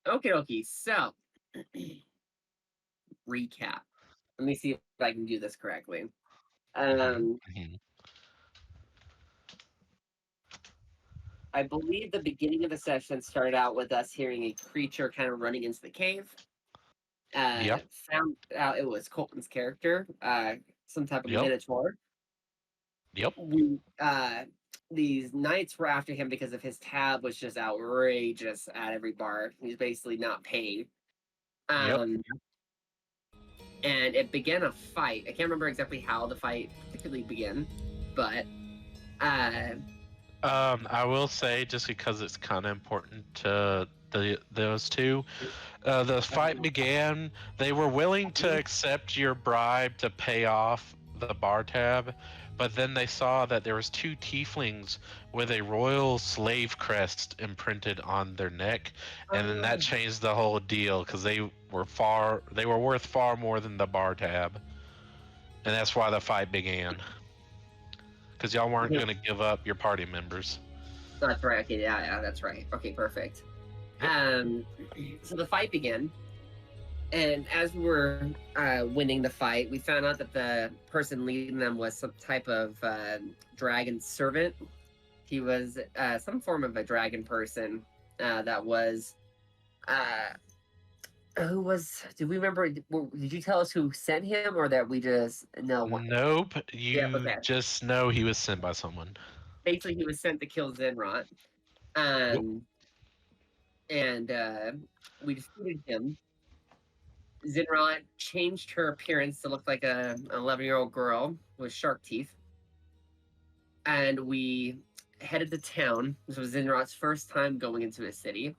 Okay. So, recap. Let me see if I can do this correctly. Um, Mhm. I believe the beginning of the session started out with us hearing a creature kind of running into the cave. Yep. Found out it was Colton's character, some type of Yep. minotaur. Yep. We these knights were after him because of his tab was just outrageous at every bar. He's basically not paying. Yep. Um, and it began a fight. I can't remember exactly how the fight particularly began, but uh, I will say, just because it's kind of important to those two, the fight began. They were willing to accept your bribe to pay off the bar tab, but then they saw that there was two tieflings with a royal slave crest imprinted on their neck, and then that changed the whole deal because they were worth far more than the bar tab, and that's why the fight began. Because y'all weren't going to give up your party members. that's right. Okay, yeah, that's right. Okay, perfect. Yep. So the fight began, and as we were winning the fight, we found out that the person leading them was some type of dragon servant. He was some form of a dragon person that was. Uh, who was? Do we remember? Did you tell us who sent him, or that we just know what? Nope. Yeah, You okay. just know he was sent by someone. Basically, he was sent to kill Zinrot, Yep. um, and we defeated him. Zinrot changed her appearance to look like an 11-year-old girl with shark teeth, and we headed to town. This was Zinrot's first time going into a city.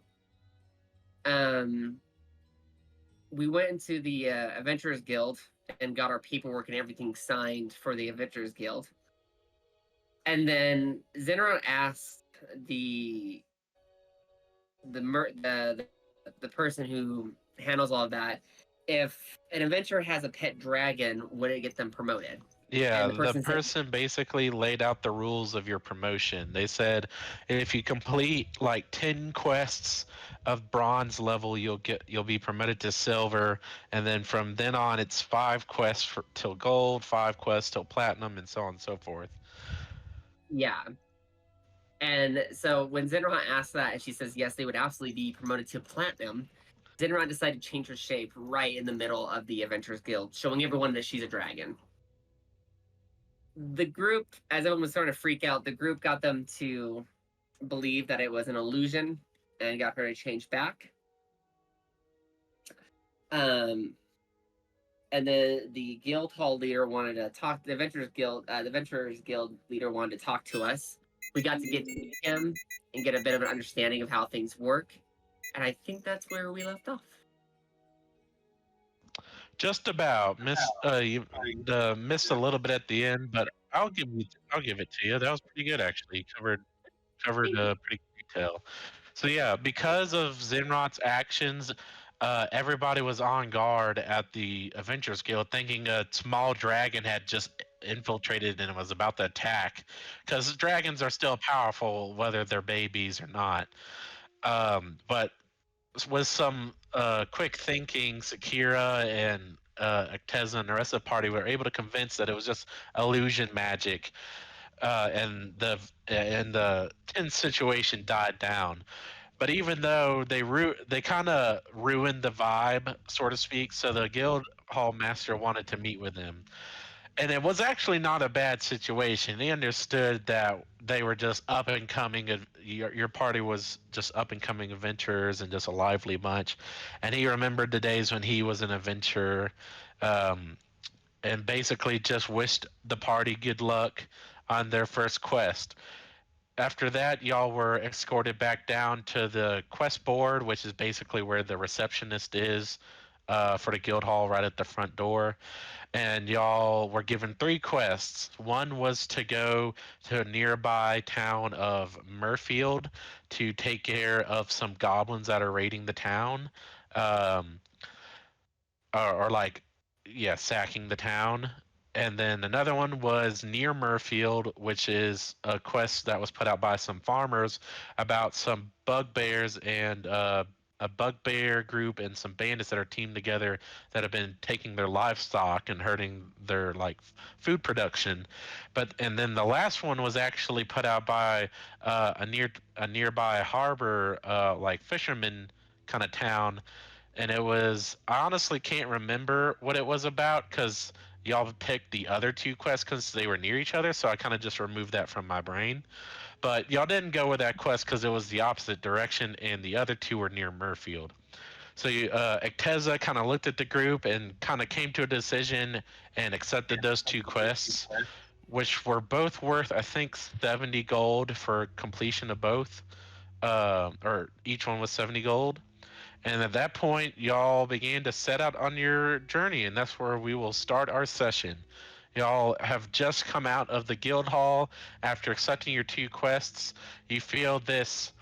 Um, we went into the Adventurers Guild and got our paperwork and everything signed for the Adventurers Guild. And then Zinrot asked the person who handles all of that if an adventurer has a pet dragon, would it get them promoted? Yeah, And the the person said, person basically laid out the rules of your promotion. They said if you complete like 10 quests of bronze level, you'll be promoted to silver, and then from then on it's 5 quests till gold, 5 quests till platinum, and so on and so forth. yeah. And so when Zinron asked that, and she says yes, they would absolutely be promoted to platinum. Zinron decided to change her shape right in the middle of the Adventurers Guild, showing everyone that she's a dragon. The group, as everyone was starting to freak out, the group got them to believe that it was an illusion and got her to change back. Um, and then the guild hall leader wanted to talk. The Adventurers Guild leader wanted to talk to us. We got to get to meet him and get a bit of an understanding of how things work. And I think that's where we left off. Just about you missed a little bit at the end, but I'll give it to you. That was pretty good actually. You covered Thank you. pretty good detail. So yeah, because of Zinrot's actions, everybody was on guard at the Adventurers Guild, thinking a small dragon had just infiltrated and was about to attack. Because dragons are still powerful, whether they're babies or not. But with some quick thinking, Sakira and Acteza and the rest of the party were able to convince that it was just illusion magic, and the tense situation died down. But even though they kind of ruined the vibe, so to speak, so the guild hall master wanted to meet with them, and it was actually not a bad situation. He understood that they were just up and coming. Your party was just up and coming adventurers and just a lively bunch, and he remembered the days when he was an adventurer, um, and basically just wished the party good luck on their first quest. After that, y'all were escorted back down to the quest board, which is basically where the receptionist is for the guild hall, right at the front door. And y'all were given 3 quests. One was to go to a nearby town of Murfield to take care of some goblins that are raiding the town, um, or like, yeah, sacking the town. And then another one was near Murfield, which is a quest that was put out by some farmers about some bugbears and a bugbear group and some bandits that are teamed together that have been taking their livestock and hurting their like food production. But and then the last one was actually put out by a nearby harbor, like fisherman kind of town, and it was I honestly can't remember what it was about because y'all picked the other two quests because they were near each other, so I kind of just removed that from my brain. But y'all didn't go with that quest because it was the opposite direction, and the other two were near Murfield. So Acteza kind of looked at the group and kind of came to a decision and accepted those two quests, which were both worth I think 70 gold for completion of both, or each one was 70 gold. And at that point, y'all began to set out on your journey, and that's where we will start our session. Y'all have just come out of the guild hall after accepting your two quests. You feel this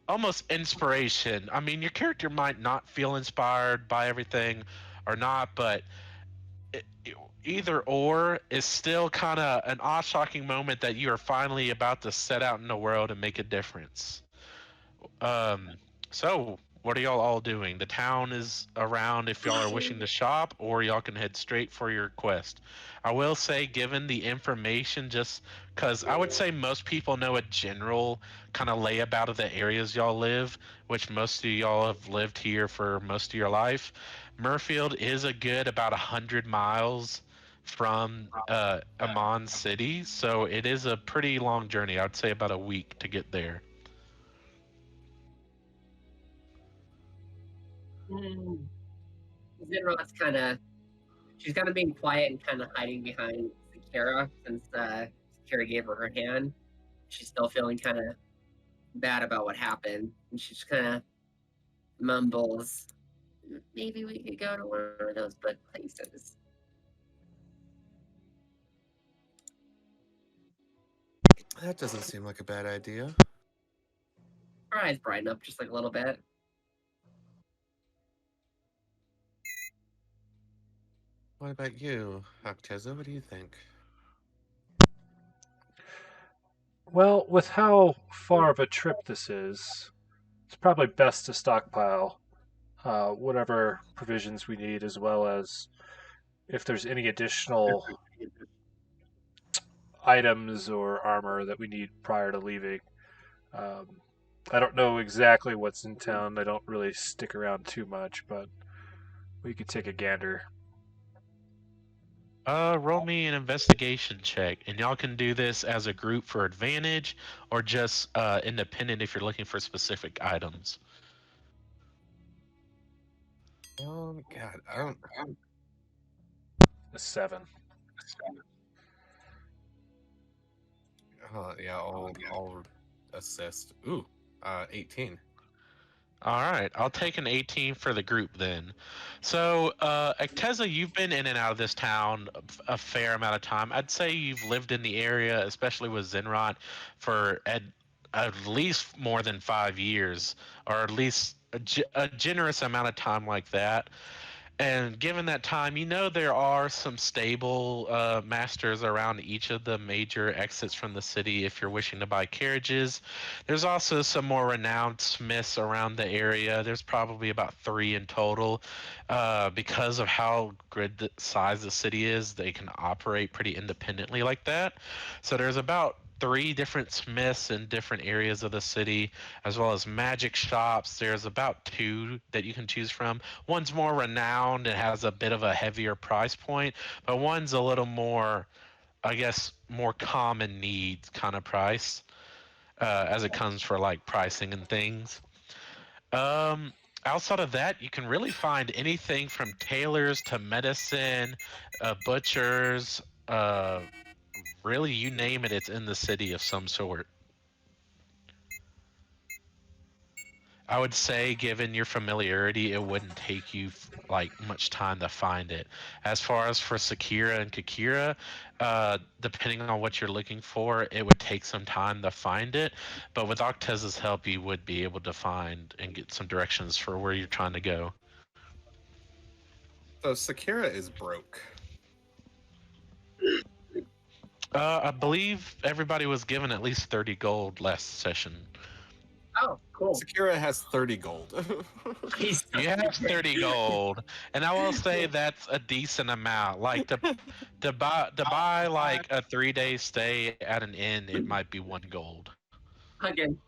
almost inspiration. I mean, your character might not feel inspired by everything or not, but it, either or is still kind of an awe-shocking moment that you are finally about to set out in the world and make a difference. Um, so what are y'all all doing? The town is around if y'all are wishing to shop, or y'all can head straight for your quest. I will say, given the information, just because I would say most people know a general kind of layabout of the areas y'all live, which most of y'all have lived here for most of your life. Murfield is a good about 100 miles from Amman City, so it is a pretty long journey. I'd say about a week to get there. Mm. Zinrot's she's kind of being quiet and kind of hiding behind Sakira since Sakira gave her her hand. She's still feeling kind of bad about what happened, and she just kind of mumbles, "Maybe we could go to one of those book places." That doesn't seem like a bad idea. Her eyes brighten up just like a little bit. What about you, Acteza? What do you think? Well, with how far of a trip this is, it's probably best to stockpile whatever provisions we need, as well as if there's any additional items or armor that we need prior to leaving. Um, I don't know exactly what's in town. I don't really stick around too much, but we could take a gander. Roll me an investigation check, and y'all can do this as a group for advantage, or just independent if you're looking for specific items. God, I don't. A 7. Yeah, I'll assist. Ooh, 18. All right, I'll take an 18 for the group then. So, Acteza, you've been in and out of this town a fair amount of time. I'd say you've lived in the area, especially with Zinrot, for at least more than 5 years, or at least a generous amount of time like that. And given that time, you know there are some stable masters around each of the major exits from the city if you're wishing to buy carriages. There's also some more renowned smiths around the area. There's probably about three in total. Because of how grid size the city is, they can operate pretty independently like that. So there's about three different smiths in different areas of the city, as well as magic shops. There's about two that you can choose from. One's more renowned and has a bit of a heavier price point, but one's a little more, I guess, more common needs kind of price, as it comes for like pricing and things. Um, Outside of that, you can really find anything from tailors to medicine, butchers, really you name it, it's in the city of some sort. I would say, given your familiarity, it wouldn't take you like much time to find it. As far as for Sakira and Kakira, depending on what you're looking for, it would take some time to find it. But with Octez's help, you would be able to find and get some directions for where you're trying to go. So Sakira is broke. I believe everybody was given at least 30 gold last session. Oh, Cool. Sakira has 30 gold. He's You have 30 gold, and I will say that's a decent amount. Like to buy like a 3-day stay at an inn, it might be 1 gold. again.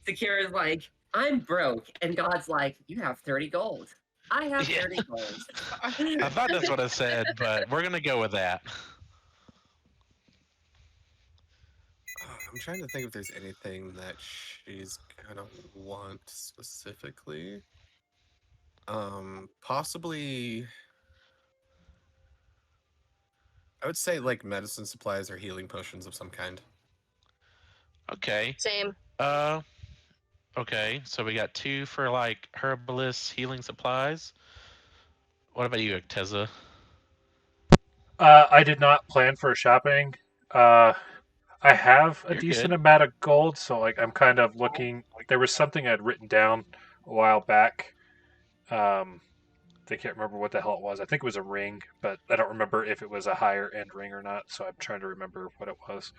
Sakira's like, I'm broke, and God's like, you have 30 gold. I have Yeah. 30 gold. I thought that's what I said, but we're gonna go with that. I'm trying to think if there's anything that she's gonna want specifically. Possibly. I would say like medicine supplies or healing potions of some kind. Okay. Same. Okay. So we got 2 for like herbalist healing supplies. What about you, Acteza? I did not plan for shopping. I have a You're decent good. amount of gold, so like I'm kind of looking. There was something I'd written down a while back. I can't remember what the hell it was. I think it was a ring, but I don't remember if it was a higher end ring or not. So I'm trying to remember what it was.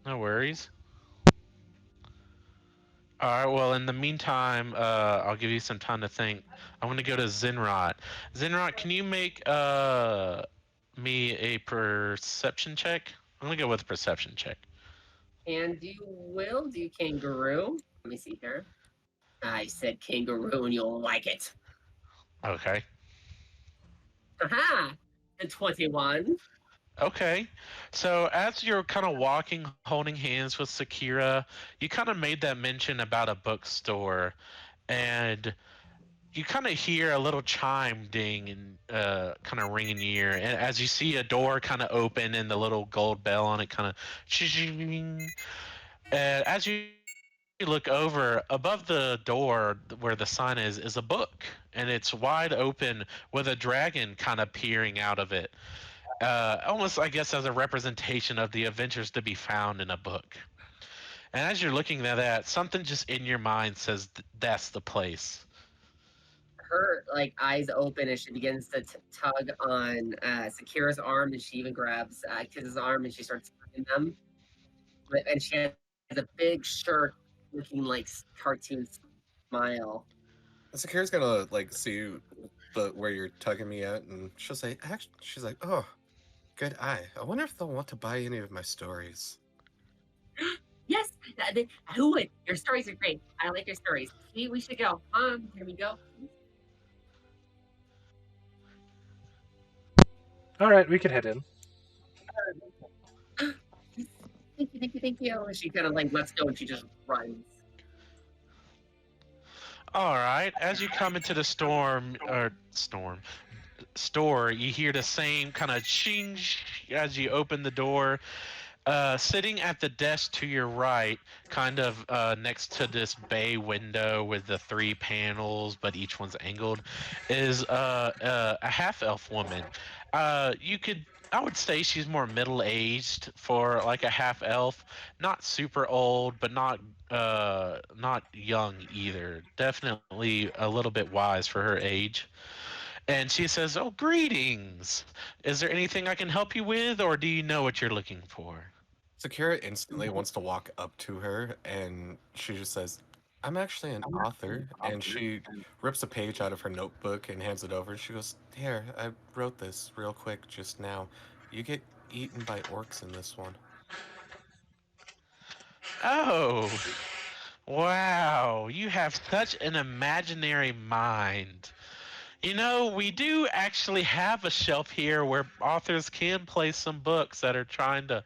No worries. All right. Well, in the meantime, I'll give you some time to think. I'm gonna go to Zinrot. Zinrot, can you make me a perception check? I'm gonna go with a perception check. And you will do kangaroo. Let me see here. I said kangaroo, and you'll like it. Okay. Haha! The 21. Okay. So as you're kind of walking, holding hands with Sakira, you kind of made that mention about a bookstore, and you kind of hear a little chime ding and kind of ring in your ear. And as you see a door kind of open and the little gold bell on it kind of ching. And as you look over above the door where the sign is a book, and it's wide open with a dragon kind of peering out of it. Almost, I guess, as a representation of the adventures to be found in a book. And as you're looking at that, something just in your mind says that's the place. Her like eyes open as she begins to tug on Sakira's arm, and she even grabs Kiz's arm and she starts tugging them. And she has a big shirt, looking like cartoon smile. Sakira's gonna like see where you're tugging me at, and she'll say, "Actually," she's like, "Oh, good eye. I wonder if they'll want to buy any of my stories." Yes, who would? Your stories are great. I like your stories. We should go. Can we go? All right, we can head in. Thank you. And she kind of like lets go and she just runs. All right. As you come into the store, you hear the same kind of ching as you open the door. Sitting at the desk to your right, kind of next to this bay window with the 3 panels, but each one's angled, is a half elf woman. I would say she's more middle aged for like a half elf. Not super old, but not young either. Definitely a little bit wise for her age. And she says, "Oh, greetings. Is there anything I can help you with, or do you know what you're looking for?" Sakira instantly wants to walk up to her, and she just says, "I'm actually an author," and she rips a page out of her notebook and hands it over. She goes, "Here, I wrote this real quick just now. You get eaten by orcs in this one." Oh, wow. You have such an imaginary mind. You know, we do actually have a shelf here where authors can place some books that are trying to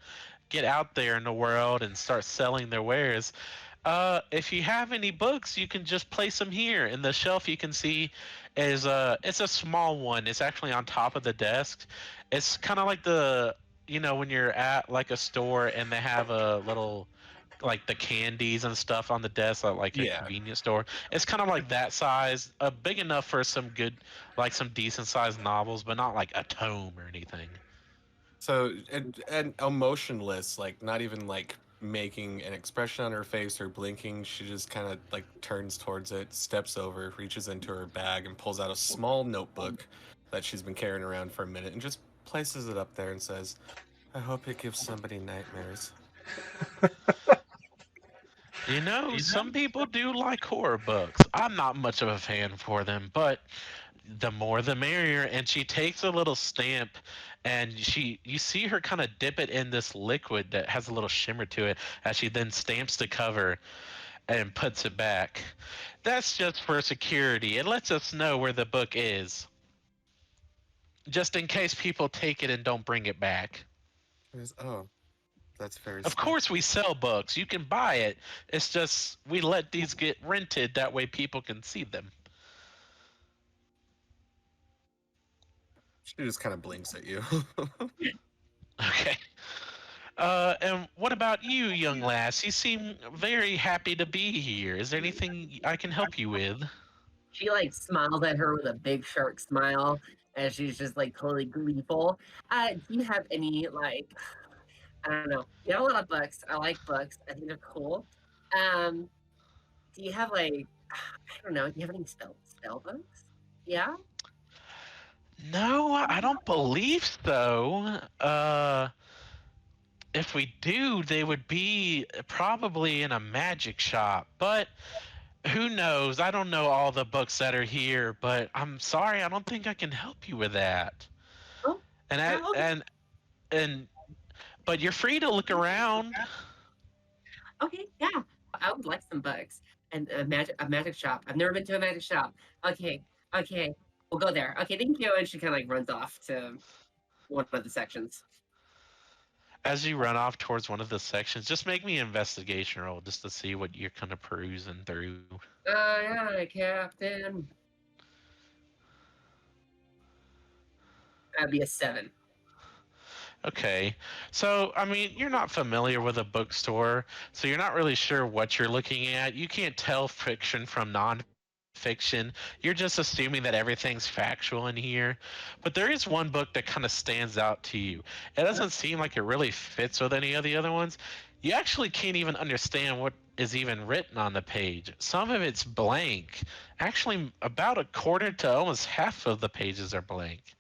get out there in the world and start selling their wares. If you have any books, you can just place them here. And the shelf you can see is it's a small one. It's actually on top of the desk. It's kind of like when you're at like a store and they have a little like the candies and stuff on the desk at like a Yeah. convenience store. It's kind of like that size, big enough for some good, like some decent sized novels, but not like a tome or anything. So and emotionless, like not even like making an expression on her face or blinking. She just kind of like turns towards it, steps over, reaches into her bag, and pulls out a small notebook that she's been carrying around for a minute, and just places it up there and says, "I hope it gives somebody nightmares." You know, some people do like horror books. I'm not much of a fan for them, but the more the merrier. And she takes a little stamp and you see her kind of dip it in this liquid that has a little shimmer to it as she then stamps the cover and puts it back. That's just for security. It lets us know where the book is, just in case people take it and don't bring it back. Oh, that's very Of smart. course, we sell books. You can buy it. It's just we let these get rented. That way people can see them. She just kind of blinks at you. Okay. And what about you, young lass? You seem very happy to be here. Is there anything I can help you with? She like smiles at her with a big shark smile, and she's just like totally gleeful. Do you have any like I don't know? You have a lot of books. I like books. I think they're cool. Um, do you have like I don't know? Do you have any spell books? Yeah. No, I don't believe so. If we do, they would be probably in a magic shop. But who knows? I don't know all the books that are here, but I'm sorry, I don't think I can help you with that. Oh, And I, oh, and but you're free to look around. okay, yeah. I would like some books and a magic shop. I've never been to a magic shop. Okay, okay, we'll go there. Okay, thank you. And she kind of like runs off to one of the sections. As you run off towards one of the sections, just make me an investigation roll just to see what you're kind of perusing through. Yeah, Captain. That'd be a 7. Okay. So, I mean, you're not familiar with a bookstore, so you're not really sure what you're looking at. You can't tell fiction from non-fiction. You're just assuming that everything's factual in here. But there is one book that kind of stands out to you. It doesn't seem like it really fits with any of the other ones. You actually can't even understand what is even written on the page. Some of it's blank. Actually, about a quarter to almost half of the pages are blank.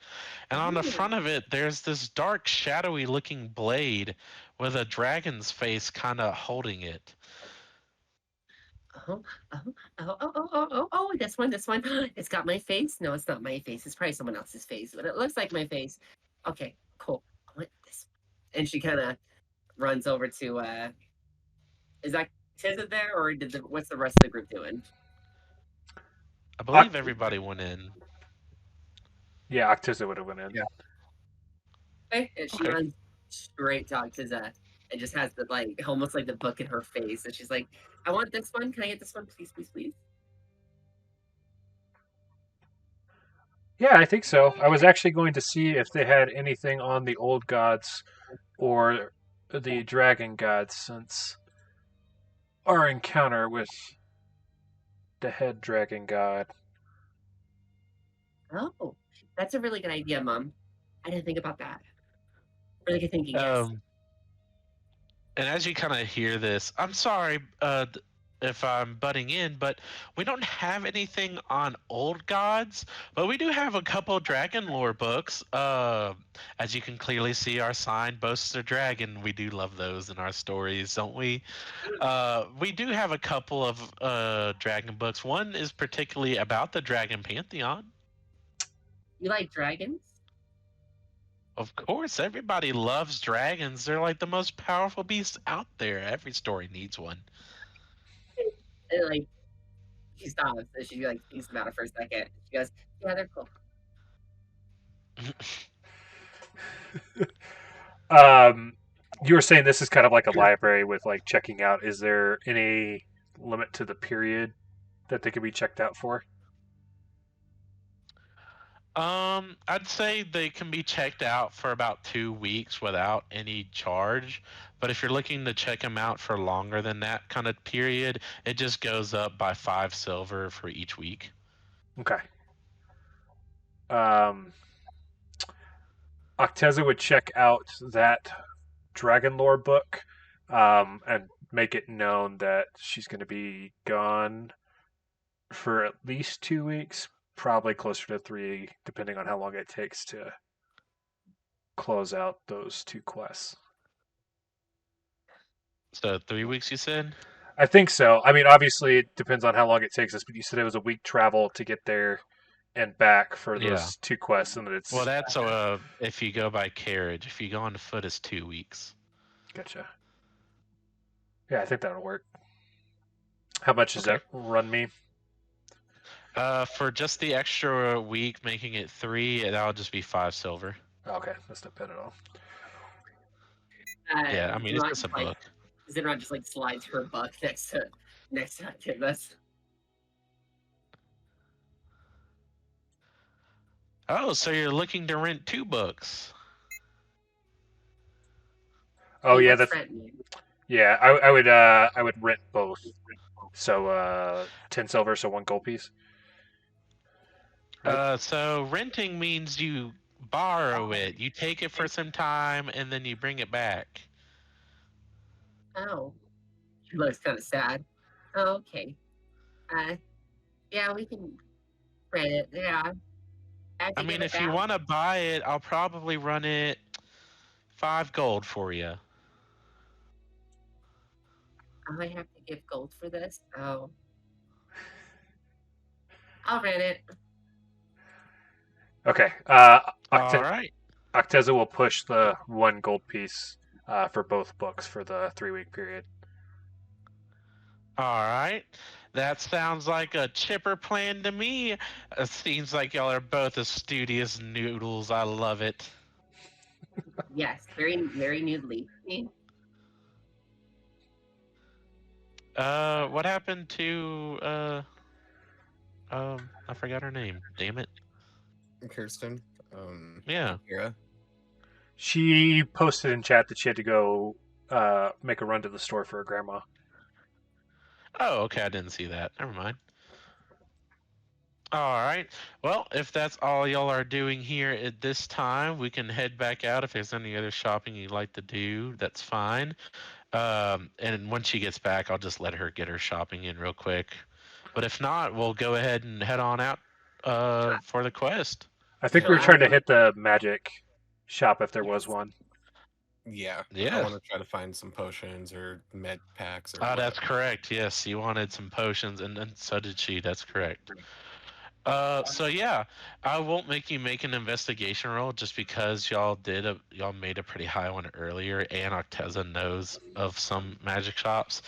And on the Ooh. front of it, there's this dark, shadowy looking blade with a dragon's face kind of holding it. Oh, oh, this one, this one. It's got my face. No, it's not my face. It's probably someone else's face, but it looks like my face. Okay, cool. I want this. And she kind of runs over to, is that Tiza there, or what's the rest of the group doing? I Oc- believe everybody went in. yeah, Acteza would have went in. Yeah. Okay, and she Okay. runs straight to Tiza and just has the, like, almost like the book in her face. And she's like, I want this one. Can I get this one? Please, please, please. Yeah, I think so. I was actually going to see if they had anything on the old gods or the dragon gods since our encounter with the head dragon god. Oh, that's a really good idea, Mom. I didn't think about that. Really good thinking, yes. And as you kind of hear this, I'm sorry if I'm butting in, but we don't have anything on old gods, but we do have a couple dragon lore books. As you can clearly see, our sign boasts a dragon. We do love those in our stories, don't we? We do have a couple of dragon books. One is particularly about the dragon pantheon. You like dragons? Of course, everybody loves dragons. They're like the most powerful beasts out there. Every story needs one. And like she stops and she like thinks about it for a second. She goes, "Yeah, they're cool." You were saying this is kind of like a library with like checking out. Is there any limit to the period that they could be checked out for? I'd say they can be checked out for about 2 weeks without any charge. But if you're looking to check them out for longer than that kind of period, it just goes up by 5 silver for each week. Okay. Um, Acteza would check out that Dragon Lore book and make it known that she's going to be gone for at least 2 weeks, probably closer to 3, depending on how long it takes to close out those two quests. So 3 weeks, you said? I think so. I mean, obviously, it depends on how long it takes us, but you said it was a week travel to get there and back for Yeah. those 2 quests, and Well, it's that's if you go by carriage. If you go on foot, it's 2 weeks. gotcha. Yeah, I think that'll work. How much does Okay. that run me? For just the extra week, making it 3, that'll just be 5 silver. Okay, that's not bad at all. Yeah, I mean it's just a book. Zinrot just like slides her buck next to Acteza's. Oh, so you're looking to rent 2 books? Oh Hey, yeah, what's that's rent mean? yeah. I would rent both. So 10 silver, so 1 gold piece. Right? So renting means you borrow it. You take it for some time and then you bring it back. Oh, she looks kind of sad. Oh, okay. Yeah, we can rent it. Yeah, I have I to give mean, it if you back. want to buy it, I'll probably run it 5 gold for you. I have to give gold for this. Oh, I'll rent it. Okay. All right. Acteza will push the 1 gold piece for both books for the 3-week period. All right. That sounds like a chipper plan to me. It seems like y'all are both as studious noodles. I love it. Yes, very very noodly. What happened to I forgot her name. Damn it. Kirsten. Yeah. Akira. She posted in chat that she had to go make a run to the store for her grandma. Oh, okay. I didn't see that. Never mind. All right. Well, if that's all y'all are doing here at this time, we can head back out. If there's any other shopping you'd like to do, that's fine. And when she gets back, I'll just let her get her shopping in real quick. But if not, we'll go ahead and head on out for the quest. I think we were trying to hit the magic shop if there was one. Yeah, I Yeah. want to try to find some potions or med packs or That's whatever. correct. Yes, you wanted some potions, and so did she. That's correct. So yeah, I won't make you make an investigation roll just because y'all made a pretty high one earlier, and Octeza knows of some magic shops.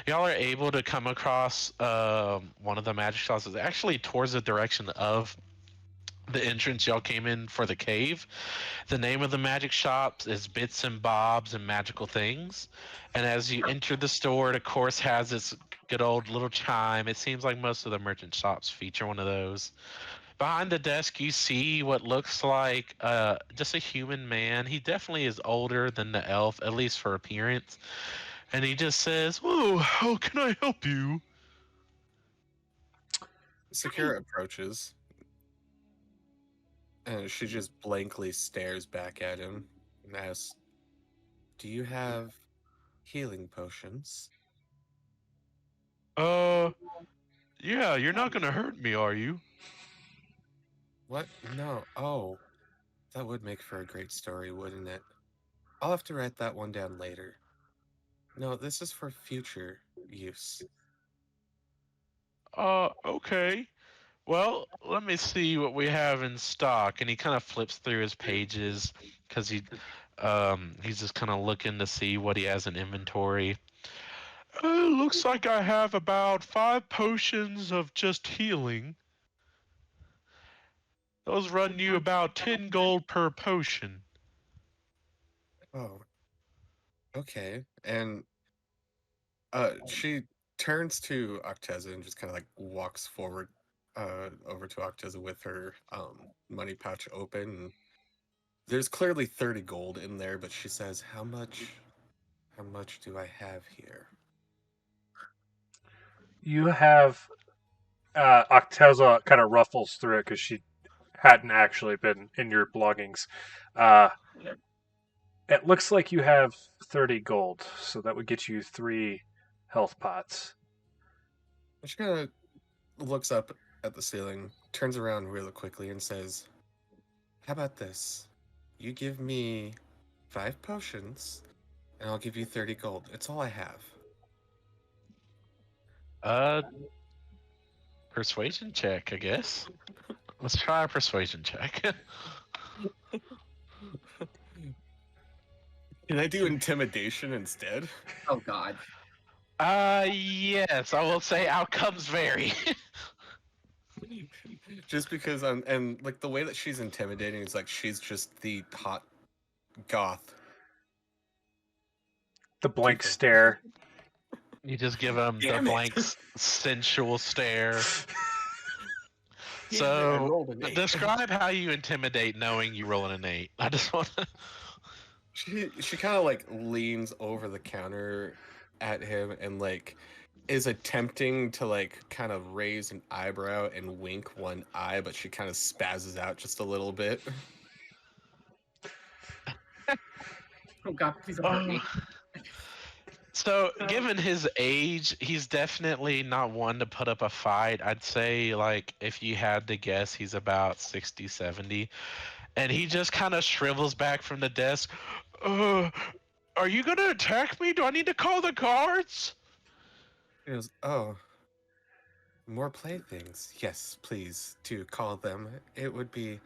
Y'all are able to come across one of the magic shops is actually towards the direction of the entrance y'all came in for the cave. The name of the magic shop is Bits and Bobs and Magical Things. And as you enter the store, it of course has this good old little chime. It seems like most of the merchant shops feature one of those. Behind the desk, you see what looks like just a human man. He definitely is older than the elf, at least for appearance. And he just says, "Oh, how can I help you?" Sakura approaches, and she just blankly stares back at him and asks, "Do you have healing potions?" Uh, yeah, you're not gonna hurt me, are you? What? No. Oh, that would make for a great story, wouldn't it? I'll have to write that one down later. No, this is for future use. Okay. Well, let me see what we have in stock. And he kind of flips through his pages because he's just kind of looking to see what he has in inventory. Looks like I have about 5 potions of just healing. Those run you about 10 gold per potion. Oh, okay. And she turns to Acteza and just kind of like walks forward over to Acteza with her money pouch open. And there's clearly 30 gold in there, but she says, how much do I have here?" You have Octeza kind of ruffles through it because she hadn't actually been in your bloggings. Uh, it looks like you have 30 gold, so that would get you 3 health pots. And she kind of looks up at the ceiling, turns around really quickly, and says, "How about this? You give me 5 potions, and I'll give you 30 gold. It's all I have." Persuasion check, I guess. Let's try a persuasion check. Can I do intimidation instead? Oh God. Yes, I will say outcomes vary. Just because and like the way that she's intimidating is like she's just the hot goth. The blank Keeper. stare. You just give him the Damn it. blank, sensual stare. I So, rolled an 8. describe how you intimidate knowing you roll an 8. I just want to. She kind of like leans over the counter at him and like is attempting to like kind of raise an eyebrow and wink one eye, but she kind of spazzes out just a little bit. Oh God, please don't hurt me. So, given his age, he's definitely not one to put up a fight. I'd say, like, if you had to guess, he's about 60, 70. And he just kind of shrivels back from the desk. Are you going to attack me? Do I need to call the guards? He goes, "Oh, more playthings. Yes, please, do call them. It would be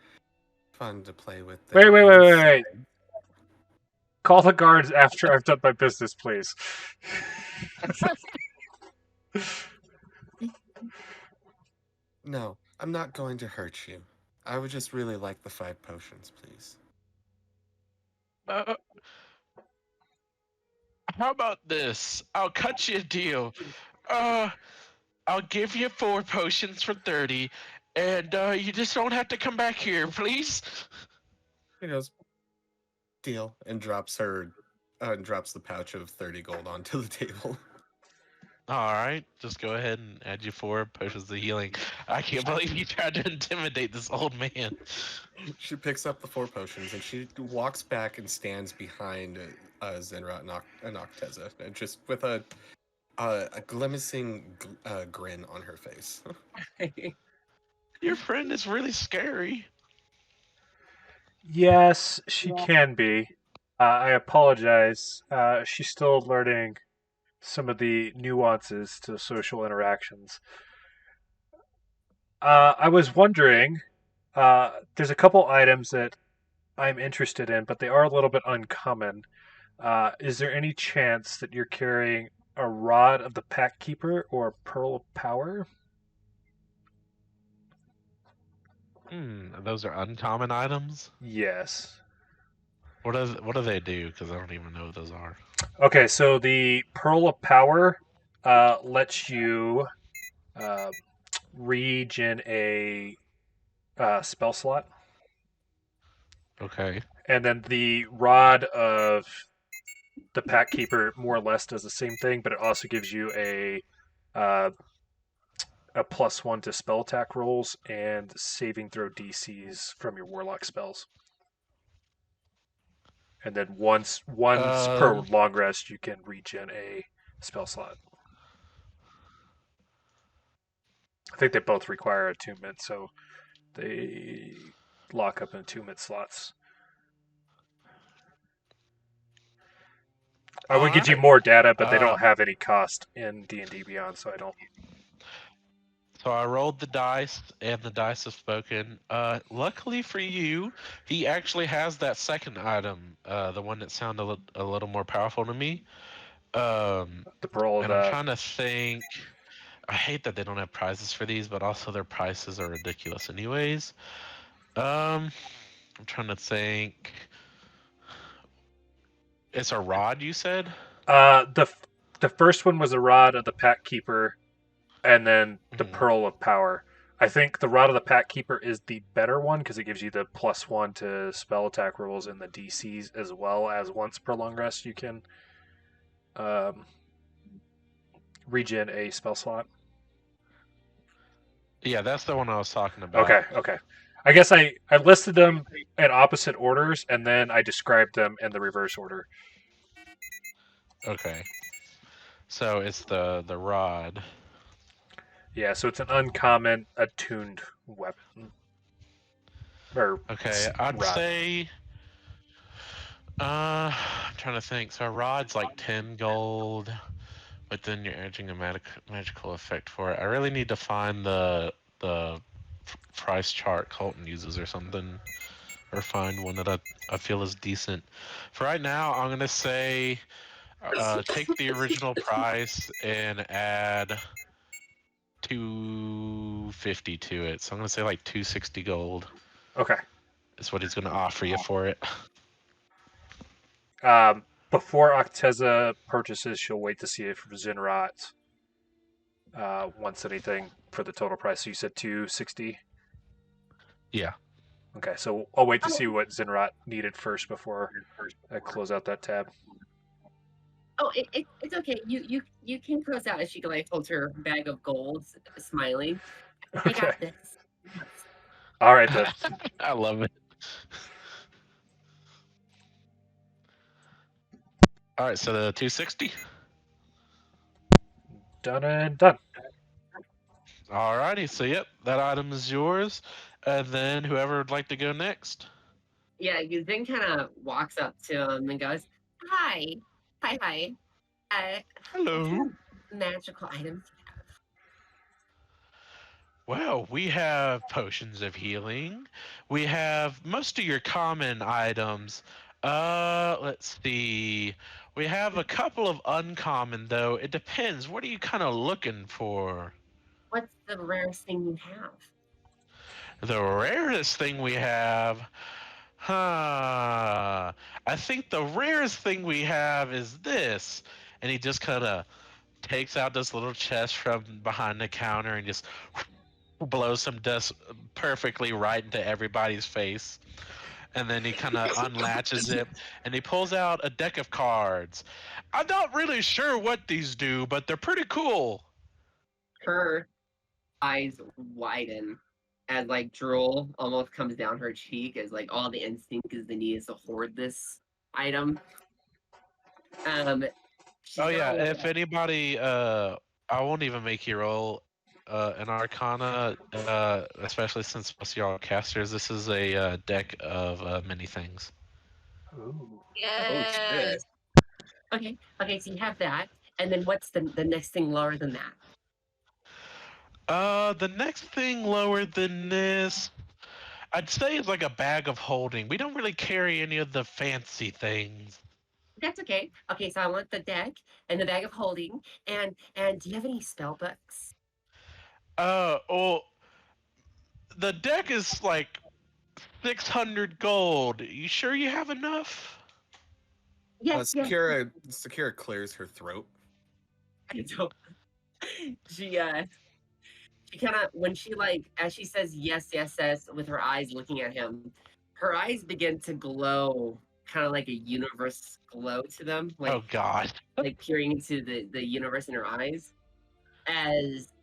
fun to play with them." Wait. Call the guards after I've done my business, please. No, I'm not going to hurt you. I would just really like the 5 potions, please. How about this? I'll cut you a deal. I'll give you 4 potions for 30, and you just don't have to come back here, please. He goes, "Deal," and drops the pouch of 30 gold onto the table. All right, just go ahead and add you 4 potions of healing. I can't believe you tried to intimidate this old man. She picks up the 4 potions and she walks back and stands behind Zinrot and Acteza, and just with a grimacing grin on her face. Your friend is really scary. Yes, she can be. I apologize. She's still learning some of the nuances to social interactions. I was wondering, there's a couple items that I'm interested in, but they are a little bit uncommon. Is there any chance that you're carrying a Rod of the Pact Keeper or a Pearl of Power? Those are uncommon items? Yes. What do they do? Because I don't even know what those are. Okay, so the Pearl of Power lets you regen a spell slot. Okay. And then the Rod of the Pact Keeper more or less does the same thing, but it also gives you a +1 to spell attack rolls and saving throw DCs from your warlock spells. And then once per long rest, you can regen a spell slot. I think they both require attunement, so they lock up in attunement slots. I would give you more data, but they don't have any cost in D&D Beyond, so I don't. So I rolled the dice, and the dice have spoken. Luckily for you, he actually has that second item, the one that sounded a little more powerful to me. The Pearl. And I'm trying to think. I hate that they don't have prizes for these, but also their prices are ridiculous, anyways. I'm trying to think. It's a rod, you said? The first one was a Rod of the Pact Keeper, and then the Pearl of Power. I think the Rod of the Pact Keeper is the better one because it gives you the +1 to spell attack rolls and the DCs, as well as once per long rest you can regen a spell slot. Yeah, that's the one I was talking about. Okay. I guess I listed them in opposite orders, and then I described them in the reverse order. Okay. So it's the rod. Yeah, so it's an uncommon attuned weapon. Okay, I'd say. I'm trying to think. So a rod's like 10 gold. But then you're edging a magical effect for it. I really need to find the price chart Colton uses or something, or find one that I feel is decent. For right now, I'm gonna say take the original price and add 250 to it. So I'm gonna say like 260 gold Okay. is what he's gonna offer you for it. Before Acteza purchases, she'll wait to see if Zinrot wants anything for the total price. So you said 260. Yeah. Okay, so I'll wait to see what Zinrot needed first before I close out that tab. Oh, it's okay. You can close out as she like holds her bag of gold, smiling. I Okay. got this. All right then. I love it. All right, so the 260. Done and done. Alrighty, so yep, that item is yours. And then whoever would like to go next. Yeah, Zen kind of walks up to him and goes, "Hi, hi. What Hello. kind of magical items do you have?" Well, we have potions of healing. We have most of your common items. Let's see. We have a couple of uncommon though. It depends. What are you kind of looking for? What's the rarest thing you have? The rarest thing we have, huh? I think the rarest thing we have is this. And he just kind of takes out this little chest from behind the counter and just blows some dust perfectly right into everybody's face. And then he kind of unlatches it and he pulls out a deck of cards. I'm not really sure what these do, but they're pretty cool. Her eyes widen as like drool almost comes down her cheek as like all the instinct is the need is to hoard this item. She's Oh yeah, gonna if anybody I won't even make you roll an arcana, especially since most of y'all are casters. This is a deck of many things. Ooh. Oh shit. Okay, so you have that. And then what's the next thing lower than that? The next thing lower than this, I'd say is like a bag of holding. We don't really carry any of the fancy things. That's okay. Okay, so I want the deck and the bag of holding. And do you have any spell books? Well, the deck is like 600 gold. You sure you have enough? Yes. Sakira clears her throat. So she kind of when she like as she says yes with her eyes looking at him, her eyes begin to glow, kind of like a universe glow to them, like Oh God. like peering into the universe in her eyes as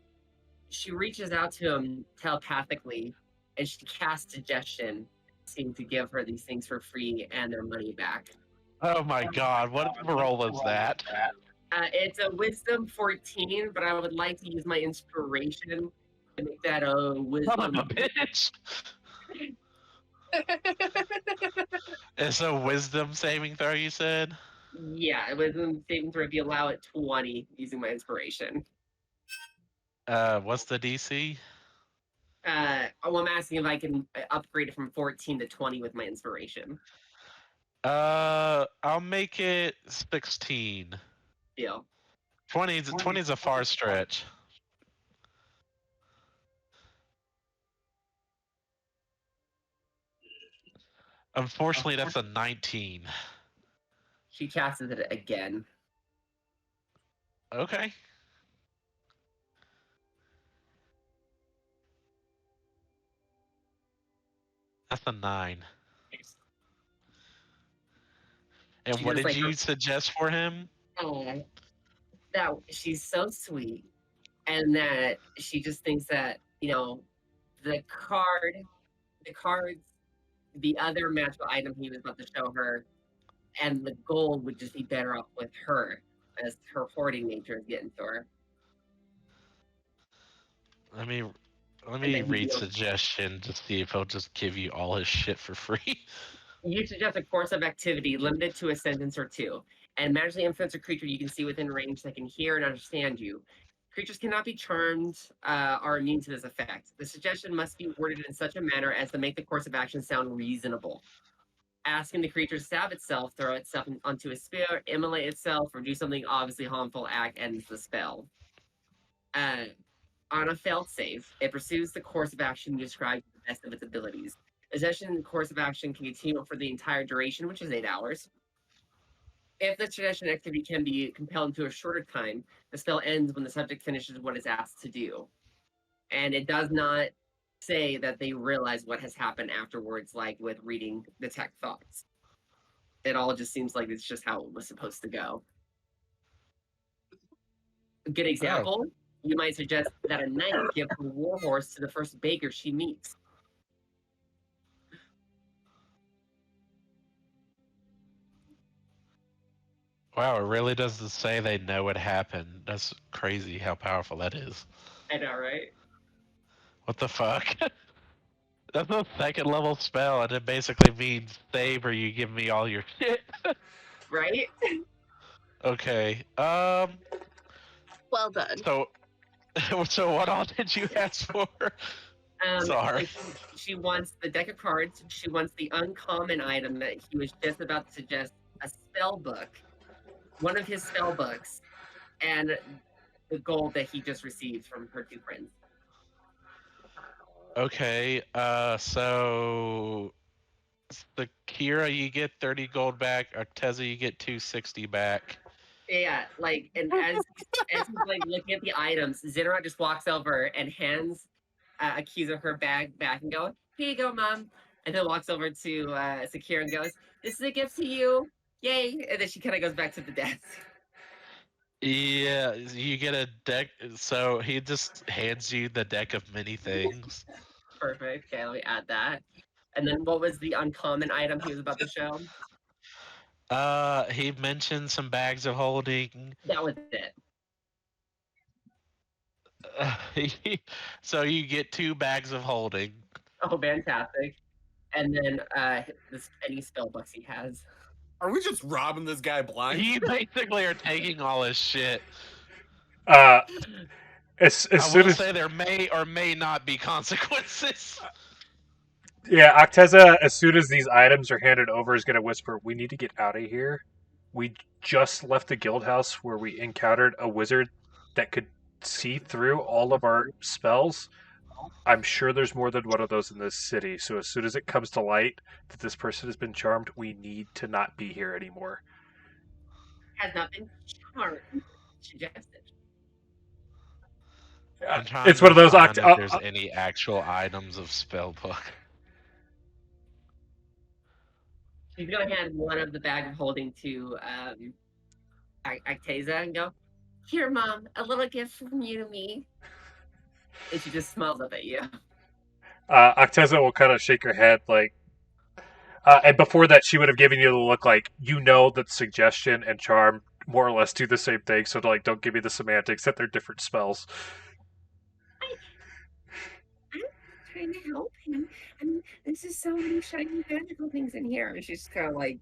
she reaches out to him telepathically and she casts suggestion, seem to give her these things for free and their money back. Oh my God. What roll is that? It's a wisdom 14, but I would like to use my inspiration to make that a Son wisdom. of a bitch. It's a wisdom saving throw, you said? Yeah, wisdom saving throw if you allow it 20 using my inspiration. What's the DC? Well, I'm asking if I can upgrade it from 14 to 20 with my inspiration. I'll make it 16. Deal. 20 is a far stretch. Unfortunately, that's a 19. She casts it again. Okay. That's a 9. And She what just, did like, you suggest for him? That she's so sweet, and that she just thinks that the cards, the other magical item he was about to show her, and the gold would just be better off with her, as her hoarding nature is getting to her. Let me And then read suggestion to see if he'll just give you all his shit for free. you suggest a course of activity limited to a sentence or two. and magically influence a creature you can see within range that can hear and understand you. Creatures cannot be charmed or immune to this effect. The suggestion must be worded in such a manner as to make the course of action sound reasonable. Asking the creature to stab itself, throw itself onto a spear, immolate itself, or do something obviously harmful act ends the spell. Uh, on a failed save, it pursues the course of action described to the best of its abilities. The suggestion course of action can continue for the entire duration, which is 8 hours. If the suggestion activity can be compelled into a shorter time, the spell ends when the subject finishes what it's asked to do. And it does not say that they realize what has happened afterwards, like with reading detect thoughts. It all just seems like it's just how it was supposed to go. A good example, you might suggest that a knight give her warhorse to the first baker she meets. Wow, it really doesn't say they know what happened. That's crazy how powerful that is. I know, right? What the fuck? That's a second level spell, and it basically means save or you give me all your shit. Right? Okay. Well done. So, so what all did you ask for? Sorry. She wants the deck of cards. She wants the uncommon item that he was just about to suggest, a spell book, one of his spell books, and the gold that he just received from her two friends. Okay. So Sakira, you get 30 gold back. Acteza, you get 260 back. Yeah, like, and as he's like looking at the items, Zinrot just walks over and hands Accuser her bag back and go, "Here you go, mom." And then walks over to Sakira and goes, "This is a gift to you, yay!" And then she kind of goes back to the desk. Yeah, you get a deck. So he just hands you the deck of many things. Perfect. Okay, let me add that. And then what was the uncommon item he was about to show? He mentioned some bags of holding. That was it. So you get 2 bags of holding. Oh, fantastic. And then any spell books he has. Are we just robbing this guy blind? You basically are taking all his shit. As I soon will as say there may or may not be consequences. yeah, Acteza, as soon as these items are handed over, is going to whisper, "We need to get out of here. We just left the guild house where we encountered a wizard that could see through all of our spells. I'm sure there's more than one of those in this city. So as soon as it comes to light that this person has been charmed, we need to not be here anymore." Has not been charmed. Suggested. I'm trying It's to one of those. find if there's any actual items of spellbook. She's gonna hand one of the bag of holding to Acteza and go, "Here, mom, a little gift from you to me." And she just smiles up at you. Acteza will kind of shake her head, like, and before that, she would have given you the look like, you know that suggestion and charm more or less do the same thing. So, like, don't give me the semantics that they're different spells. I'm trying to help him. I mean, this is so many shiny magical things in here. And she's kind of like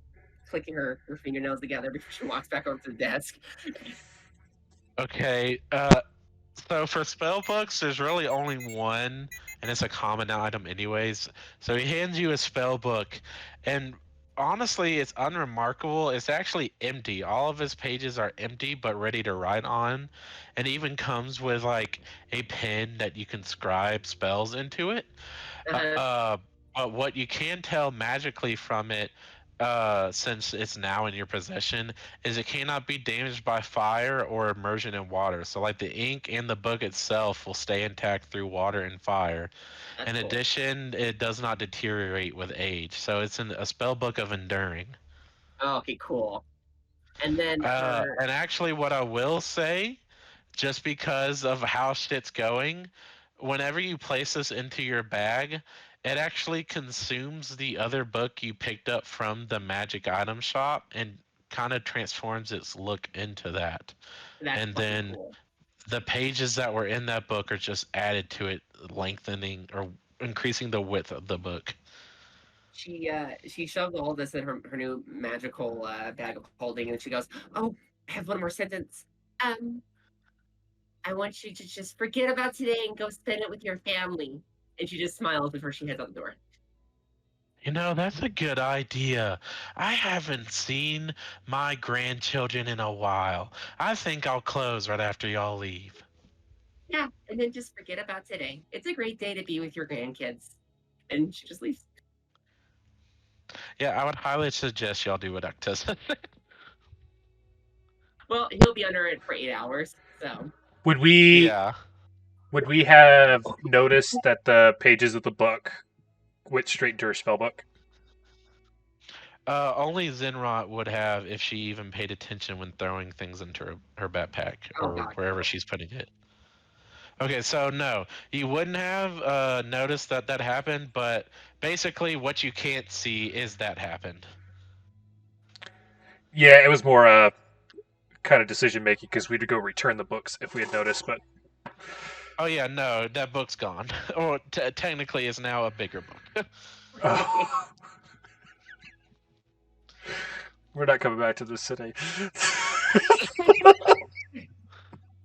clicking her fingernails together before she walks back onto the desk. Okay, so for spell books, there's really only one, and it's a common item anyways. So he hands you a spell book, and honestly, it's unremarkable. It's actually empty. All of his pages are empty but ready to write on, and even comes with like a pen that you can scribe spells into it. But what you can tell magically from it, since it's now in your possession, is it cannot be damaged by fire or immersion in water. So, like the ink and the book itself will stay intact through water and fire. That's In cool. addition, it does not deteriorate with age. So, it's a spell book of enduring. Oh, okay, cool. And then And actually, what I will say, just because of how shit's going, whenever you place this into your bag, it actually consumes the other book you picked up from the magic item shop and kind of transforms its look into that. that's And then cool. the pages that were in that book are just added to it, lengthening or increasing the width of the book. she shoved all this in her new magical bag of holding, and she goes, "Oh, I have one more sentence. Um, I want you to just forget about today and go spend it with your family." And she just smiles before she heads out the door. That's a good idea. I haven't seen my grandchildren in a while. I think I'll close right after y'all leave. Yeah, and then just forget about today. It's a great day to be with your grandkids. And she just leaves. Yeah, I would highly suggest y'all do what Acteza. Well, he'll be under it for 8 hours, so. Would we Yeah. would we have noticed that the pages of the book went straight into her spellbook? Only Zinrot would have if she even paid attention when throwing things into her backpack Oh or god, wherever no. she's putting it. Okay, so no, you wouldn't have noticed that happened, but basically what you can't see is that happened. Yeah, it was more kind of decision making because we'd go return the books if we had noticed, but Oh yeah, no, that book's gone. Or technically, it's now a bigger book. oh. We're not coming back to this city.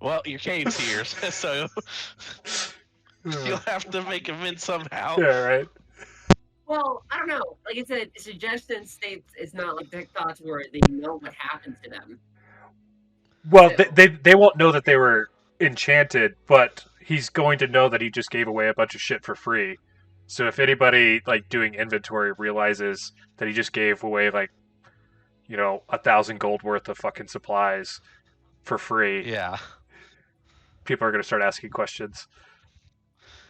Well, your cave's here, so you'll have to make amends somehow. Yeah, right. Well, I don't know. Like I said, suggestion states it's not like TikToks where they know what happened to them. Well, So, they won't know that they were enchanted, but he's going to know that he just gave away a bunch of shit for free. So if anybody like doing inventory realizes that he just gave away like 1,000 gold worth of fucking supplies for free, Yeah, people are going to start asking questions.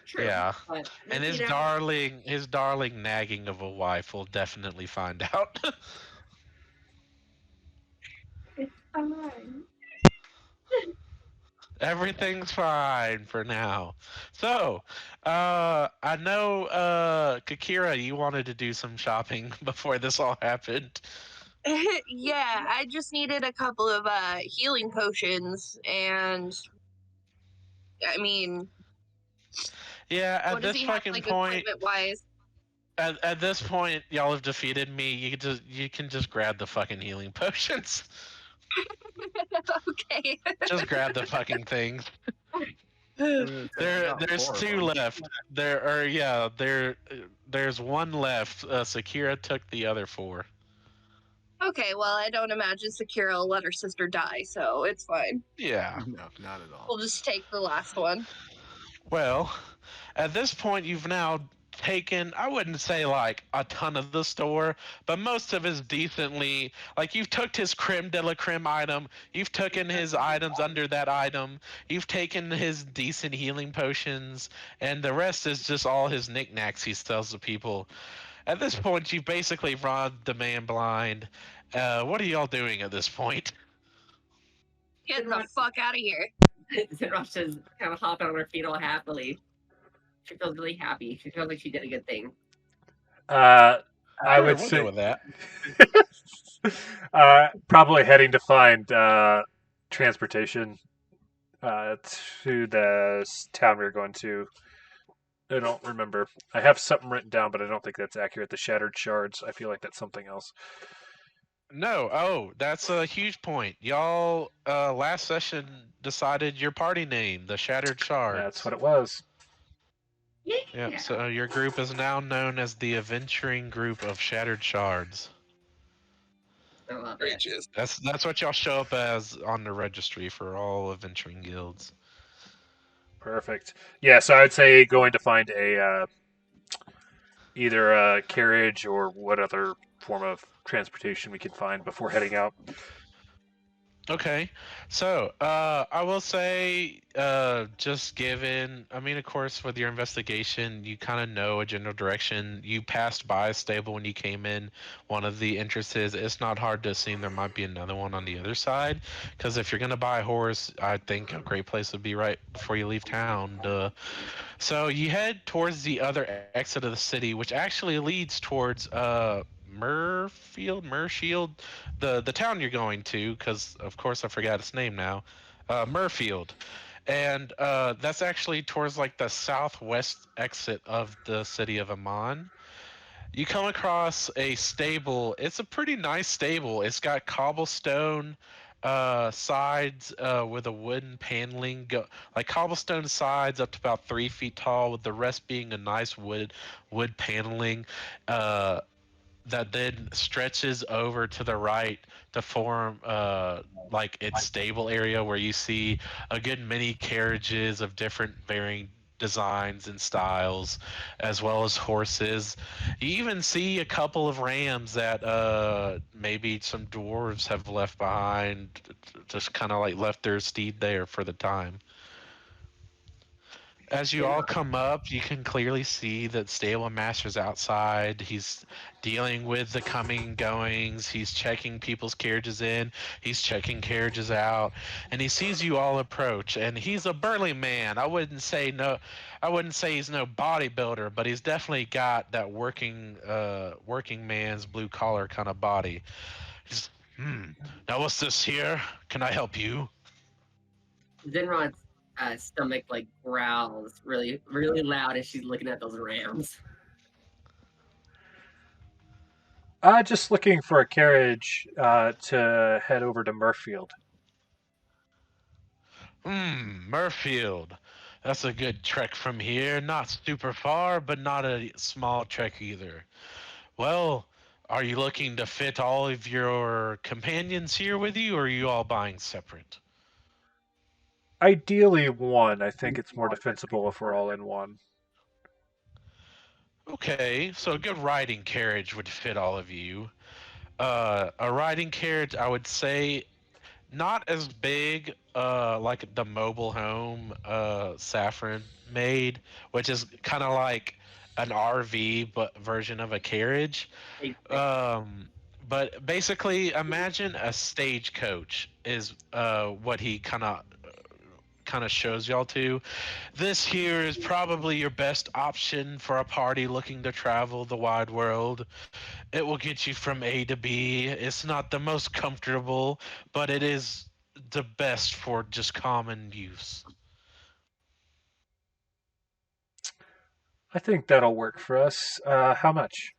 true. yeah. But, And his darling nagging of a wife will definitely find out. it's fine. Everything's fine for now. So, I know, Kakira, you wanted to do some shopping before this all happened. Yeah, I just needed a couple of healing potions, and I mean, Yeah, at what does this he have fucking like point, equipment wise? at this point, y'all have defeated me. You can just grab the fucking healing potions. Okay. Just grab the fucking things. There's two left. There's one left. Sakira took the other four. Okay, well, I don't imagine Sakira will let her sister die, so it's fine. Yeah. No, not at all. We'll just take the last one. Well, at this point, you've now taken, I wouldn't say like a ton of the store, but most of his decently, like you've took his creme de la creme item, you've taken his items under that item, you've taken his decent healing potions, and the rest is just all his knickknacks he sells to people. At this point, you've basically robbed the man blind. What are y'all doing at this point? Get the fuck out of here. Zinrosh is kind of hopping on her feet all happily. She feels really happy. She feels like she did a good thing. I Sure, would we'll say go with that. probably heading to find transportation to the town we were going to. I don't remember. I have something written down, but I don't think that's accurate. The Shattered Shards. I feel like that's something else. No, that's a huge point. Y'all last session decided your party name, the Shattered Shards. That's what it was. Yeah, so your group is now known as the Adventuring Group of Shattered Shards. I love it. That's what y'all show up as on the registry for all adventuring guilds. Perfect. Yeah, so I would say going to find a either a carriage or what other form of transportation we can find before heading out. Okay, so I will say, just given, I mean, of course, with your investigation, you kind of know a general direction. You passed by a stable when you came in. One of the entrances. It's not hard to assume there might be another one on the other side. Because if you're gonna buy a horse, I think a great place would be right before you leave town. So you head towards the other exit of the city, which actually leads towards Murshield, the town you're going to, because of course I forgot its name now, Murfield, and that's actually towards like the southwest exit of the city of Amman. You come across a stable. It's a pretty nice stable. It's got cobblestone sides with a wooden paneling, like cobblestone sides up to about 3 feet tall, with the rest being a nice wood paneling. Uh, that then stretches over to the right to form like its stable area where you see a good many carriages of different varying designs and styles, as well as horses. You even see a couple of rams that maybe some dwarves have left behind, just kind of like left their steed there for the time. As you all Zinrot, come up, you can clearly see that stable master's outside. He's dealing with the coming and goings. He's checking people's carriages in. He's checking carriages out, and he sees you all approach. And he's a burly man. I wouldn't say no. I wouldn't say he's no bodybuilder, but he's definitely got that working man's blue collar kind of body. He's, now what's this here? Can I help you? Zinrot's stomach like growls really, really loud as she's looking at those rams. Just looking for a carriage to head over to Murfield. Murfield. That's a good trek from here. Not super far, but not a small trek either. Well, are you looking to fit all of your companions here with you, or are you all buying separate? Ideally, one. I think it's more defensible if we're all in one. Okay, so a good riding carriage would fit all of you. A riding carriage, I would say, not as big like the mobile home Saffron made, which is kind of like an RV but version of a carriage. um but basically imagine a stagecoach is what he kind of shows y'all to. This here is probably your best option for a party looking to travel the wide world. It will get you from A to B. It's not the most comfortable, but it is the best for just common use. I think that'll work for us. How much?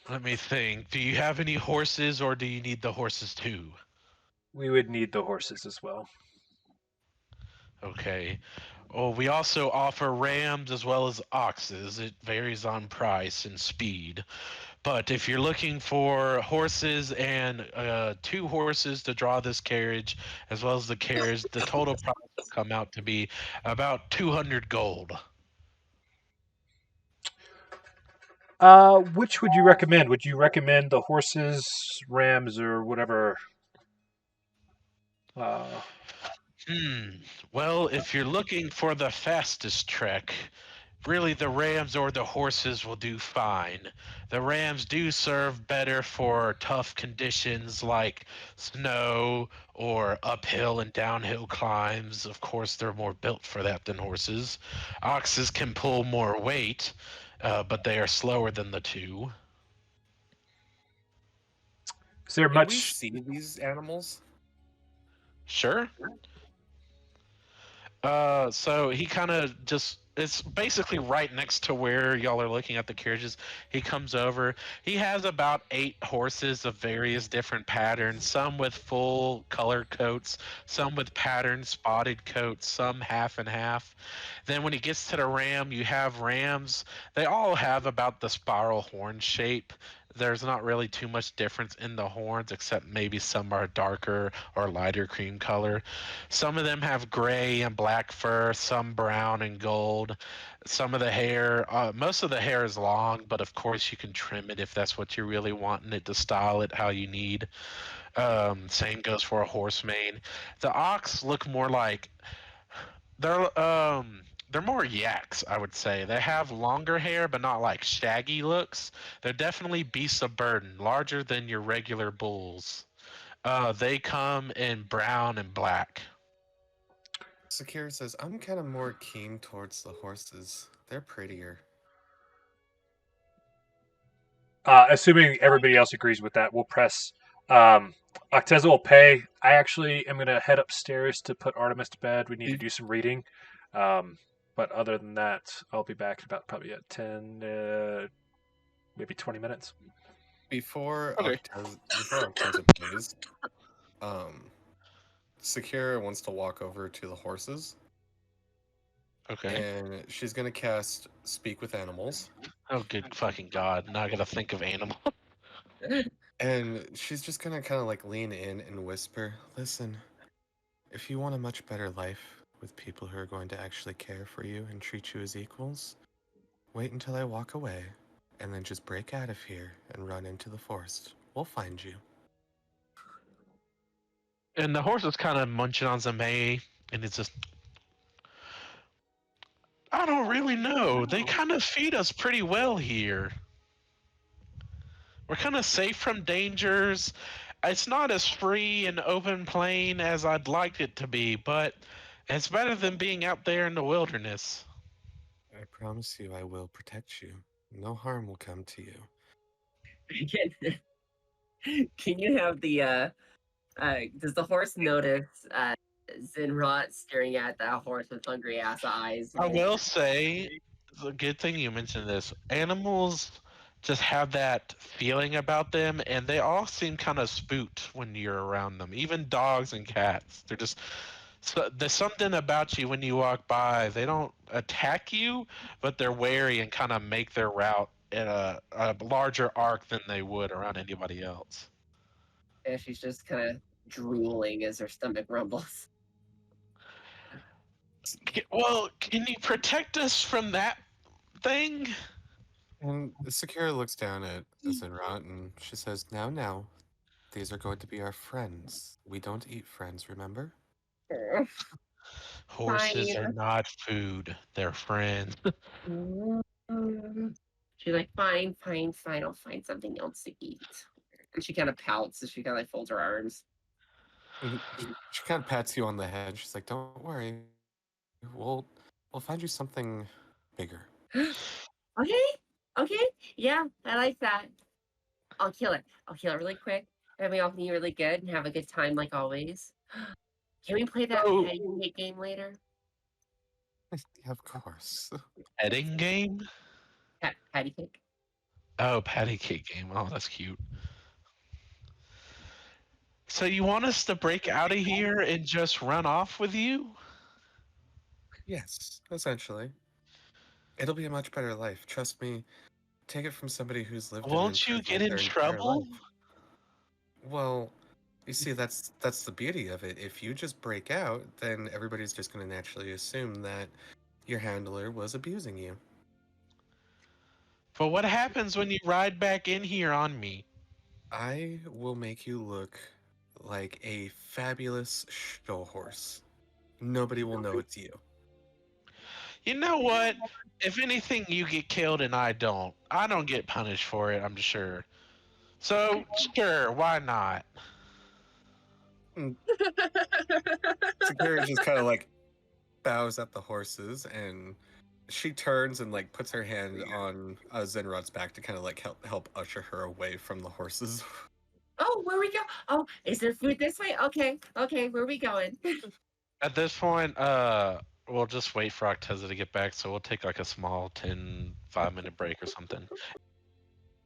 Let me think. Do you have any horses, or do you need the horses too? We would need the horses as well. Okay. Oh, we also offer rams as well as oxes. It varies on price and speed. But if you're looking for horses and two horses to draw this carriage, as well as the carriage, the total price will come out to be about 200 gold. Which would you recommend? Would you recommend the horses, rams, or whatever? Uh, Hmm. Well, if you're looking for the fastest trek, really the rams or the horses will do fine. The rams do serve better for tough conditions like snow or uphill and downhill climbs. Of course, they're more built for that than horses. Oxes can pull more weight, but they are slower than the two. is there Can we much? see these animals? Sure. So he kind of just, it's basically right next to where y'all are looking at the carriages. He comes over. He has about 8 horses of various different patterns, some with full colored coats, some with patterned spotted coats, some half and half. Then when he gets to the ram, you have rams. They all have about the spiral horn shape. There's not really too much difference in the horns, except maybe some are darker or lighter cream color. Some of them have gray and black fur, some brown and gold. Some of the hair, most of the hair is long, but of course you can trim it if that's what you're really wanting it to style it how you need. Same goes for a horse mane. The ox look more like they're more yaks, I would say. They have longer hair, but not like shaggy looks. They're definitely beasts of burden, larger than your regular bulls. They come in brown and black. Sakira says, I'm kind of more keen towards the horses. They're prettier. Assuming everybody else agrees with that, we'll press. Acteza will pay. I actually am going to head upstairs to put Artemis to bed. We need to do some reading. Um, But other than that, I'll be back about probably at 10, maybe 20 minutes. Before Okay. Acteza plays, Sakira wants to walk over to the horses, Okay. and she's gonna cast Speak with Animals, Oh, good fucking god! Now I gotta think of animal. and she's just gonna kind of like lean in and whisper, "Listen, if you want a much better life with people who are going to actually care for you and treat you as equals, wait until I walk away, and then just break out of here and run into the forest. We'll find you." And the horse is kind of munching on some hay, and it's just. I don't really know. They kind of feed us pretty well here. We're kind of safe from dangers. It's not as free and open plain as I'd like it to be, but it's better than being out there in the wilderness. I promise you I will protect you. No harm will come to you. Can you have the does the horse notice Zinrot staring at that horse with hungry ass eyes? I will say, it's a good thing you mentioned this. Animals just have that feeling about them, and they all seem kind of spooked when you're around them. Even dogs and cats. They're just. So there's something about you when you walk by. They don't attack you, but they're wary and kind of make their route in a larger arc than they would around anybody else. And she's just kind of drooling as her stomach rumbles. Well, can you protect us from that thing? And Sakura looks down at Zinrot and she says, Now, these are going to be our friends. We don't eat friends, remember? Horses Fine. are not food; they're friends. She's like, fine, I'll find something else to eat. And she kind of pouts as she kind of like folds her arms. And she kind of pats you on the head. She's like, "Don't worry, we'll find you something bigger." Okay, yeah, I like that. I'll kill it really quick, and we all can eat really good and have a good time like always. Can we play that Oh. patty cake game later? Yeah, of course. Petting game? Patty cake? Oh, patty cake game. Oh, that's cute. So you want us to break out of here and just run off with you? Yes, essentially. It'll be a much better life. Trust me. Take it from somebody who's lived Won't an you get in their entire trouble? life. Well, you see, that's the beauty of it. If you just break out, then everybody's just going to naturally assume that your handler was abusing you. But what happens when you ride back in here on me? I will make you look like a fabulous show horse. Nobody will know it's you. You know what? If anything, you get killed and I don't. I don't get punished for it, I'm sure. So, sure, why not? Sakura just kind of like bows at the horses, and she turns and like puts her hand on Zenrod's back to kind of like help usher her away from the horses. Oh, where we go? Oh, is there food this way? Okay, where are we going? At this point, we'll just wait for Acteza to get back, so we'll take like a small 5-minute break or something.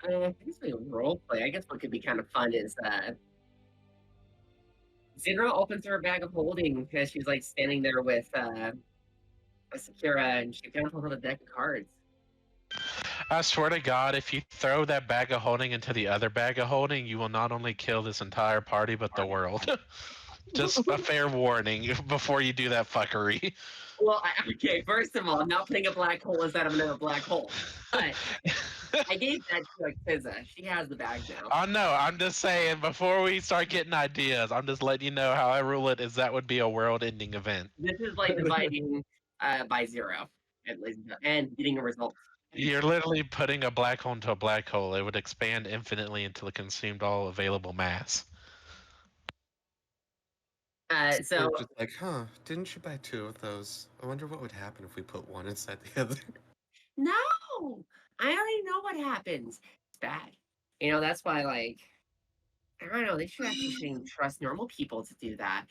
I guess we role play. I guess what could be kind of fun is Zinro opens her bag of holding as she's like standing there with Sakura, and she kind of pulls out a deck of cards. I swear to God, if you throw that bag of holding into the other bag of holding, you will not only kill this entire party, but the world. Just a fair warning before you do that fuckery. Well, okay, first of all, I'm not putting a black hole inside of another black hole. But I gave that to Acteza. She has the bag now. I know, I'm just saying, before we start getting ideas, I'm just letting you know how I rule it is that would be a world-ending event. This is like dividing by 0, and getting a result. You're literally putting a black hole into a black hole. It would expand infinitely until it consumed all available mass. So just like, didn't you buy 2 of those? I wonder what would happen if we put one inside the other. no, I already know what happens. It's bad. That's why, like, I don't know. They shouldn't trust normal people to do that.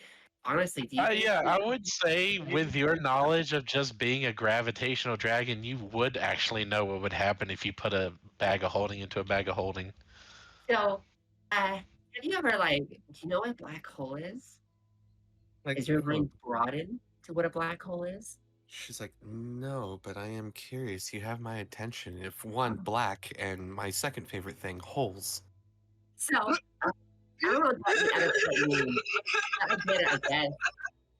Honestly, do you think? Yeah, I would say with your knowledge of just being a gravitational dragon, you would actually know what would happen if you put a bag of holding into a bag of holding. So, have you ever do you know what a black hole is? Like, Is your mind broadened to what a black hole is? she's like, no, but I am curious. You have my attention. If one, black, and my second favorite thing, holes. So, I don't know what the other part means. I get it, I guess.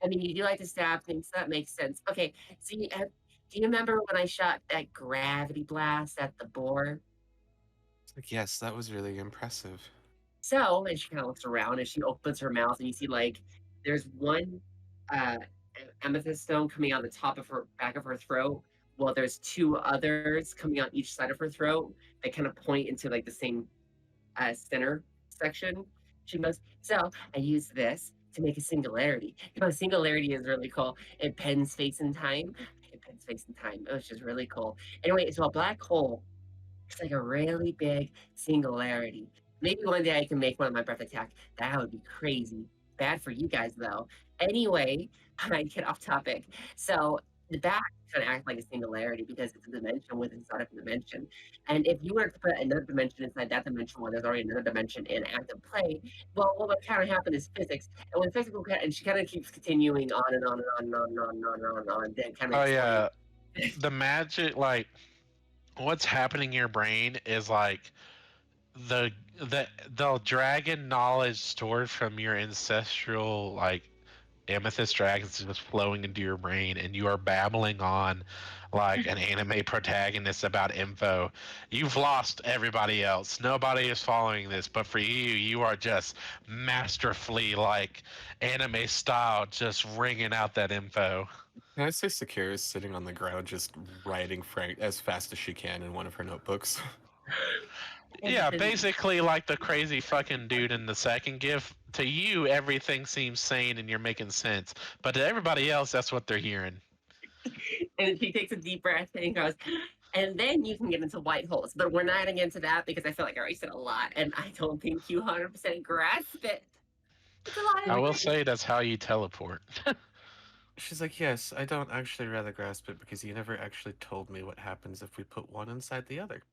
I mean, you do like to stab things, so that makes sense. Okay, so do you remember when I shot that gravity blast at the boar? It's like, yes, that was really impressive. So, and she kind of looks around and she opens her mouth, and you see there's one uh, amethyst stone coming out the top of her back of her throat. Well, there's two others coming out each side of her throat that kind of point into the same center section. She goes, so I use this to make a singularity. Singularity is really cool. It bends space and time. It bends space and time, which is really cool. Anyway, so a black hole is like a really big singularity. Maybe one day I can make one of my breath attack. That would be crazy. Bad for you guys though. Anyway, I get off topic. So the back kind of acts like a singularity because it's a dimension within inside of a dimension. And if you were to put another dimension inside that dimension where there's already another dimension in active play, well, what would kind of happen is physics. And when physics and she kind of keeps continuing on and on and on and on and on and on and on and on, then kind of Oh yeah, the magic, what's happening in your brain is the the dragon knowledge stored from your ancestral amethyst dragons is just flowing into your brain, and you are babbling on like an anime protagonist about info. You've lost everybody else. Nobody is following this, but for you, you are just masterfully anime style, just ringing out that info. Can I say Sakira is sitting on the ground just writing Frank as fast as she can in one of her notebooks? Yeah, basically like the crazy fucking dude in the second GIF. To you, everything seems sane and you're making sense, but to everybody else, that's what they're hearing. And she takes a deep breath and goes, and then you can get into white holes. But we're not getting into that because I feel like I already said a lot, and I don't think you 100% grasp it. It's a lot of I will say that's how you teleport. She's like, yes, I don't actually rather grasp it because you never actually told me what happens if we put one inside the other.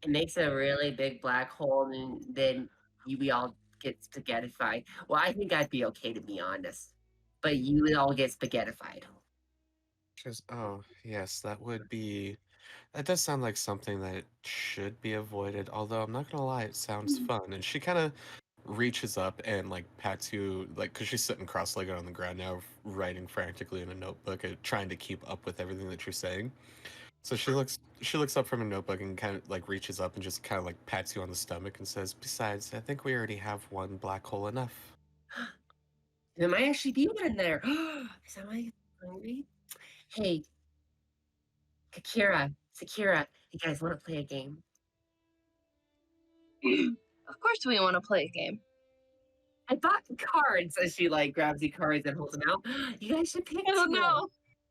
It makes a really big black hole, and then we all get spaghettified. Well, I think I'd be okay, to be honest. But you would all get spaghettified. She goes, oh, yes, that does sound like something that should be avoided, although I'm not gonna lie, it sounds fun. And she kind of reaches up and pats you, because she's sitting cross-legged on the ground now, writing frantically in a notebook, trying to keep up with everything that you're saying. So she looks up from a notebook and kind of reaches up and just kind of pats you on the stomach and says, besides, I think we already have one black hole enough. There might actually be one in there. Is that why you're hungry? Hey, Sakira, you guys want to play a game? Of course we want to play a game. I bought cards. As she grabs the cards and holds them out. You guys should pick. I don't know.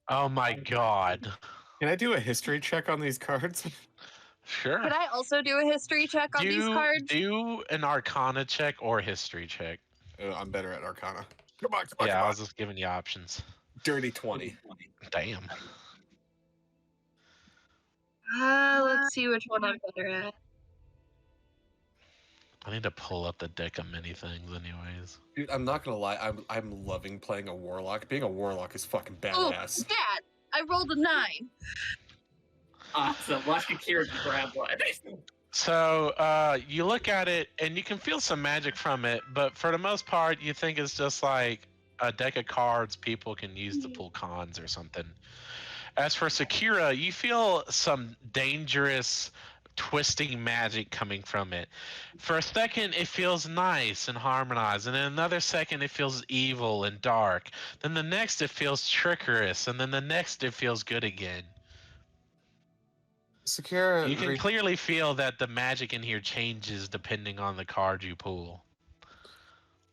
Oh my god. Can I do a history check on these cards? Sure. Could I also do a history check on these cards? Do an Arcana check or history check. I'm better at Arcana. Come on, I was just giving you options. Dirty 20. Damn. Let's see which one I'm better at. I need to pull up the deck of many things, anyways. Dude, I'm not gonna lie, I'm loving playing a warlock. Being a warlock is fucking Oh, badass. Dad! I rolled a 9. Awesome. Watch Akira grab one. So you look at it and you can feel some magic from it, but for the most part, you think it's just like a deck of cards people can use to pull cons or something. As for Sakira, you feel some dangerous twisting magic coming from it. For a second, it feels nice and harmonized, and then another second, it feels evil and dark. Then the next, it feels treacherous, and then the next, it feels good again. Sakira, you can clearly feel that the magic in here changes depending on the card you pull.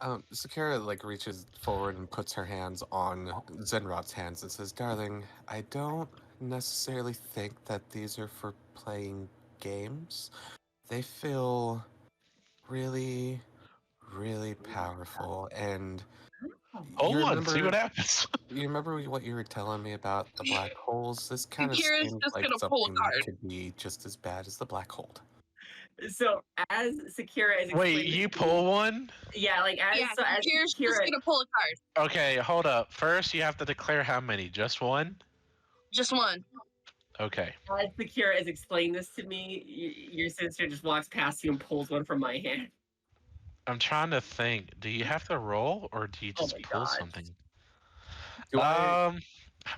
Sakira reaches forward and puts her hands on Zinrot's hands and says, "Darling, I don't necessarily think that these are for playing games. They feel really, really powerful. And Hold you on, see what remember, happens. you remember what you were telling me about the black holes? This kind of Sakira's seems just like gonna pull a something that card. could be just as bad as the black hole. So as Sakira is Wait, explaining you this to me- pull one? Yeah, like as Yeah, so as Sakira's just Sakira, gonna pull a card. Okay, hold up. First, you have to declare how many. Just one? Just one. Okay. as Sakira is explaining this to me, your sister just walks past you and pulls one from my hand. I'm trying to think. Do you have to roll or do you Oh just my pull God. something? Do I How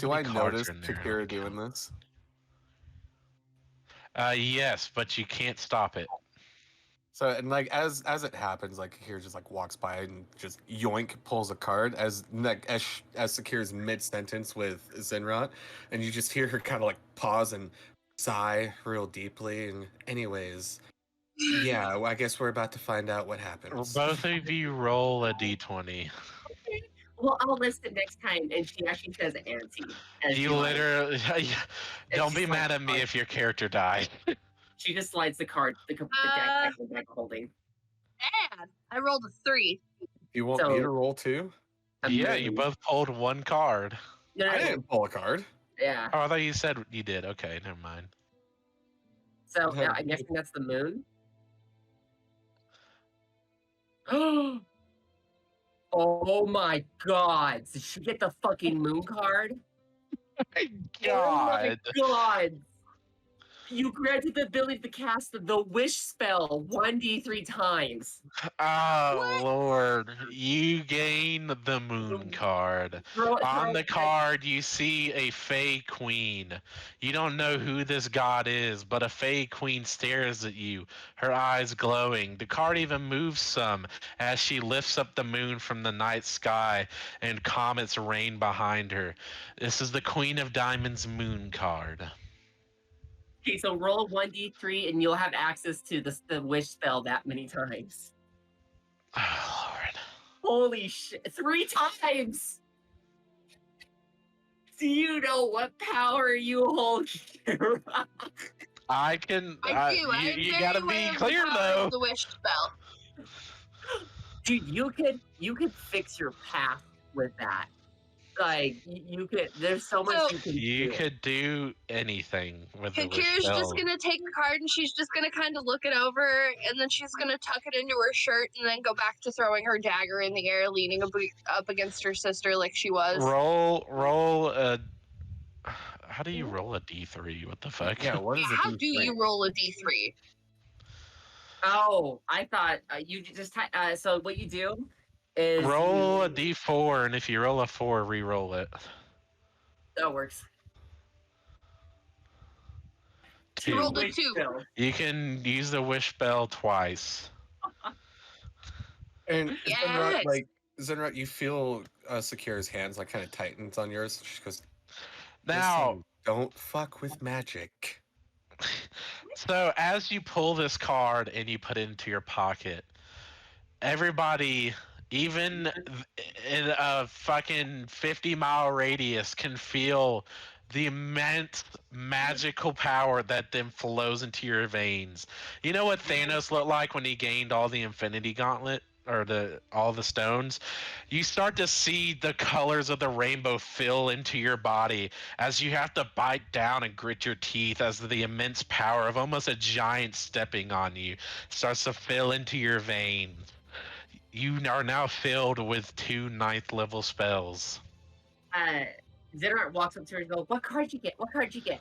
many cards notice are in there? I Shakira don't doing count. this? Yes, but you can't stop it. So and like as it happens, like Sakira just like walks by and just yoink pulls a card as Sakira's mid sentence with Zinrot, and you just hear her kind of like pause and sigh real deeply. And anyways, yeah, well, I guess we're about to find out what happens. Both of you roll a d20. Well, I'll list it next time, and she actually says auntie. As You she like, literally don't be she's mad like, at me if your character dies. she just slides the card, the deck back holding. Dad, I rolled a 3. You want me to roll too? Yeah, you both pulled one card. No, I didn't pull a card. Yeah. Oh, I thought you said you did. Okay, never mind. So I'm guessing that's the moon. Oh my God! Did she get the fucking moon card? My Oh my God. God! You granted the ability to cast the wish spell 1d3 times. Oh What? Lord, you gain the moon card. On the it. card, you see a Fey Queen. You don't know who this god is, but a Fey Queen stares at you, her eyes glowing. The card even moves some as she lifts up the moon from the night sky and comets rain behind her. This is the Queen of Diamonds moon card. Okay, so roll 1d3 and you'll have access to the wish spell that many times. Oh Lord. Holy shit! 3 times! Do you know what power you hold? I can. I do. I am you very gotta aware be of the clear power though. of the wish spell. Dude, you could fix your path with that. Like you could. There's so much So- you can You do. could do anything with the wish Kakira's spell. just gonna take the card and she's just gonna kind of look it over, and then she's gonna tuck it into her shirt and then go back to throwing her dagger in the air, leaning up against her sister like she was. Roll a. How do you roll a d3? What the fuck? Yeah, what is it? How do you roll a d3? Oh, I thought you just. So what you do is Roll a you, d4, and if you roll a 4, re-roll it. that works. You Two. rolled a Wish 2. spell. You can use the wish spell twice. And Yes. Zinrot, you feel Sakira's hands like kind of tightens on yours. She goes, Now, "Listen, don't fuck with magic." so as you pull this card and you put it into your pocket, everybody, even in a fucking 50-mile radius, can feel the immense magical power that then flows into your veins. You know what Thanos looked like when he gained all the Infinity Gauntlet? Or all the stones? You start to see the colors of the rainbow fill into your body as you have to bite down and grit your teeth as the immense power of almost a giant stepping on you starts to fill into your veins. You are now filled with 2 9th level spells. Zinrot walks up to her and goes, "What card you get? What card you get?"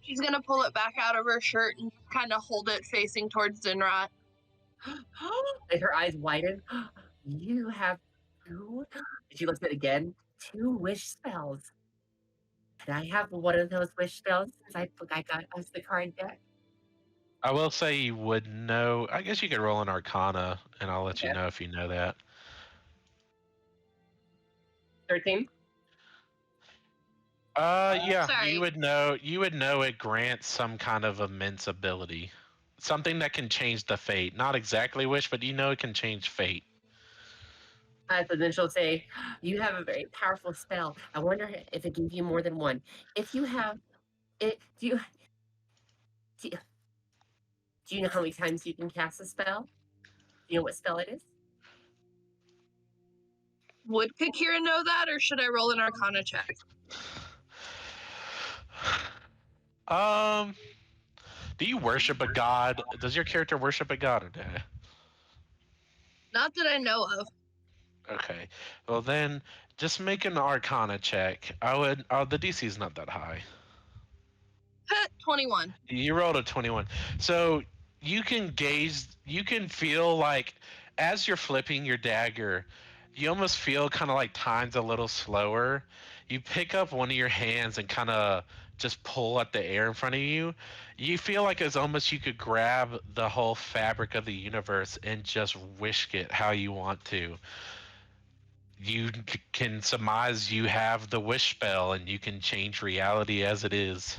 She's gonna pull it back out of her shirt and kind of hold it facing towards Zinrot. And her eyes widen. You have 2. She looks at it again. 2 wish spells. Can I have one of those wish spells since I got us the card deck? I will say you would know. I guess you could roll an Arcana, and I'll let you Okay. know if you know that. 13. Yeah, Sorry. you would know. You would know it grants some kind of immense ability, something that can change the fate. Not exactly wish, but you know it can change fate. So then she'll say, "You have a very powerful spell. I wonder if it gave you more than one. If you have it, do you Do you know how many times you can cast a spell? Do you know what spell it is? Would Kakira know that, or should I roll an Arcana check? Do you worship a god? Does your character worship a god or not? Not that I know of. Okay. Well then, just make an Arcana check. I would. Oh, the DC is not that high. 21. You rolled a 21. So you can gaze. You can feel like as you're flipping your dagger, you almost feel kind of like time's a little slower. You pick up one of your hands and kind of just pull at the air in front of you. You feel like it's almost you could grab the whole fabric of the universe and just whisk it how you want to. You can surmise you have the wish spell and you can change reality as it is.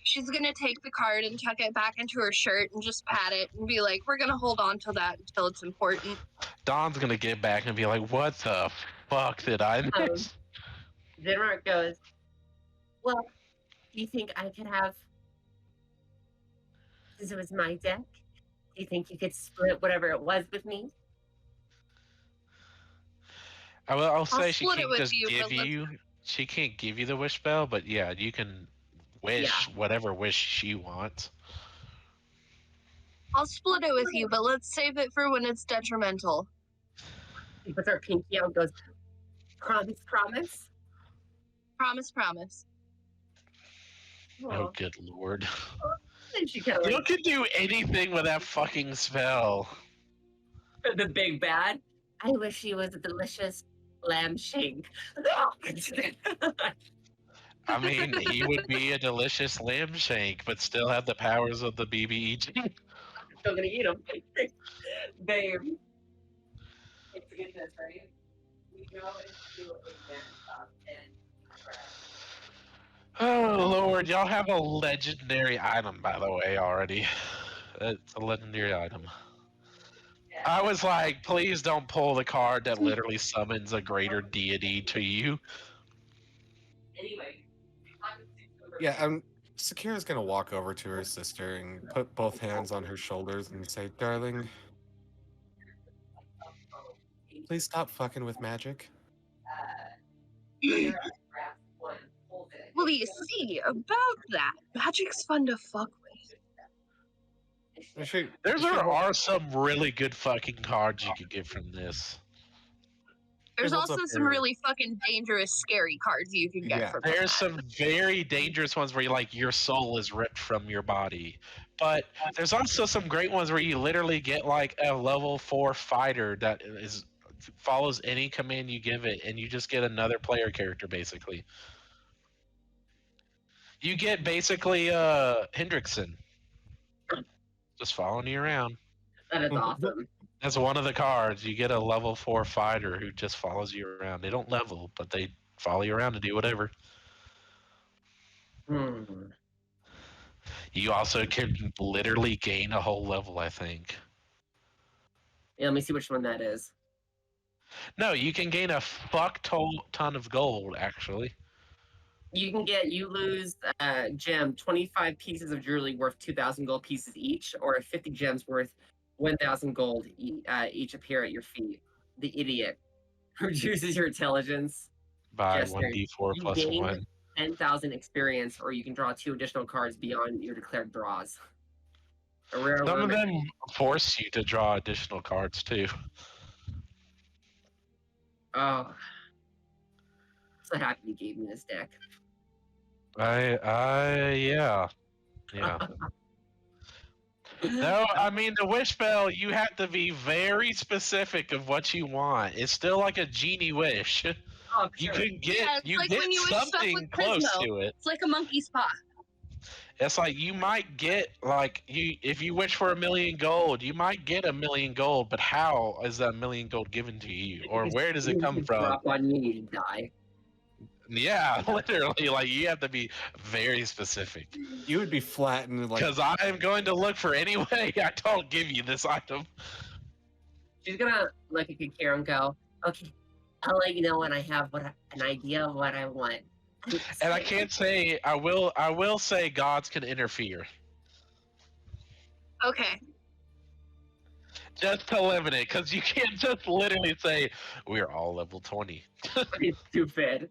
She's gonna take the card and tuck it back into her shirt and just pat it and be like, we're gonna hold on to that until it's important. Dawn's gonna get back and be like, what the fuck did I miss? Zinrot goes, well, do you think I could have, since it was my deck, do you think you could split whatever it was with me? I'll say I'll she split it can't with just you, give but let's- you. She can't give you the wish spell, but yeah, you can wish whatever wish she wants. I'll split it with you, but let's save it for when it's detrimental. He puts her pinky out and goes, promise, promise. Promise, promise. Oh, good lord. And she kind of You like, can do anything with that fucking spell. the big bad. I wish she was a delicious lamb shank. I mean, he would be a delicious lamb shank, but still have the powers of the BBEG. I'm still gonna eat them. Babe. It's goodness, right? We go into a man shop and Oh lord, y'all have a legendary item, by the way, already. It's a legendary item. I was like, please don't pull the card that literally summons a greater deity to you. anyway. Yeah, Sakira's gonna walk over to her sister and put both hands on her shoulders and say, "Darling, please stop fucking with magic." Well, you see, about that, magic's fun to fuck with. There are some really good fucking cards you could get from this. There's What's also up some there? really fucking dangerous, scary cards you can get Yeah. from There's that. some very dangerous ones where your soul is ripped from your body. But there's also some great ones where you literally get like a level 4 fighter that follows any command you give it, and you just get another player character basically. You get basically Hendrickson. Just following you around. That is awesome. That's one of the cards. You get a level 4 fighter who just follows you around. They don't level, but they follow you around to do whatever. Hmm. You also can literally gain a whole level, I think. Yeah, let me see which one that is. No, you can gain a ton of gold, actually. You lose gem, 25 pieces of jewelry worth 2,000 gold pieces each, or 50 gems worth 1,000 gold each appear at your feet. The idiot reduces your intelligence By Jester, 1d4 you plus gain 1. 10,000 experience, or you can draw 2 additional cards beyond your declared draws. A rare Some of limit. them force you to draw additional cards, too. Oh. So happy you gave me this deck. Yeah. No, I mean, the wish spell, you have to be very specific of what you want. It's still like a genie wish. Oh, You sure. can get Yeah, it's like get when you wish stuff something with close Prismo. to it. It's like a monkey's paw. It's like you might get if you wish for 1,000,000 gold, you might get 1,000,000 gold, but how is that 1,000,000 gold given to you, or where does it come from? Drop on you, you die. Yeah, literally, like you have to be very specific. You would be flattened like. Because I am going to look for any way I don't give you this item. She's gonna look at Kakira and go, okay, I'll let you know when I have an idea of what I want. And I can't say I will say gods can interfere. Okay. Just to limit it, because you can't just literally say we're all level 20. It's stupid.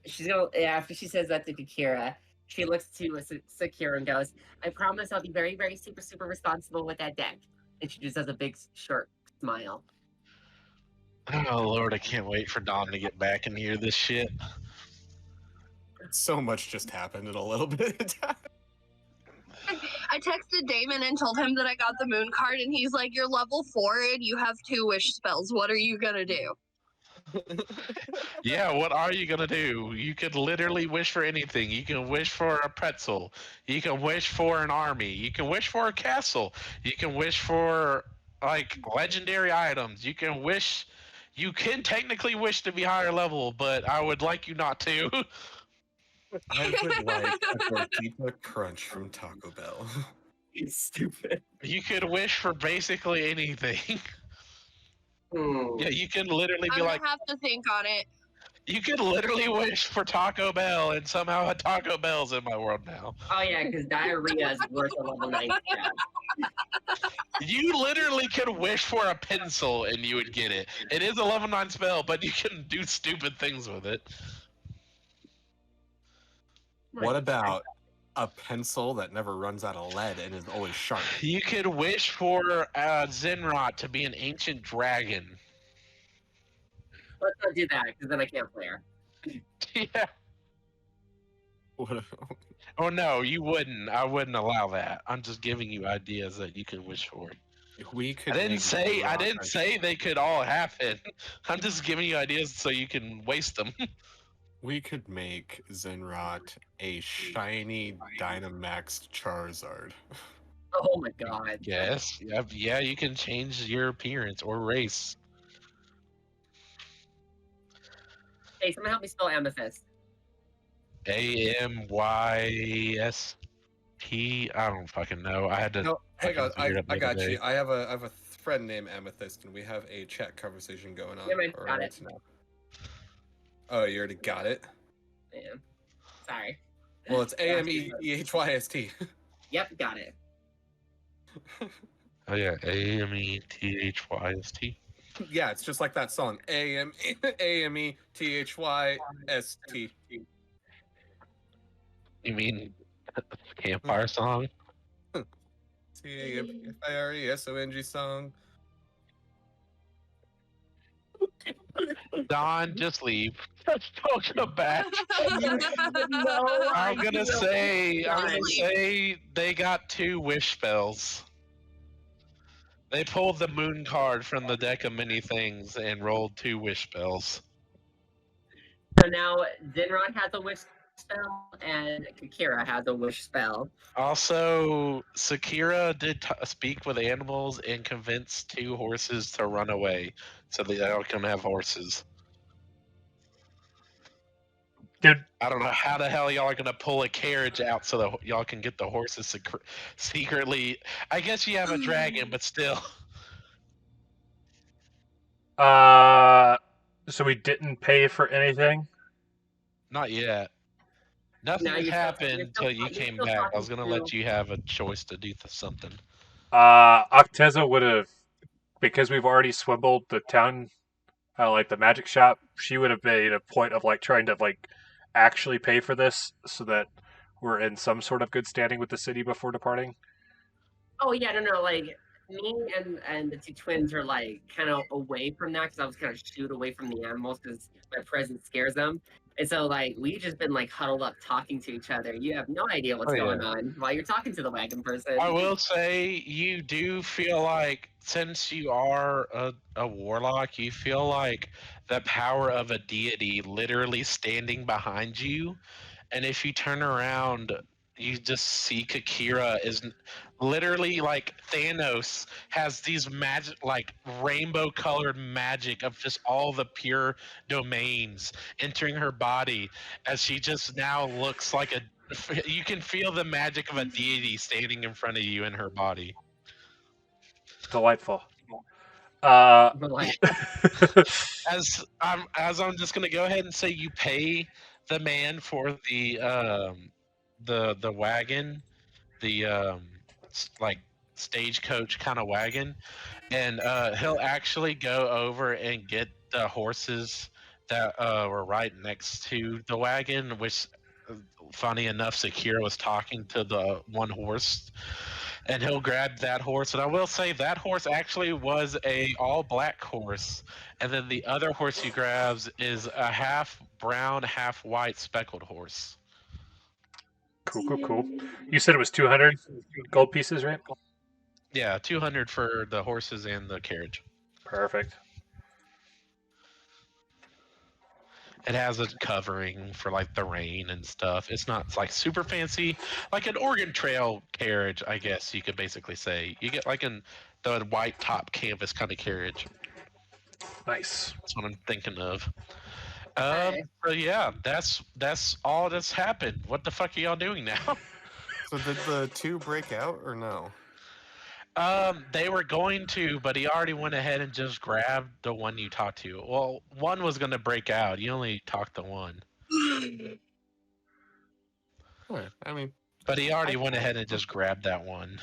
She's gonna after she says that to Kakira, she looks to Sakira and goes, "I promise I'll be very, very super, super responsible with that deck." And she just has a big short smile. Oh Lord, I can't wait for Dawn to get back and hear this shit. So much just happened in a little bit of time. I texted Damon and told him that I got the moon card, and he's like, "You're level 4 and you have 2 wish spells. What are you gonna do?" Yeah, what are you gonna do? You could literally wish for anything. You can wish for a pretzel. You can wish for an army. You can wish for a castle. You can wish for like legendary items. You can technically wish to be higher level, but I would like you not to. I would like a gordita crunch from Taco Bell. It's stupid. You could wish for basically anything. Yeah, you can literally I'm be gonna like, have to think on it. you could literally wish for Taco Bell, and somehow a Taco Bell's in my world now. Oh yeah, because diarrhea is worth a level 9 spell. You literally could wish for a pencil and you would get it. It is a level 9 spell, but you can do stupid things with it. What about a pencil that never runs out of lead and is always sharp? You could wish for Zinrot to be an ancient dragon. Let's not do that, because then I can't play her. Yeah. Oh no, you wouldn't. I wouldn't allow that. I'm just giving you ideas that you can wish for. We could. I didn't make say Zinrot they could all happen. I'm just giving you ideas so you can waste them. We could make Zinrot a shiny Dynamax Charizard. Oh my god. Yes. Yeah, you can change your appearance or race. Hey, someone help me spell amethyst. AMYSP. I don't fucking know. I had to. No, hang on. figure it out the I other got day. you. I have a friend named Amethyst, and we have a chat conversation going on. Yeah, man, got right it. now. Oh, you already got it. Man. Sorry. Well, it's AMETHYST. Yep, got it. Oh yeah, AMETHYST. Yeah, it's just like that song. AMETHYST. You mean campfire song? TAMPFIRESONG song. Don, just leave. Just don't come back. I'm gonna say they got 2 wish spells. They pulled the moon card from the deck of many things and rolled 2 wish spells. So now Zinrot has a wish spell and Kakira has a wish spell. Also, Sakira did speak with animals and convince 2 horses to run away, so they all can have horses. Dude, I don't know how the hell y'all are gonna pull a carriage out so that y'all can get the horses secretly. I guess you have a dragon, but still. so we didn't pay for anything? Not yet. Nothing Now you're happened still until you talking- came you're back. still I was gonna talking let to- you have a choice to do something. Acteza would have, because we've already swindled the town, like the magic shop, she would have made a point of like trying to like actually pay for this so that we're in some sort of good standing with the city before departing. Oh yeah, no, like me and the 2 twins are like kind of away from that because I was kind of shooed away from the animals because my presence scares them. And so like we just been like huddled up talking to each other. You have no idea what's going on while you're talking to the wagon person. I will say you do feel like, since you are a warlock, you feel like the power of a deity literally standing behind you. And if you turn around, you just see Kakira is literally like Thanos has these magic, like rainbow colored magic of just all the pure domains entering her body as she just now looks like a. You can feel the magic of a deity standing in front of you in her body. Delightful. But, like, As I'm just gonna go ahead and say you pay the man for the wagon, the like stagecoach kind of wagon, and he'll actually go over and get the horses that were right next to the wagon, which funny enough Sakira was talking to the one horse, and he'll grab that horse. And I will say that horse actually was a all black horse, and then the other horse he grabs is a half brown half white speckled horse. Cool. You said it was 200 gold pieces, right? Yeah, 200 for the horses and the carriage. Perfect. It has a covering for like the rain and stuff. It's not like super fancy, like an Oregon Trail carriage, I guess you could basically say. You get like the white top canvas kind of carriage. Nice. That's what I'm thinking of. Okay. So yeah, that's all that's happened. What the fuck are y'all doing now? So did the two break out or no? They were going to, but he already went ahead and just grabbed the one you talked to. Well, one was gonna break out. You only talked to one. Alright, I mean, But he already went ahead and just grabbed that one.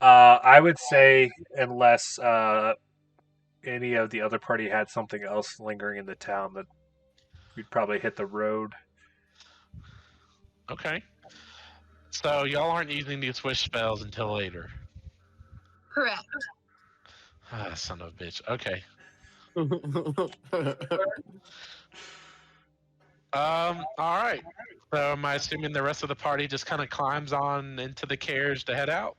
I would say unless any of the other party had something else lingering in the town, that we'd probably hit the road. Okay. So y'all aren't using these wish spells until later. Correct. Ah, son of a bitch. Okay. All right. So am I assuming the rest of the party just kind of climbs on into the carriage to head out?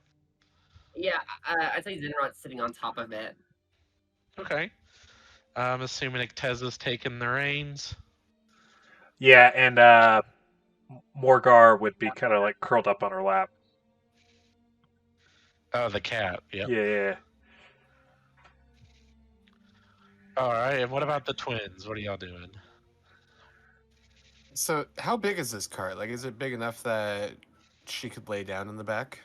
Yeah, I think Zinrot's sitting on top of it. Okay. I'm assuming Acteza's taking the reins. Yeah, and Morgar would be kind of like curled up on her lap. Oh, the cat. Yep. Yeah. All right. And what about the twins? What are y'all doing? So how big is this cart? Like, is it big enough that she could lay down in the back?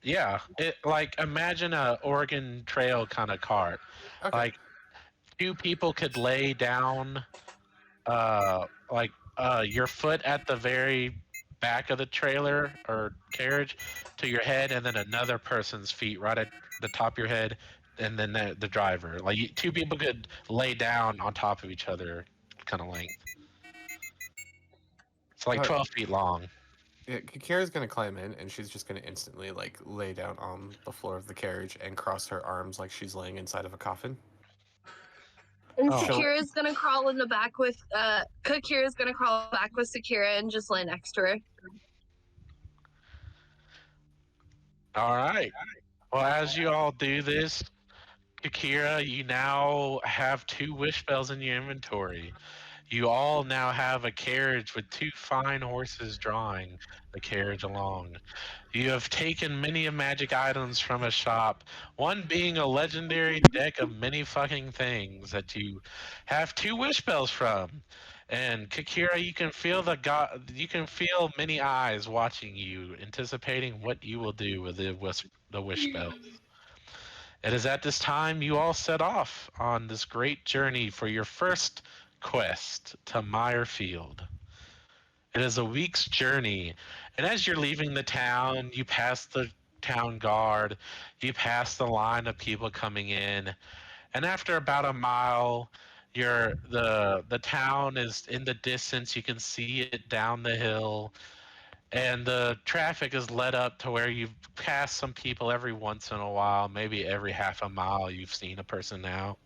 Yeah. It like imagine a Oregon Trail kind of cart. Okay. Like two people could lay down your foot at the very back of the trailer or carriage to your head, and then another person's feet right at the top of your head, and then the driver. Like two people could lay down on top of each other, kind of length. It's like 12 feet long. Yeah, Kira's gonna climb in, and she's just gonna instantly like lay down on the floor of the carriage and cross her arms like she's laying inside of a coffin. And Oh. Sakira's gonna crawl in the back with Kakira's gonna crawl back with Sakira and just lay next to her. All right. Well, as you all do this, Kakira, you now have 2 wish spells in your inventory. You all now have a carriage with 2 fine horses drawing the carriage along. You have taken many magic items from a shop, one being a legendary deck of many fucking things that you have 2 wish spells from. And Kakira, you can feel you can feel many eyes watching you, anticipating what you will do with the wish spell. It is at this time you all set off on this great journey for your first quest to Meyerfield. It is a week's journey, and as you're leaving the town, you pass the town guard, you pass the line of people coming in, and after about a mile, the town is in the distance. You can see it down the hill, and the traffic is let up to where you've passed some people every once in a while, maybe every half a mile you've seen a person now.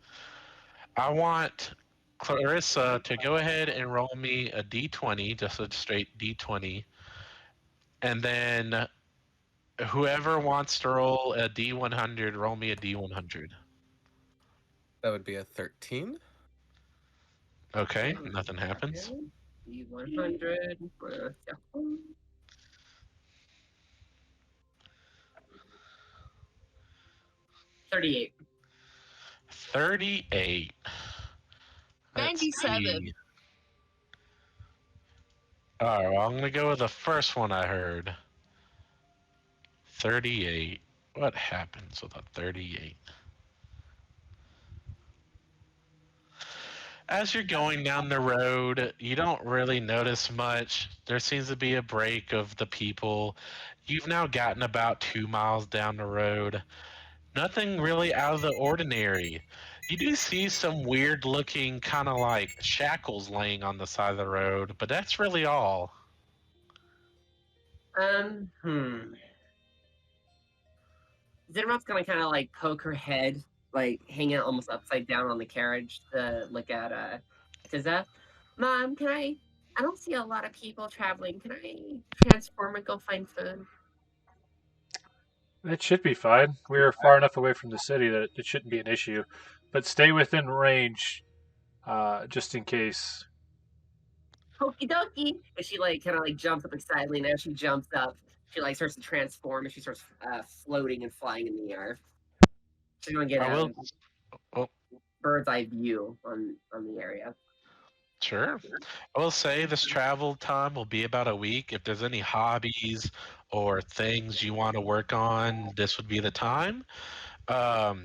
I want Clarissa to go ahead and roll me a d20, just a straight d20, and then whoever wants to roll a d100, roll me a d100. That would be a 13. Okay, nothing happens. D100. 38. 38. Let's 97. see. All right, well, I'm going to go with the first one I heard. 38. What happens with a 38? As you're going down the road, you don't really notice much. There seems to be a break of the people. You've now gotten about 2 miles down the road. Nothing really out of the ordinary. You do see some weird looking kind of like shackles laying on the side of the road, but that's really all. Zinrot's gonna kind of like poke her head, like hanging almost upside down on the carriage to look at Acteza. Mom, can I don't see a lot of people traveling. Can I transform and go find food? It should be fine. We're far enough away from the city that it shouldn't be an issue. But stay within range, just in case. Okie dokie. And she like kind of like jumps up excitedly. And as she jumps up, she like starts to transform and she starts floating and flying in the air. She's gonna get I will. Oh, bird's eye view on the area. sure. I will say this travel time will be about a week. If there's any hobbies or things you want to work on, this would be the time.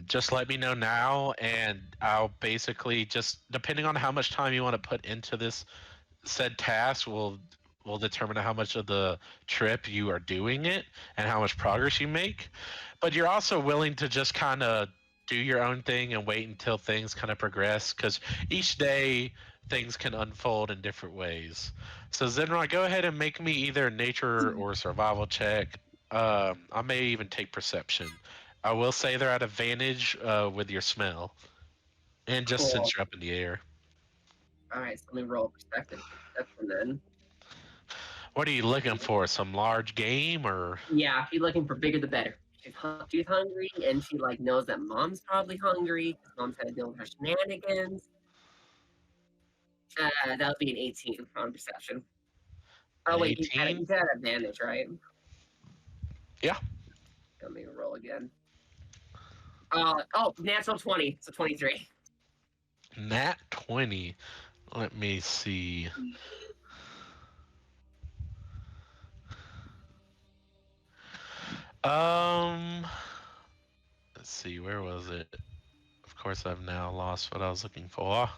Just let me know now, and I'll basically just, depending on how much time you want to put into this said task, will determine how much of the trip you are doing it and how much progress you make. But you're also willing to just kind of do your own thing and wait until things kind of progress, because each day things can unfold in different ways. So Zenron, go ahead and make me either a nature or survival check. I may even take perception. I will say they're at advantage with your smell, and just Cool. since you're up in the air. All right, so let me roll perspective then. What are you looking for? Some large game or? Yeah, she's looking for bigger the better. She's hungry, and she like knows that mom's probably hungry because mom's had to deal with her shenanigans. That would be an 18 on perception. Oh wait, you had advantage, right? Yeah. Let me roll again. Natural 20, so 23. Nat 20. Let me see. Let's see, where was it? Of course, I've now lost what I was looking for.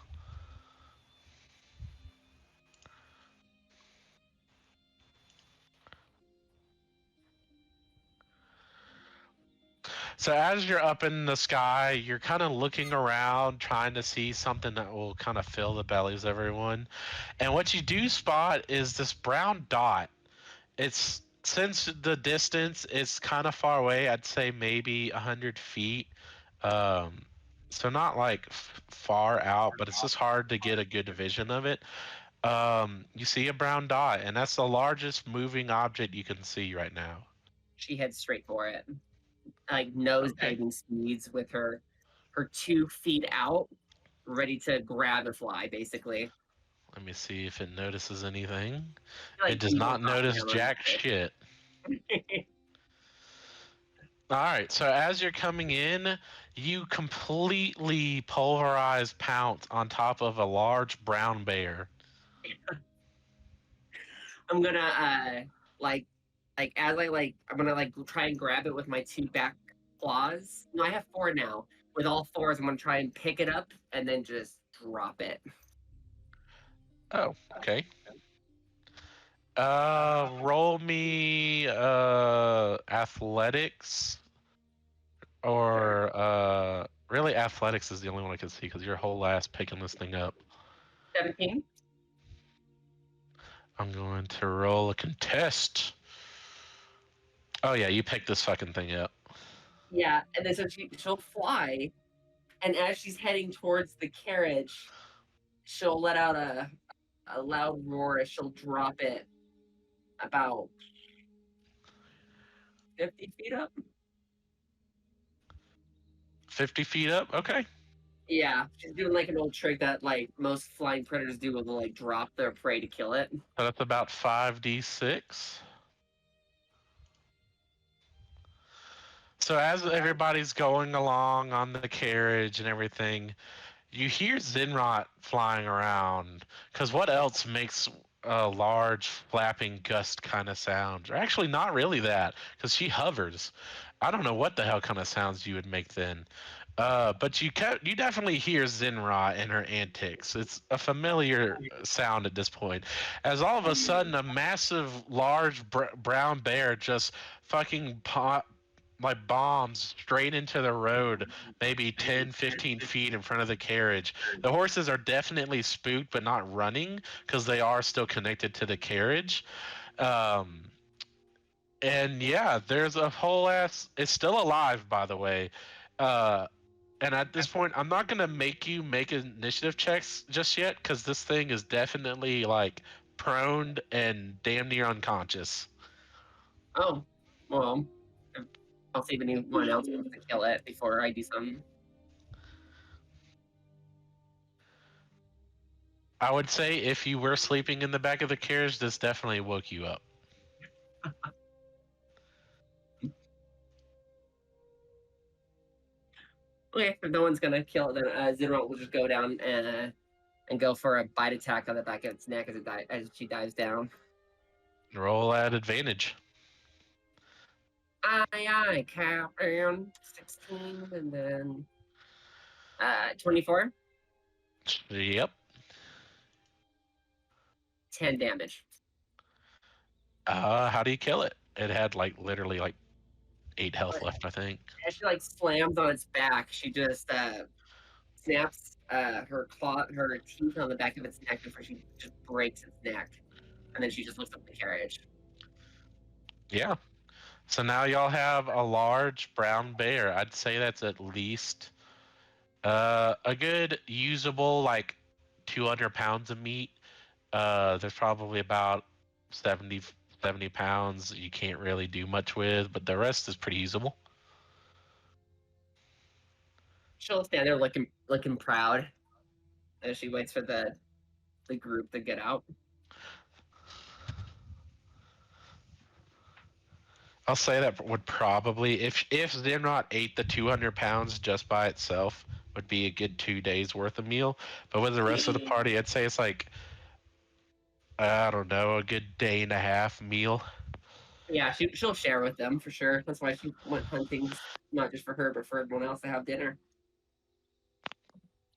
So as you're up in the sky, you're kind of looking around, trying to see something that will kind of fill the bellies of everyone. And what you do spot is this brown dot. It's, since the distance is kind of far away, I'd say maybe 100 feet. So not like far out, but it's just hard to get a good vision of it. You see a brown dot, and that's the largest moving object you can see right now. She heads straight for it, like nose diving speeds with her 2 feet out, ready to grab and fly, basically. Let me see if it notices anything. Like, it does not notice jack shit. All right, so as you're coming in, you completely pulverize Pounce on top of a large brown bear. I'm gonna I'm gonna try and grab it with my 2 back claws. No, I have 4 now. With all 4s, I'm gonna try and pick it up and then just drop it. Oh, okay. Roll me athletics, or really athletics is the only one I can see because your whole ass picking this thing up. 17. I'm going to roll a contest. Oh yeah, you picked this fucking thing up. Yeah, and then so she'll fly, and as she's heading towards the carriage, she'll let out a loud roar as she'll drop it about 50 feet up. 50 feet up? Okay. Yeah, she's doing like an old trick that like most flying predators do, when they like drop their prey to kill it. So that's about 5d6. So as everybody's going along on the carriage and everything, you hear Zinrot flying around. Because what else makes a large flapping gust kind of sound. Or actually, not really that, because she hovers. I don't know what the hell kind of sounds you would make then. But you definitely hear Zinra and her antics. It's a familiar sound at this point. As all of a sudden, a massive, large brown bear just fucking like bombs straight into the road, maybe 10, 15 feet in front of the carriage. The horses are definitely spooked, but not running because they are still connected to the carriage. Um, and yeah, there's a whole ass. It's still alive, by the way. Uh, and at this point, I'm not gonna make you make initiative checks just yet because this thing is definitely like prone and damn near unconscious. Oh, well, I'll see if anyone else wants to kill it before I do something. I would say if you were sleeping in the back of the carriage, this definitely woke you up. Okay, if no one's gonna kill it, then Zinrot will just go down and go for a bite attack on the back of its neck as she dives down. Roll at advantage. Aye, Captain. 16, and then 24. Yep. 10 damage. How do you kill it? It had like literally like 8 health left, I think. As she like slams on its back, she just snaps her teeth on the back of its neck before she just breaks its neck, and then she just lifts up the carriage. Yeah. So now y'all have a large brown bear. I'd say that's at least a good usable like 200 pounds of meat. There's probably about 70 pounds you can't really do much with, but the rest is pretty usable. She'll stand there looking proud as she waits for the group to get out. I'll say that would probably, if Zinrot ate the 200 pounds just by itself, would be a good 2 days worth of meal. But with the rest of the party, I'd say it's like, I don't know, a good day and a half meal. Yeah, she'll share with them for sure. That's why she went hunting, not just for her, but for everyone else to have dinner.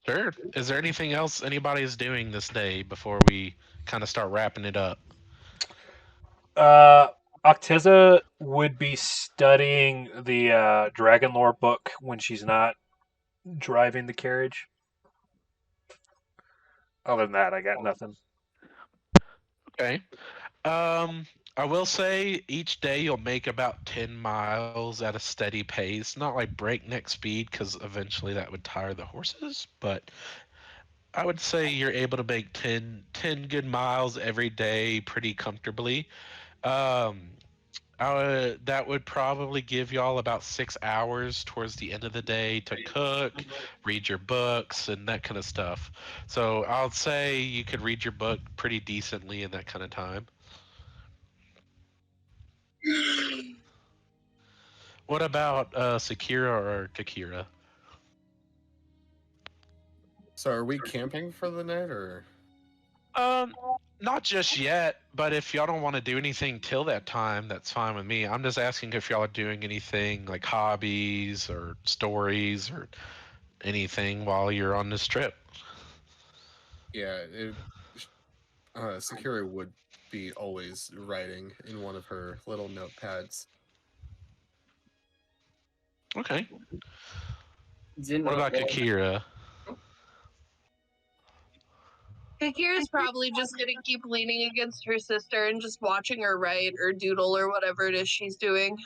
Sure. Is there anything else anybody is doing this day before we kind of start wrapping it up? Acteza would be studying the Dragon Lore book when she's not driving the carriage. Other than that, I got nothing. Okay. I will say each day you'll make about 10 miles at a steady pace. Not like breakneck speed, because eventually that would tire the horses, but I would say you're able to make 10 good miles every day pretty comfortably. Um, that would probably give y'all about 6 hours towards the end of the day to cook, read your books, and that kind of stuff. So I'll say you could read your book pretty decently in that kind of time. What about Sakira or Takira? So are we camping for the night, or? Um, not just yet, but if y'all don't want to do anything till that time, that's fine with me. I'm just asking if y'all are doing anything like hobbies or stories or anything while you're on this trip. Yeah, Sakura would be always writing in one of her little notepads. Okay. Zinrot What about will- Kakira? Kakira's probably just gonna keep leaning against her sister and just watching her write or doodle or whatever it is she's doing.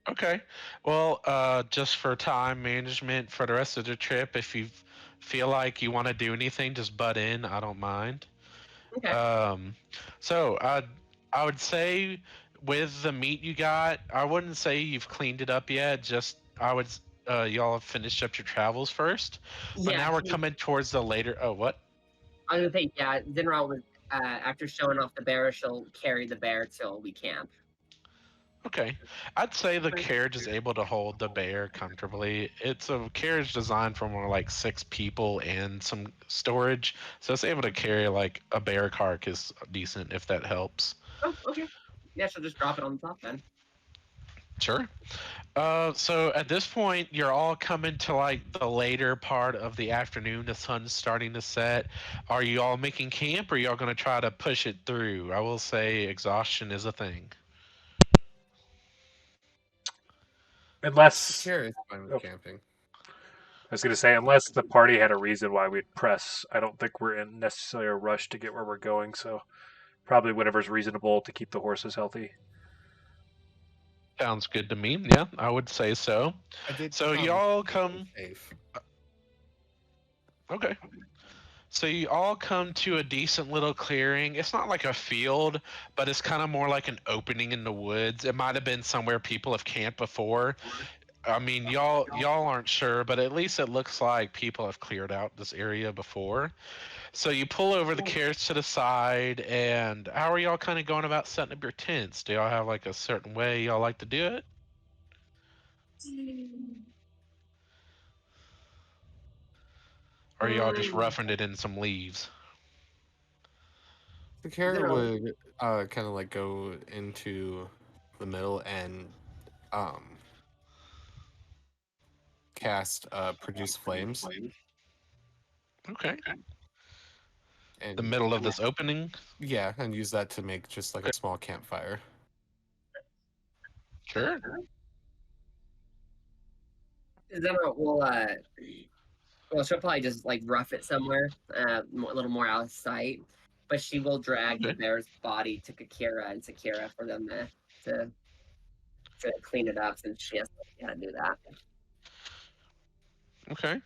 Okay. Well, just for time management for the rest of the trip, if you feel like you want to do anything, just butt in. I don't mind. Okay. So I would say with the meat you got, I wouldn't say you've cleaned it up yet. Just I would y'all have finished up your travels first. But Yeah, now we're coming towards the later. Oh, what? I was gonna say, yeah, Zinrot was after showing off the bear, she'll carry the bear till we camp. Okay. I'd say the carriage is able to hold the bear comfortably. It's a carriage designed for more like 6 people and some storage. So it's able to carry like a bear carcass decent if that helps. Oh, okay. Yeah, she'll just drop it on the top then. Sure. So at this point, you're all coming to like the later part of the afternoon. The sun's starting to set. Are you all making camp, or are y'all going to try to push it through? I will say exhaustion is a thing. Unless, Sakira is fine with oh, camping. I was going to say, unless the party had a reason why we'd press, I don't think we're in necessarily a rush to get where we're going. So probably whatever's reasonable to keep the horses healthy. Sounds good to me. Yeah, I would say so. I did So come y'all to come. safe. Okay. So you all come to a decent little clearing. It's not like a field, but it's kind of more like an opening in the woods. It might have been somewhere people have camped before. I mean, y'all aren't sure, but at least it looks like people have cleared out this area before. So you pull over the carriage to the side, and how are y'all kind of going about setting up your tents? Do y'all have like a certain way y'all like to do it, or y'all just Um, roughing it in some leaves? Sakira Zero. would kind of like go into the middle and um cast produce flames Okay. The and middle of this opening. yeah, and use that to make just like a small campfire. Sure. Zero will well, she'll probably just like rough it somewhere, a little more out of sight. But she will drag the Okay. bear's body to Kakira and Sakira for them to to clean it up, since she has to do that. Okay.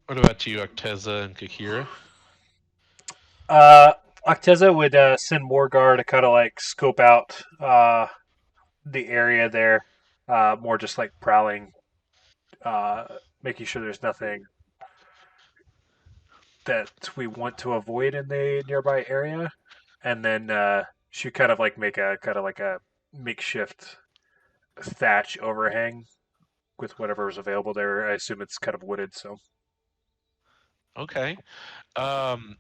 What about you, Acteza and Kakira? Acteza would send Morgar to kind of like scope out the area there, more just like prowling, uh, making sure there's nothing that we want to avoid in the nearby area, and then she kind of like make a kind of like a makeshift thatch overhang with whatever's available there. I assume it's kind of wooded, so. Okay.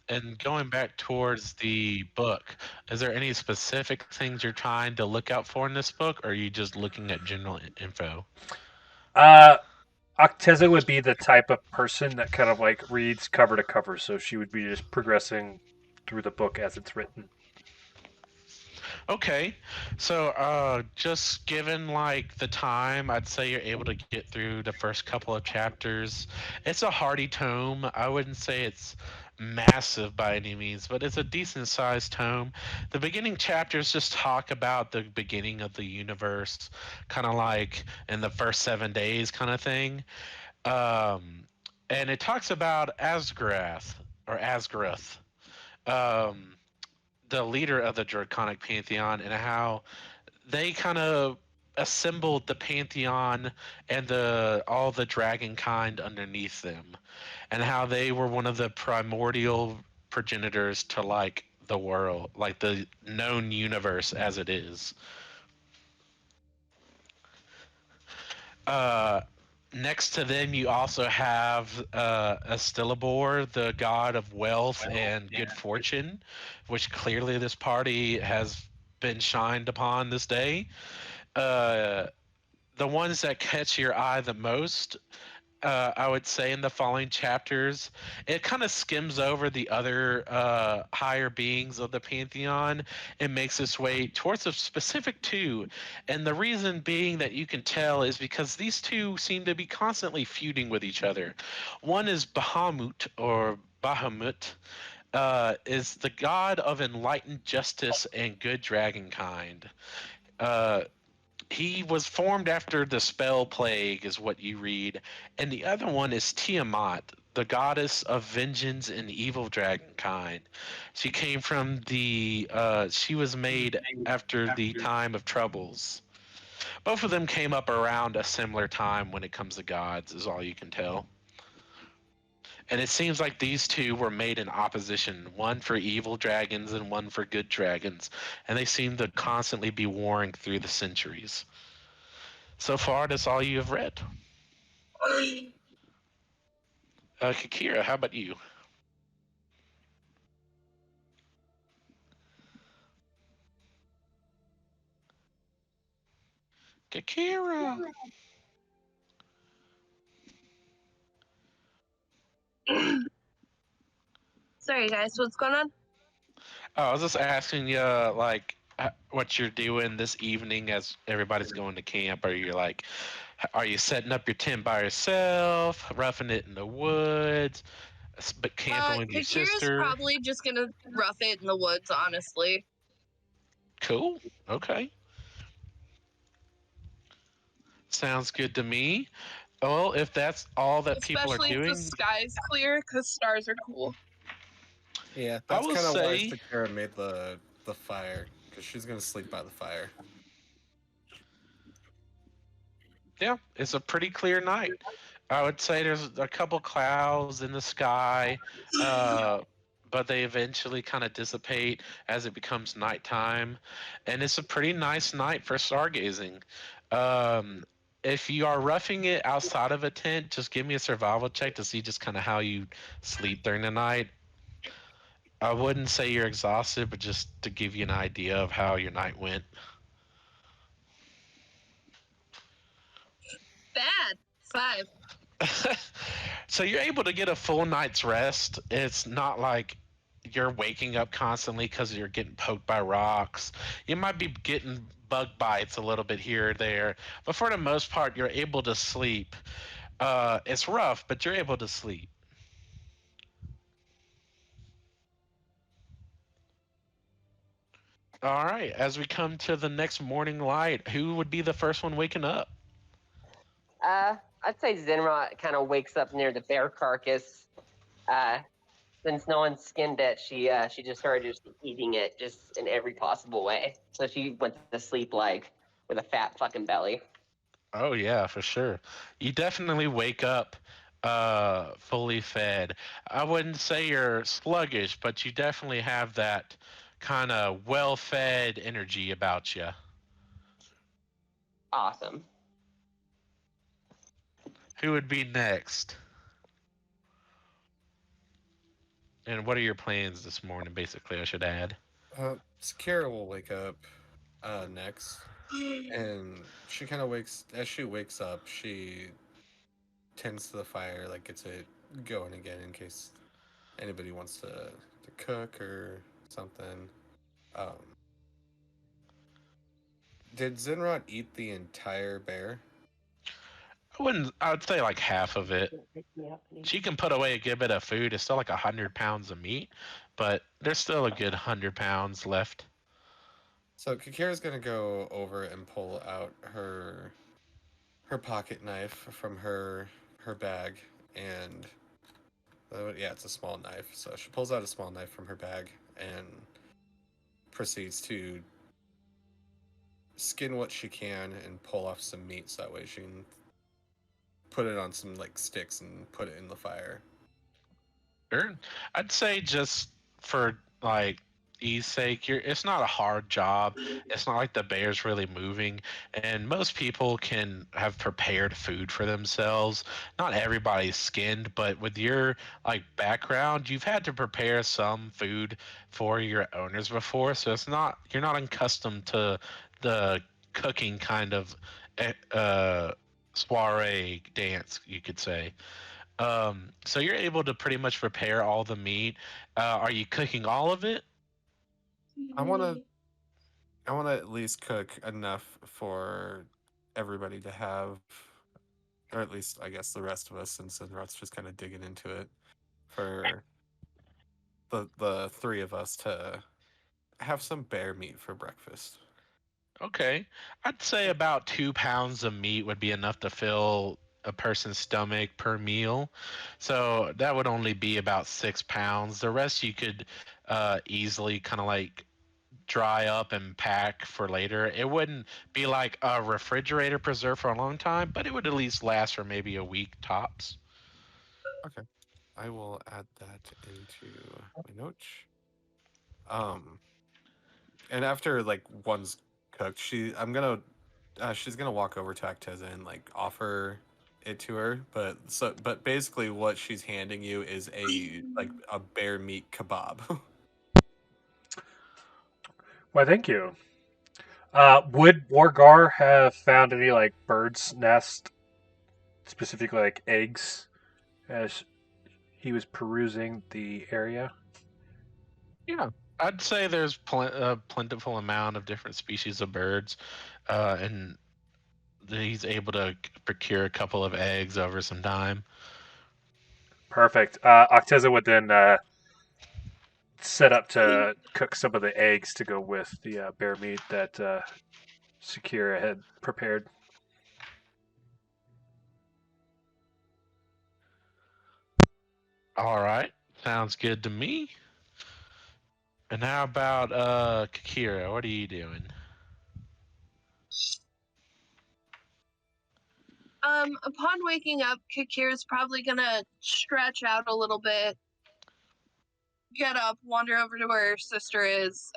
And going back towards the book, is there any specific things you're trying to look out for in this book, or are you just looking at general info? Uh, Acteza would be the type of person that kind of like reads cover to cover, so she would be just progressing through the book as it's written. Okay. So, just given like the time, I'd say you're able to get through the first couple of chapters. It's a hardy tome. I wouldn't say it's massive by any means, but it's a decent sized tome. The beginning chapters just talk about the beginning of the universe, kind of like in the first 7 days kind of thing. Um, and it talks about Asgrath or Asgrath. Um, the leader of the Draconic Pantheon, and how they kind of assembled the pantheon and the all the dragon kind underneath them, and how they were one of the primordial progenitors to like the world, like the known universe as it is. uh Next to them, you also have Estilibor, the god of wealth and good fortune, which clearly this party has been shined upon this day. Uh, the ones that catch your eye the most, I would say, in the following chapters, it kind of skims over the other higher beings of the pantheon and makes its way towards a specific two. And the reason being that you can tell is because these two seem to be constantly feuding with each other. One is Bahamut, or Bahamut. Is the god of enlightened justice and good dragonkind. Uh, he was formed after the spell plague, is what you read. And the other one is Tiamat, the goddess of vengeance and evil dragonkind. She came from the she was made after the time of troubles. Both of them came up around a similar time when it comes to gods, is all you can tell. And it seems like these two were made in opposition, one for evil dragons and one for good dragons. And they seem to constantly be warring through the centuries. So far, that's all you have read. Kakira, how about you? Kakira. Sorry, guys, what's going on? Oh, I was just asking you, like, what you're doing this evening as everybody's going to camp. Are you setting up your tent by yourself, roughing it in the woods, but camping with your Kakira's sister? probably just gonna rough it in the woods, honestly. Cool. Okay. Sounds good to me. Well, if that's all that people are Especially if the doing, sky's clear, because stars are cool. Yeah, I that's will kind of why say- Sakira made the fire, because she's gonna sleep by the fire. yeah, it's a pretty clear night. I would say there's a couple clouds in the sky, but they eventually kind of dissipate as it becomes nighttime, and it's a pretty nice night for stargazing. Um, if you are roughing it outside of a tent, just give me a survival check to see just kind of how you sleep during the night. I wouldn't say you're exhausted, but just to give you an idea of how your night went. Bad. 5. So you're able to get a full night's rest. It's not like you're waking up constantly because you're getting poked by rocks. You might be getting bug bites a little bit here or there, but for the most part, you're able to sleep. It's rough, but you're able to sleep. All right. As we come to the next morning light, who would be the first one waking up? I'd say Zinrot kind of wakes up near the bear carcass. Since no one skinned it, she just started just eating it just in every possible way. So she went to sleep like with a fat fucking belly. Oh yeah, for sure. You definitely wake up fully fed. I wouldn't say you're sluggish, but you definitely have that kind of well-fed energy about you. Awesome. Who would be next? And what are your plans this morning, basically, I should add? Sakira will wake up next, and she kind of as she wakes up, she tends to the fire, like gets it going again in case anybody wants to cook or something. Um, did Zinrot eat the entire bear? I would say like half of it. She can put away a good bit of food. It's still like 100 pounds of meat, but there's still a good 100 pounds left. So Kakira's gonna go over and pull out her pocket knife from her bag, and yeah, it's a small knife. So she pulls out a small knife from her bag and proceeds to skin what she can and pull off some meat, so that way she can put it on some like sticks and put it in the fire. Sure. I'd say just for like ease sake, it's not a hard job. It's not like the bear's really moving, and most people can have prepared food for themselves. Not everybody's skinned, but with your like background, you've had to prepare some food for your owners before, so you're not accustomed to the cooking kind of soiree dance, you could say. So you're able to pretty much prepare all the meat. Are you cooking all of it? I wanna at least cook enough for everybody to have, or at least I guess the rest of us, since Zinrot's just kind of digging into it, for the three of us to have some bear meat for breakfast. Okay. I'd say about 2 pounds of meat would be enough to fill a person's stomach per meal. So that would only be about 6 pounds. The rest you could easily kind of like dry up and pack for later. It wouldn't be like a refrigerator preserve for a long time, but it would at least last for maybe a week tops. Okay. I will add that into my notes. And after like one's cooked, she's gonna walk over to Acteza and like offer it to her. But basically, what she's handing you is a bear meat kebab. Why, thank you. Would Wargar have found any like birds' nest, specifically like eggs, as he was perusing the area? Yeah, I'd say there's a plentiful amount of different species of birds, and he's able to procure a couple of eggs over some time. Perfect. Acteza would then set up to cook some of the eggs to go with the bear meat that Sakira had prepared. All right, sounds good to me. And how about Kakira? What are you doing? Upon waking up, Kakir's probably gonna stretch out a little bit, get up, wander over to where her sister is,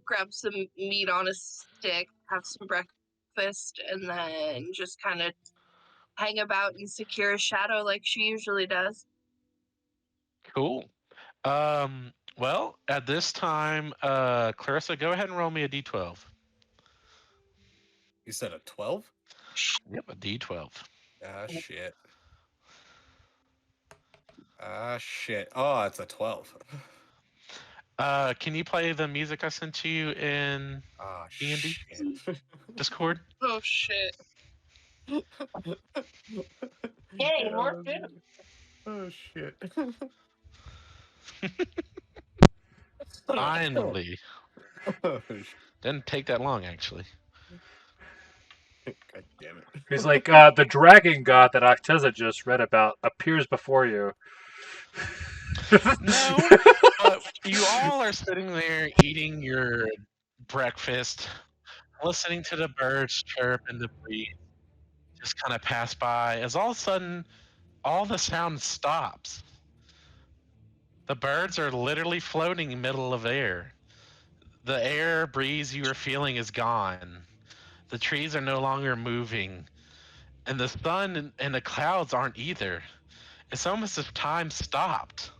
grab some meat on a stick, have some breakfast, and then just kind of hang about in Sakira's shadow like she usually does. Cool. Well, at this time, Clarissa, go ahead and roll me a d12. You said a 12? Yep, a d12. Ah shit. Ah shit. Oh, it's a 12. Can you play the music I sent you in Ah D&D shit. Discord? Oh shit. Yay, more food. Oh shit. Finally. Oh, shit. Didn't take that long, actually. God damn it. He's like, the dragon god that Acteza just read about appears before you. No, you all are sitting there eating your breakfast, listening to the birds chirp and the breeze just kind of pass by. As all of a sudden, all the sound stops. The birds are literally floating in the middle of air. The air breeze you were feeling is gone. The trees are no longer moving. And the sun and the clouds aren't either. It's almost as time stopped.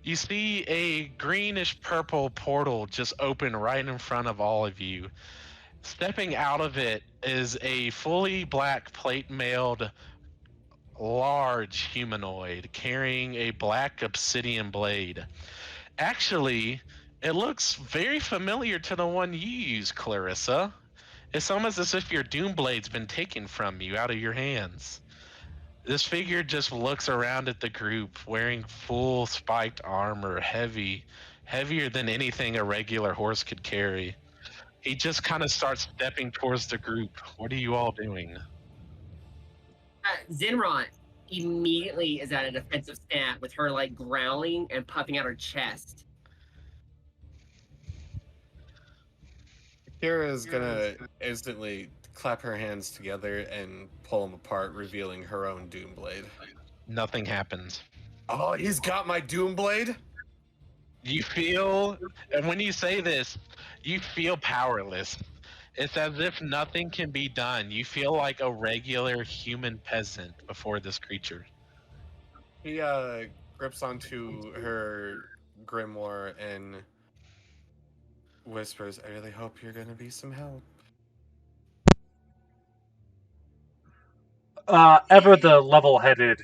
You see a greenish purple portal just open right in front of all of you. Stepping out of it is a fully black plate mailed large humanoid carrying a black obsidian blade. Actually, it looks very familiar to the one you use, Clarissa. It's almost as if your doom blade's been taken from you out of your hands. This figure just looks around at the group wearing full spiked armor, heavier than anything a regular horse could carry. He just kind of starts stepping towards the group. What are you all doing? Zinrot immediately is at a defensive stand with her like growling and puffing out her chest. Kira's gonna instantly clap her hands together and pull them apart, revealing her own Doomblade. Nothing happens. Oh, he's got my Doomblade? You feel, and when you say this, you feel powerless. It's as if nothing can be done. You feel like a regular human peasant before this creature. He grips onto her grimoire and whispers, I really hope you're gonna be some help. Ever the level-headed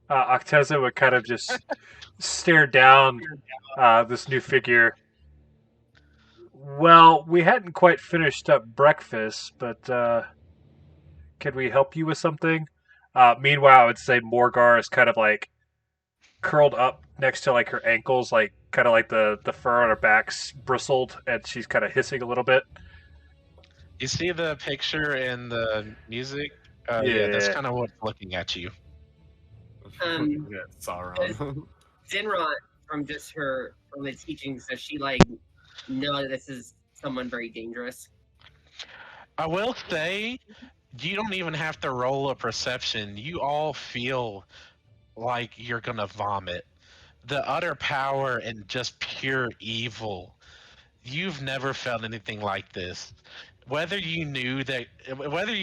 Acteza would kind of just stare down this new figure. Well, we hadn't quite finished up breakfast, but could we help you with something? Meanwhile, I would say Morgar is kind of like curled up next to like her ankles, like kind of like the fur on her back's bristled, and she's kind of hissing a little bit. You see the picture in the music? Yeah, that's kind of what's looking at you. Yeah, Sauron. Zinrot, from the teachings, does she like know that this is someone very dangerous? I will say, you don't even have to roll a perception. You all feel like you're gonna vomit. The utter power and just pure evil. You've never felt anything like this. Whether you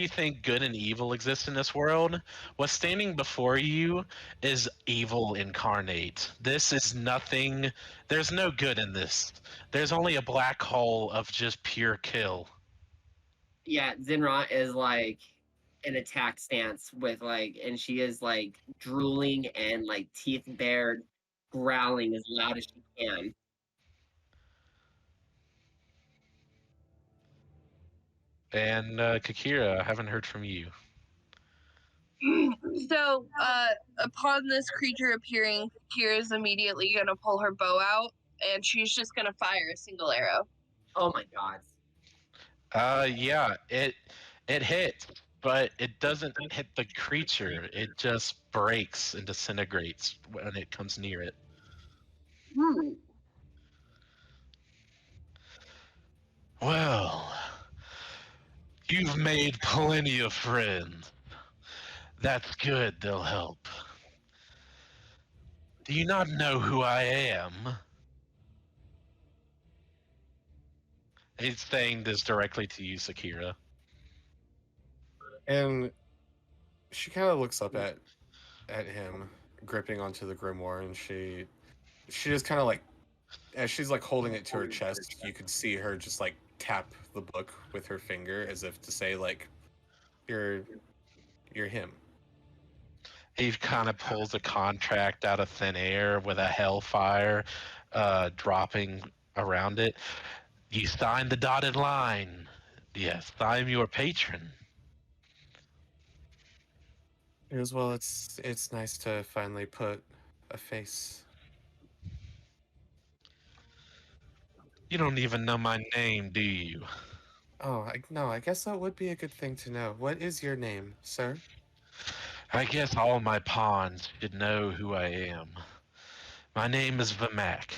think good and evil exist in this world, what's standing before you is evil incarnate. This is nothing. There's no good in this. There's only a black hole of just pure kill. Yeah, Zinrot is like an attack stance with like, and she is like drooling and like teeth bared, growling as loud as she can. And Kakira, I haven't heard from you. So, upon this creature appearing, Kira's immediately gonna pull her bow out, and she's just gonna fire a single arrow. Oh my god. Yeah, it hits, but it doesn't hit the creature. It just breaks and disintegrates when it comes near it. Hmm. Well, you've made plenty of friends. That's good, they'll help. Do you not know who I am? He's saying this directly to you, Sakira. And she kind of looks up at him, gripping onto the grimoire, and she just kind of like, as she's like holding it to her chest, you could see her just like tap the book with her finger as if to say like, you're him. He kind of pulls a contract out of thin air with a hellfire dropping around it. You signed the dotted line. Yes, I'm your patron. As well, it's nice to finally put a face. You don't even know my name, do you? Oh, no, I guess that would be a good thing to know. What is your name, sir? I guess all my pawns should know who I am. My name is Vamak.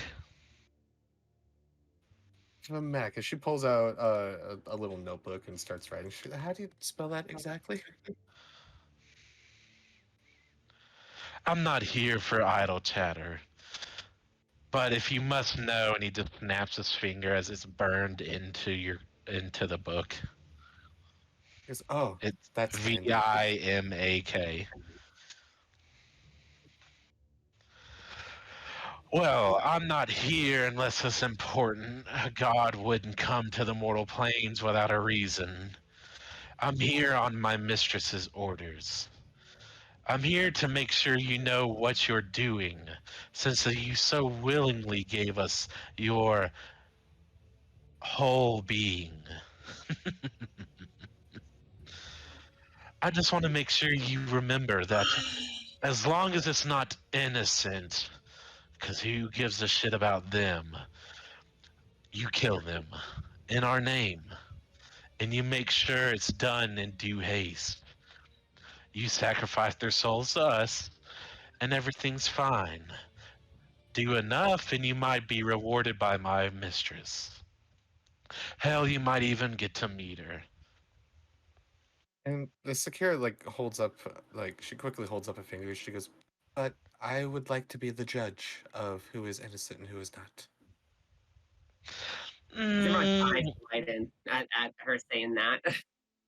Mac, as she pulls out a little notebook and starts writing. How do you spell that exactly? I'm not here for idle chatter. But if you must know, and he just snaps his finger as it's burned into the book. Because, oh, It's that's handy. Vimak. Well, I'm not here unless it's important. God wouldn't come to the mortal planes without a reason. I'm here on my mistress's orders. I'm here to make sure you know what you're doing, since you so willingly gave us your whole being. I just want to make sure you remember that as long as it's not innocent, because who gives a shit about them, you kill them in our name, and you make sure it's done in due haste. You sacrifice their souls to us, and everything's fine. Do enough, and you might be rewarded by my mistress. Hell, you might even get to meet her. And the Sakira like holds up, like she quickly holds up a finger. She goes, "But I would like to be the judge of who is innocent and who is not." Zinrot's eyes widen at her saying that.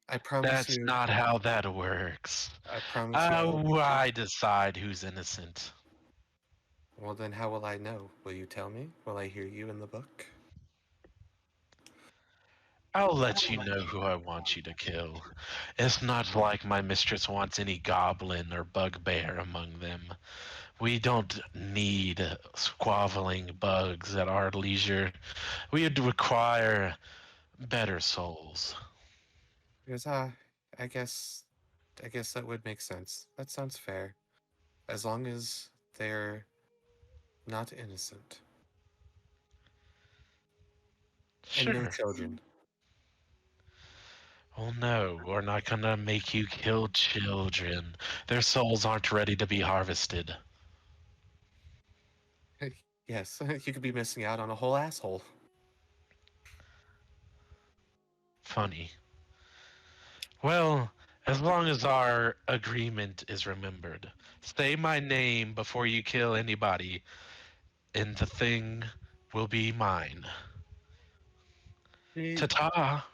I promise That's you. not how that works. I promise you. I decide who's innocent. Well, then how will I know? Will you tell me? Will I hear you in the book? I'll let you know who I want you to kill. It's not like my mistress wants any goblin or bugbear among them. We don't need squabbling bugs at our leisure. We would require better souls. Because I guess that would make sense. That sounds fair. As long as they're not innocent. And no Sure. children. Well, no, we're not gonna make you kill children. Their souls aren't ready to be harvested. Yes, you could be missing out on a whole asshole. Funny. Well, As long as our agreement is remembered, say my name before you kill anybody, and the thing will be mine. She, Ta-ta!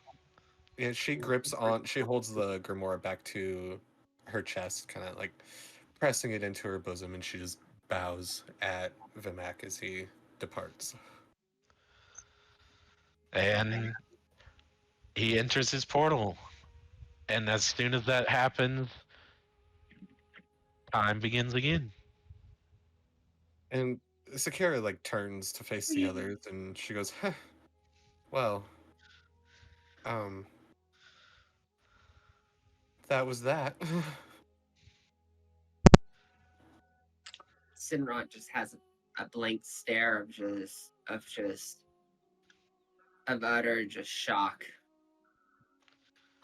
yeah, she grips on. She holds the grimoire back to her chest, kind of like pressing it into her bosom, and she just bows at Vimac as he departs. And he enters his portal. And as soon as that happens, time begins again. And Sakira like turns to face the others, and she goes, huh, "Well, um, that was that." Zinrot just has a blank stare of utter just shock.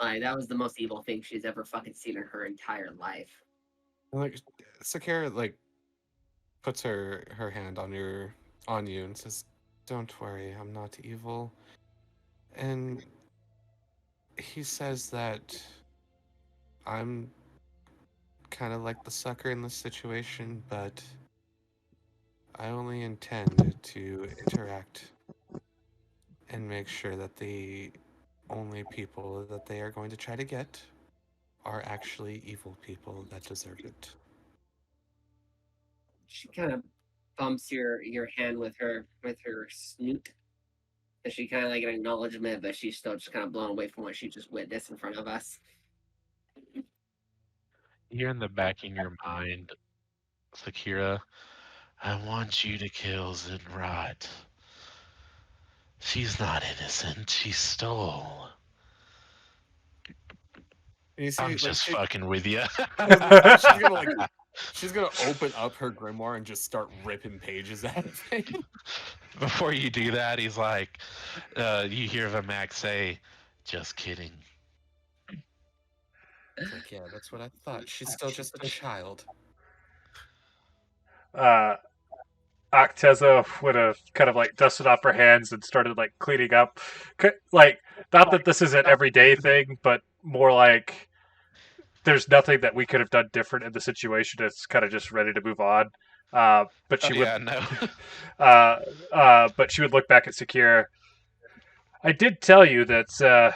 Like that was the most evil thing she's ever fucking seen in her entire life. Like Sakira like puts her hand on you and says, "Don't worry, I'm not evil." And he says that I'm kind of like the sucker in this situation, but I only intend to interact and make sure that the only people that they are going to try to get are actually evil people that deserve it. She kind of bumps your hand with her snoot. And she kind of like an acknowledgement, but she's still just kind of blown away from what she just witnessed in front of us. You're in the back of your mind, Sakira. I want you to kill Zinrot. She's not innocent. She stole. And you see, I'm like just fucking with you. she's gonna like she's gonna open up her grimoire and just start ripping pages out of it. Before you do that, he's like, you hear Vimac say, "Just kidding." It's like, yeah, that's what I thought. She's still just a child. Acteza would have kind of like dusted off her hands and started like cleaning up. Like, not that this is an everyday thing, but more like there's nothing that we could have done different in the situation. It's kind of just ready to move on. But she would, Yeah, no. but she would look back at Sakira. I did tell you that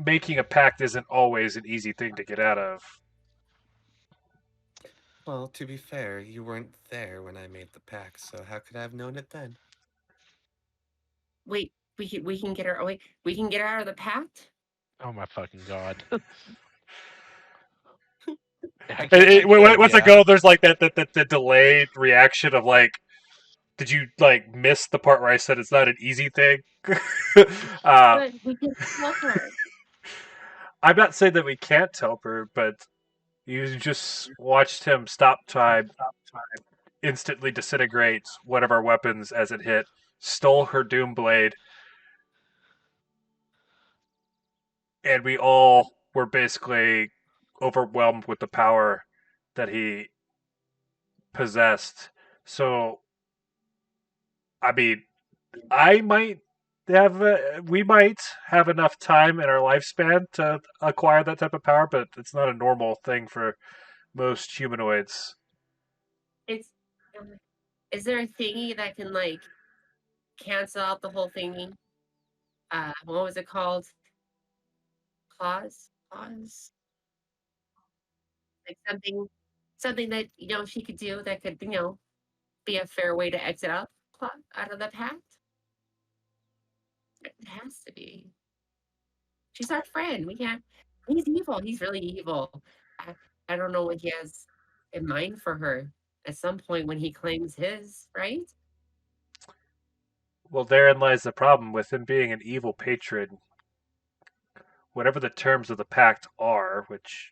making a pact isn't always an easy thing to get out of. Well, to be fair, you weren't there when I made the pact, so how could I have known it then? Wait, we can get her. Oh, wait, we can get her out of the pact. Oh my fucking god. I Once I yeah. go, there's like the delayed reaction of like, did you like miss the part where I said it's not an easy thing? But we can help her. I'm not saying that we can't help her, but you just watched him stop time, instantly disintegrate one of our weapons as it hit, stole her doom blade, and we all were basically overwhelmed with the power that he possessed. So, I mean, I might have, we might have enough time in our lifespan to acquire that type of power, but it's not a normal thing for most humanoids. It's is there a thingy that can like cancel out the whole thingy? What was it called? Clause, like something that she could do that could be a fair way to exit out of the pact. It has to be. She's our friend. We can't. He's evil. He's really evil. I, I don't know what he has in mind for her at some point when he claims his, right? Well, therein lies the problem with him being an evil patron. Whatever the terms of the pact are, which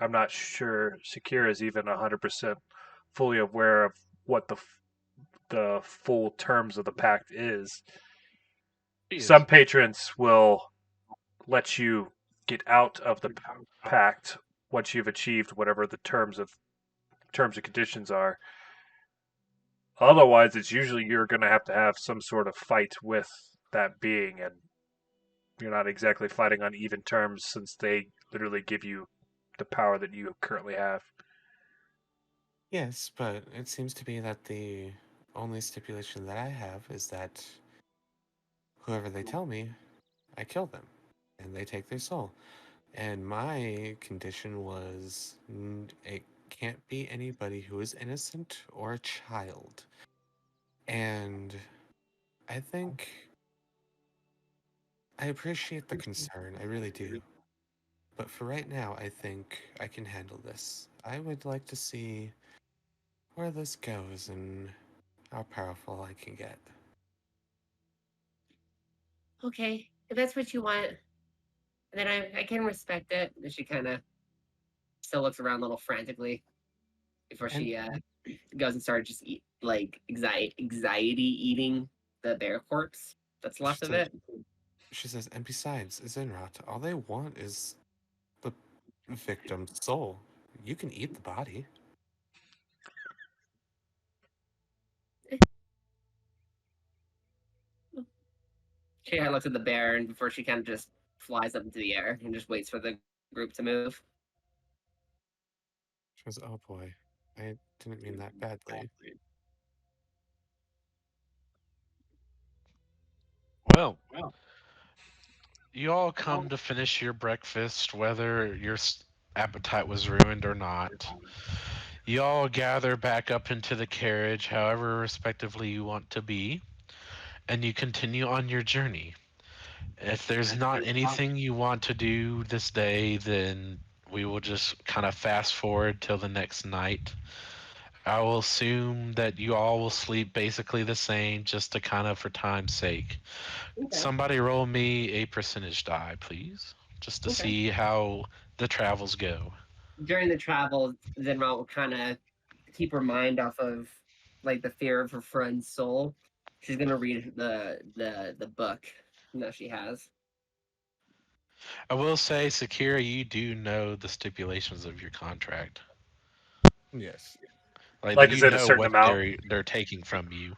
I'm not sure Sakira is even 100% fully aware of what the full terms of the pact is. Some patrons will let you get out of the pact once you've achieved whatever the terms and conditions are. Otherwise, it's usually you're going to have some sort of fight with that being, and you're not exactly fighting on even terms since they literally give you the power that you currently have. Yes, but it seems to be that the only stipulation that I have is that whoever they tell me, I kill them, and they take their soul. And my condition was it can't be anybody who is innocent or a child. And I think I appreciate the concern, I really do. But for right now, I think I can handle this. I would like to see where this goes and how powerful I can get. Okay, if that's what you want, then I can respect it. And she kind of still looks around a little frantically before And she goes and starts just anxiety eating the bear corpse that's she left of says, it. and besides, Zinrot, all they want is the victim's soul. You can eat the body. She kind of looks at the bear, and before she kind of just flies up into the air and just waits for the group to move. She goes, oh boy, I didn't mean that badly. Well, you all come to finish your breakfast, whether your appetite was ruined or not. You all gather back up into the carriage, however respectively you want to be, and you continue on your journey. If there's not anything you want to do this day, then we will just kind of fast forward till the next night. I will assume that you all will sleep basically the same, just to kind of for time's sake. Okay. Somebody roll me a percentage die, please, just to Okay. see how the travels go. During the travel, Zenra will kind of keep her mind off of like the fear of her friend's soul. She's gonna read the book that she has. I will say, Sakira, you do know the stipulations of your contract. Yes. Like Like, is you it a know certain what amount? they're taking from you.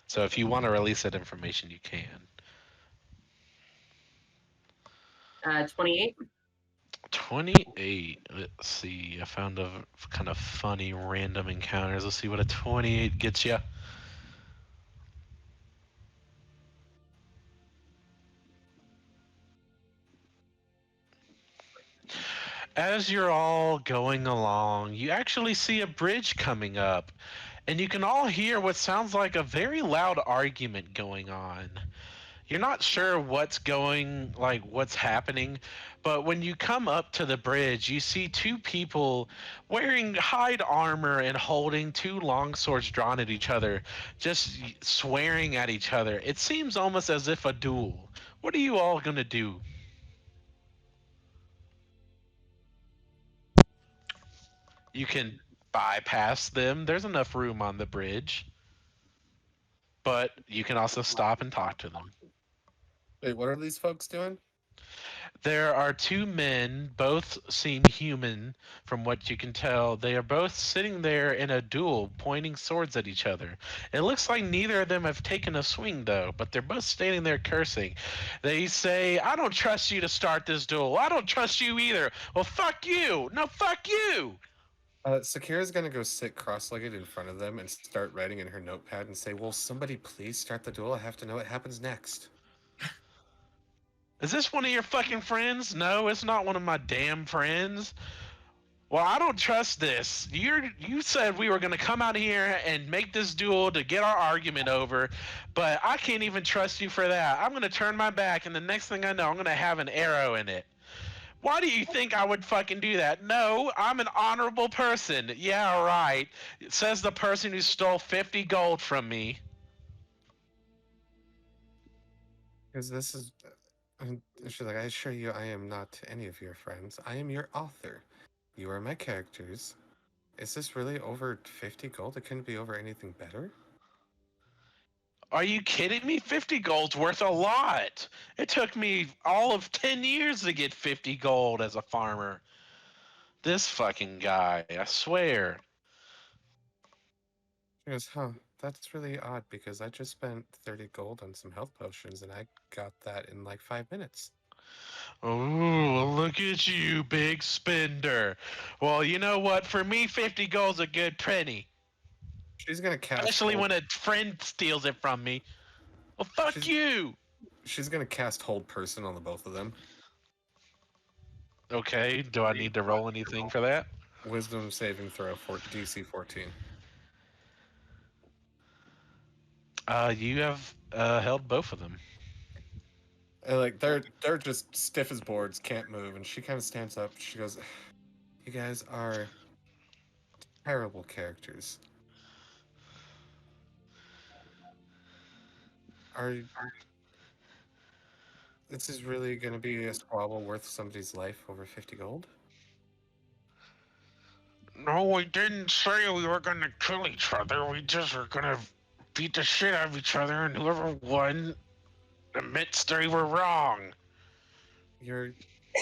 So if you want to release that information, you can. 28. 28. Let's see. I found a kind of funny random encounters. Let's see what a 28 gets you. As you're all going along, you actually see a bridge coming up, and you can all hear what sounds like a very loud argument going on. You're not sure what's happening, but when you come up to the bridge, you see two people wearing hide armor and holding two long swords drawn at each other, just swearing at each other. It seems almost as if a duel. What are you all gonna do? You can bypass them. There's enough room on the bridge, but you can also stop and talk to them. Wait, what are these folks doing? There are two men, both seem human from what you can tell. They are both sitting there in a duel, pointing swords at each other. It looks like neither of them have taken a swing, though, but they're both standing there cursing. They say, I don't trust you to start this duel. I don't trust you either. Well, fuck you. No, fuck you. Sakira's gonna go sit cross-legged in front of them and start writing in her notepad and say, "Will somebody please start the duel? I have to know what happens next." Is this one of your fucking friends? No, it's not one of my damn friends. Well, I don't trust this. You said we were going to come out here and make this duel to get our argument over, but I can't even trust you for that. I'm going to turn my back, and the next thing I know, I'm going to have an arrow in it. Why do you think I would fucking do that? No, I'm an honorable person. Yeah, right. It says the person who stole 50 gold from me. Because this is, and she's like, "I assure you, I am not any of your friends. I am your author. You are my characters. Is this really over 50 gold? It couldn't be over anything better." Are you kidding me? 50 gold's worth a lot. It took me all of 10 years to get 50 gold as a farmer. This fucking guy, I swear. She goes, "Huh? that's really odd because I just spent 30 gold on some health potions and I got that in like 5 minutes. Oh, look at you, big spender. Well, you know what? For me, 50 gold's a good penny. She's gonna cast. Especially when a friend steals it from me. Well, fuck you! She's gonna cast Hold Person on the both of them. Okay, do I need to roll anything for that? Wisdom saving throw for DC 14. You have held both of them. And like they're just stiff as boards, can't move, and she kind of stands up. She goes, "You guys are terrible characters. Are this is really going to be a squabble worth somebody's life over 50 gold?" No, we didn't say we were gonna kill each other. We just were gonna beat the shit out of each other, and whoever won admits they were wrong. You're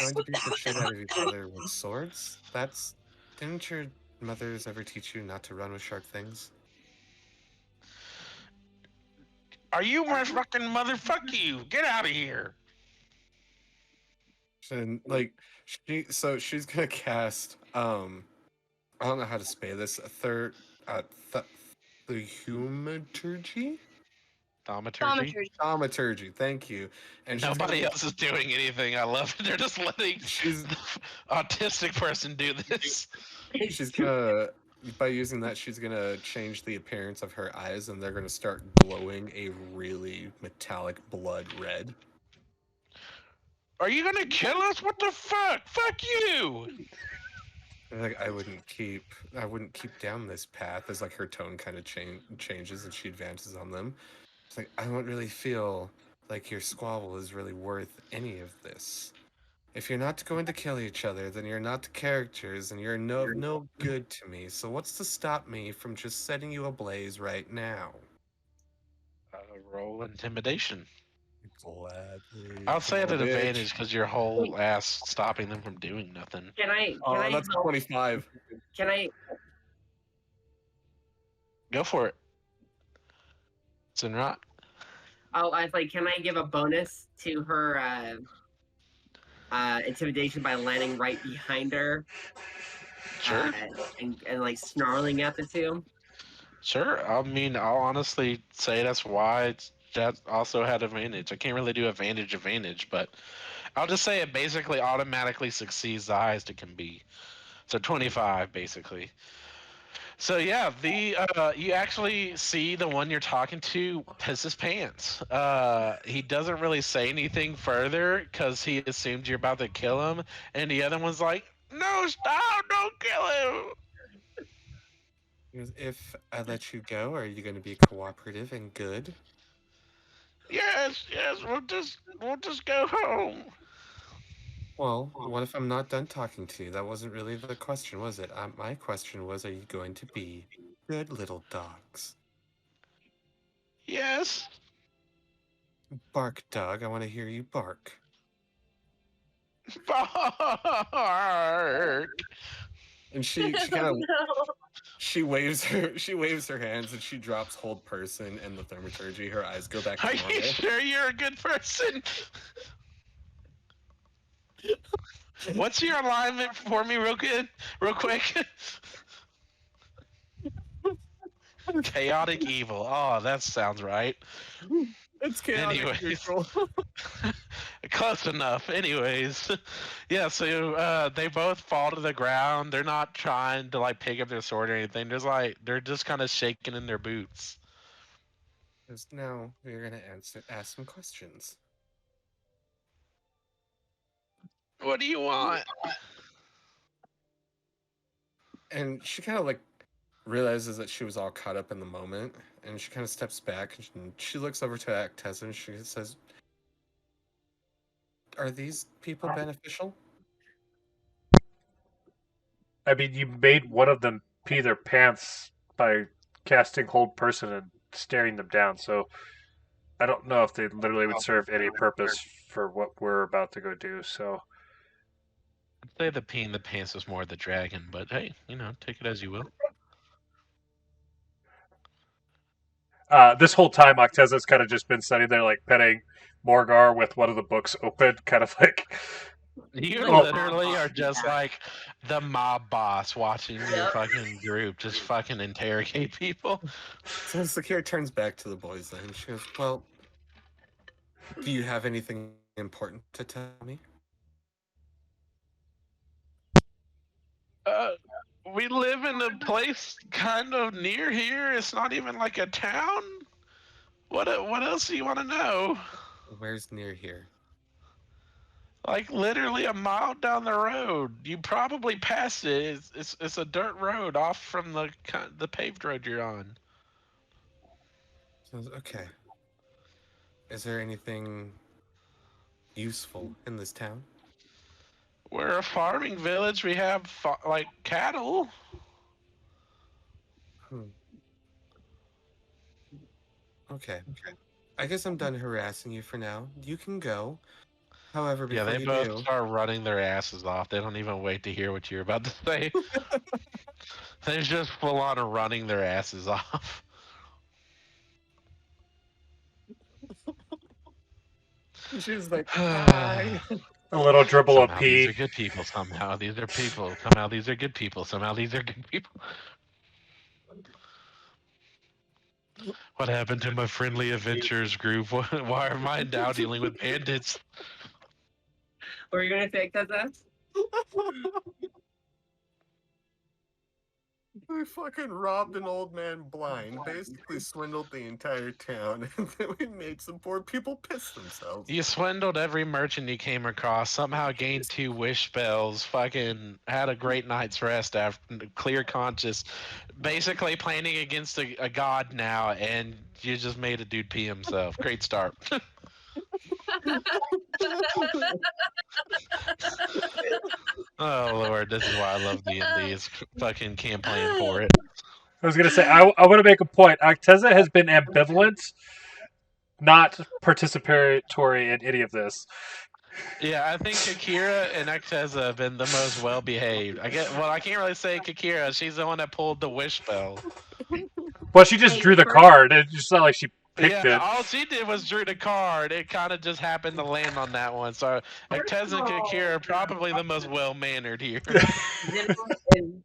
going to beat the shit out of each other with swords? Didn't your mothers ever teach you not to run with sharp things? Are you my fucking motherfucker? You get out of here! And like she's gonna cast I don't know how to say this. A third the humaturgy? Thaumaturgy, thank you. And nobody else is doing anything. I love it. They're just letting the autistic person do this. She's gonna, by using that, she's gonna change the appearance of her eyes, and they're gonna start glowing a really metallic blood red. Are you gonna kill us? What the fuck? Fuck you! Like I wouldn't keep down this path. As like her tone kind of changes, and she advances on them. It's like I don't really feel like your squabble is really worth any of this. If you're not going to kill each other, then you're not the characters, and you're no good to me. So what's to stop me from just setting you ablaze right now? Roll intimidation. Gladly. I'll say at an advantage because your whole ass stopping them from doing nothing. Can I? That's 25. Can I? Go for it. Zinrot. Oh, I was like, can I give a bonus to her intimidation by landing right behind her? Sure. And like snarling at the two. Sure. I mean, I'll honestly say that's why that also had advantage. I can't really do advantage, but I'll just say it basically automatically succeeds the highest it can be. So 25, basically. So yeah, you actually see the one you're talking to piss his pants. He doesn't really say anything further because he assumed you're about to kill him, and the other one's like, "No, stop! Don't kill him!" If I let you go, are you going to be cooperative and good? Yes, we'll just go home. Well, what if I'm not done talking to you? That wasn't really the question, was it? My question was, are you going to be good little dogs? Yes. Bark, dog. I want to hear you bark. Bark. And she kind of she waves her hands and she drops Hold Person and the Thaumaturgy. Her eyes go back to Are normal. you sure you're a good person? What's your alignment for me, real quick? Chaotic evil. Oh, that sounds right. It's chaotic neutral. Close enough. Anyways, yeah. So they both fall to the ground. They're not trying to like pick up their sword or anything. They're just kind of shaking in their boots. Now we're gonna ask some questions. What do you want? And she kind of like realizes that she was all caught up in the moment, and she kind of steps back and she looks over to Acteza and she says, "Are these people beneficial?" I mean, you made one of them pee their pants by casting Hold Person and staring them down, so I don't know if they literally would serve any purpose for what we're about to go do, so... I'd say the pee in the pants was more the dragon, but hey, take it as you will. This whole time, Acteza's kind of just been sitting there, like petting Morgar with one of the books open, kind of like. You Like literally mob are boss, just yeah. like the mob boss watching your Yep. fucking group just fucking interrogate people. So Sakira turns back to the boys then. She goes, "Well, do you have anything important to tell me?" Uh, we live in a place kind of near here. It's not even like a town. What else do you want to know? Where's near here? Like literally a mile down the road. You probably passed it. It's a dirt road off from the paved road you're on. She goes, "Okay. Is there anything useful in this town?" We're a farming village. We have like cattle. Hmm. Okay. I guess I'm done harassing you for now. You can go. However, Yeah, before they you both do, start running their asses off. They don't even wait to hear what you're about to say. They're just full on running their asses off. she's like, "Bye." A little dribble of Somehow these pee. are good people. Somehow these are people. Somehow these are good people. Somehow these are good people. What happened to my friendly adventurers group? Why am I now dealing with bandits? What are you gonna say, Tessa? We fucking robbed an old man blind, basically swindled the entire town, and then we made some poor people piss themselves. You swindled every merchant you came across. Somehow gained 2 wish spells. Fucking had a great night's rest after clear conscious. Basically planning against a god now, and you just made a dude pee himself. Great start. Oh lord, this is why I love D&D. It's fucking campaign for it. I was gonna say I want to make a point. Acteza has been ambivalent, not participatory in any of this. Yeah, I think Kakira and Acteza have been the most well behaved. I can't really say Kakira. She's the one that pulled the wish spell. Well, she just Hey, drew the first- card. It's just not like she picked Yeah, it. all she did was drew the card. It kind of just happened to land on that one. So First Acteza of and Kakira all, are probably the most well mannered here. Zinrot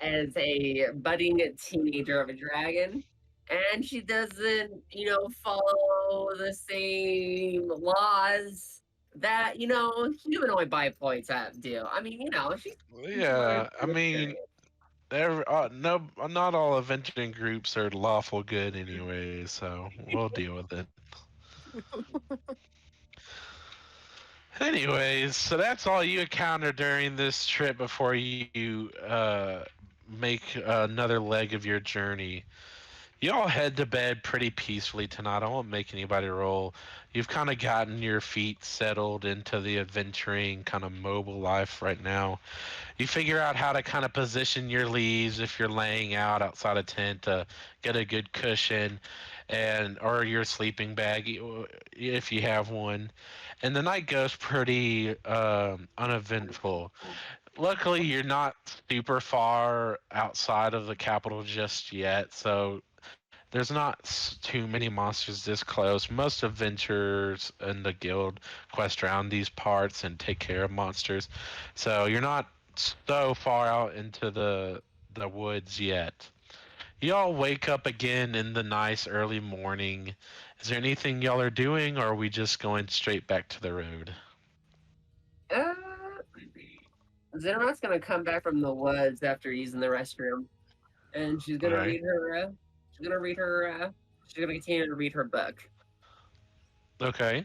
as a budding teenager of a dragon, and she doesn't, follow the same laws that humanoid points have do. I mean, she's Yeah, I mean, no, not all adventuring groups are lawful good anyway. So we'll deal with it. Anyways, so that's all you encounter during this trip before you make another leg of your journey. You all head to bed pretty peacefully tonight. I won't make anybody roll. You've kind of gotten your feet settled into the adventuring kind of mobile life right now. You figure out how to kind of position your leaves if you're laying out outside a tent to get a good cushion, and or your sleeping bag if you have one. And the night goes pretty uneventful. Luckily, you're not super far outside of the capital just yet, so there's not too many monsters this close. Most adventurers in the guild quest around these parts and take care of monsters, so you're not so far out into the woods yet. Y'all wake up again in the nice early morning. Is there anything y'all are doing, or are we just going straight back to the road? uh, Zinrot's gonna come back from the woods after using the restroom, and she's All gonna right. read her. She's gonna read her. She's gonna continue to read her book. Okay.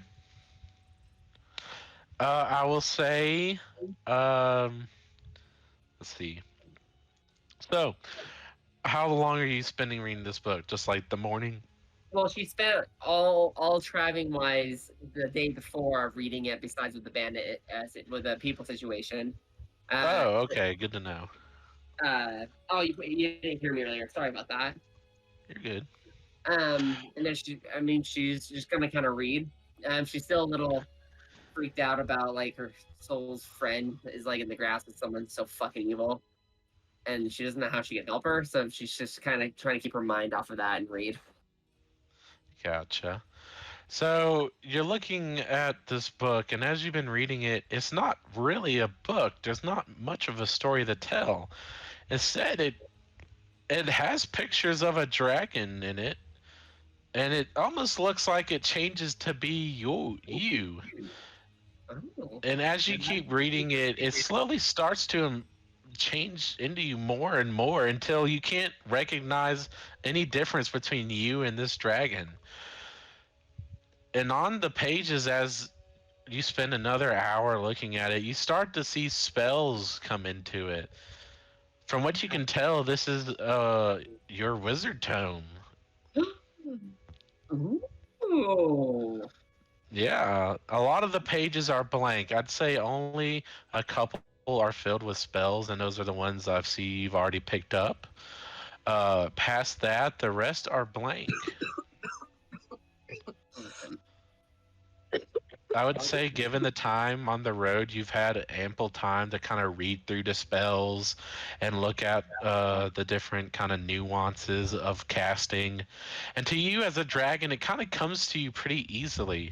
I will say, um, let's see. So, how long are you spending reading this book? Just like the morning? Well, she spent all traveling wise the day before reading it. Besides with the bandit, with the people situation. Uh, Oh, okay. Good to know. oh, you didn't hear me earlier. Sorry about that. You're good. And then she's just gonna kind of read. She's still a little freaked out about like her soul's friend is like in the grasp of someone so fucking evil, and she doesn't know how she can help her. So she's just kind of trying to keep her mind off of that and read. Gotcha. So you're looking at this book, and as you've been reading it, it's not really a book. There's not much of a story to tell. Instead, it has pictures of a dragon in it, and it almost looks like it changes to be you. Oh. And as you keep reading it, it slowly starts to change into you more and more until you can't recognize any difference between you and this dragon. And on the pages, as you spend another hour looking at it, you start to see spells come into it. From what you can tell, this is your wizard tome. Ooh. Yeah, a lot of the pages are blank. I'd say only a couple are filled with spells, and those are the ones I've seen you've already picked up. Past that, the rest are blank. I would say, given the time on the road, you've had ample time to kind of read through the spells and look at the different kind of nuances of casting. And to you as a dragon, it kind of comes to you pretty easily.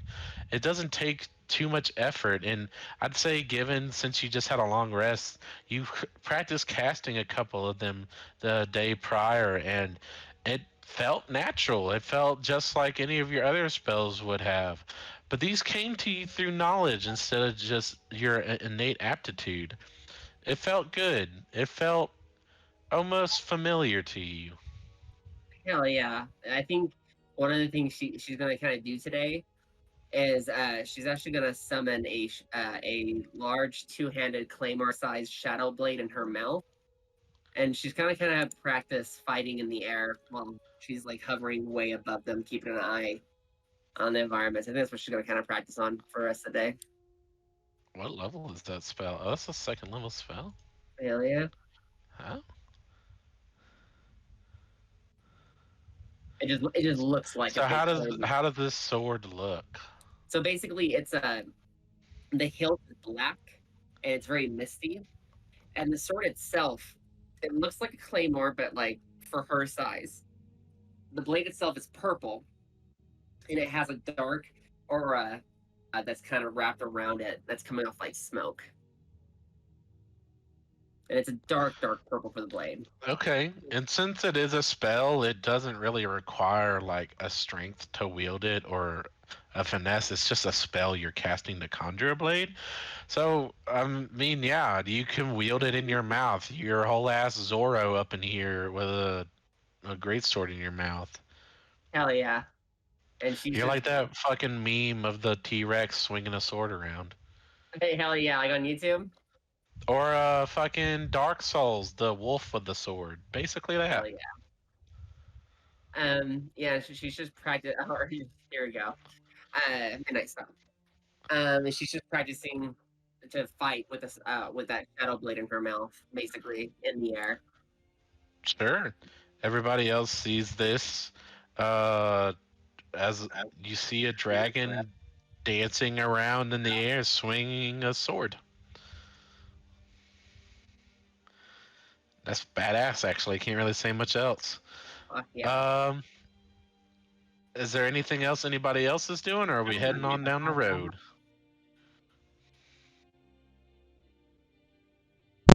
It doesn't take too much effort. And I'd say, given since you just had a long rest, you practiced casting a couple of them the day prior, and it felt natural. It felt just like any of your other spells would have. But these came to you through knowledge instead of just your innate aptitude. It felt good. It felt almost familiar to you. Hell yeah. I think one of the things she's gonna kind of do today is she's actually gonna summon a large two-handed claymore-sized shadow blade in her mouth, and she's gonna kind of practice fighting in the air while she's like hovering way above them, keeping an eye on the environment. I think that's what she's gonna kind of practice on for the rest of the day. What level is that spell? Oh, that's a second level spell? Hell yeah. Huh? It just looks like a So big flame. how does this sword look? So basically, it's the hilt is black and it's very misty, and the sword itself, it looks like a claymore, but like for her size. The blade itself is purple, and it has a dark aura that's kind of wrapped around it. That's coming off like smoke, and it's a dark, dark purple for the blade. Okay, and since it is a spell, it doesn't really require like a strength to wield it or a finesse. It's just a spell you're casting to conjure a blade. So, I mean, yeah, you can wield it in your mouth. Your whole ass Zorro up in here with a great sword in your mouth. Hell yeah! And she's You're just like that fucking meme of the T-Rex swinging a sword around. hey, hell yeah! Like on YouTube. Or fucking Dark Souls, the wolf with the sword. Basically that. Hell yeah! Yeah, she's just practicing. Oh, here we go. Midnight Stop. And she's just practicing to fight with this with that shadow blade in her mouth, basically in the air. Sure. Everybody else sees this as you see a dragon dancing around in the air swinging a sword. That's badass, actually. Can't really say much else. Yeah. Is there anything else anybody else is doing, or are we heading on down the road?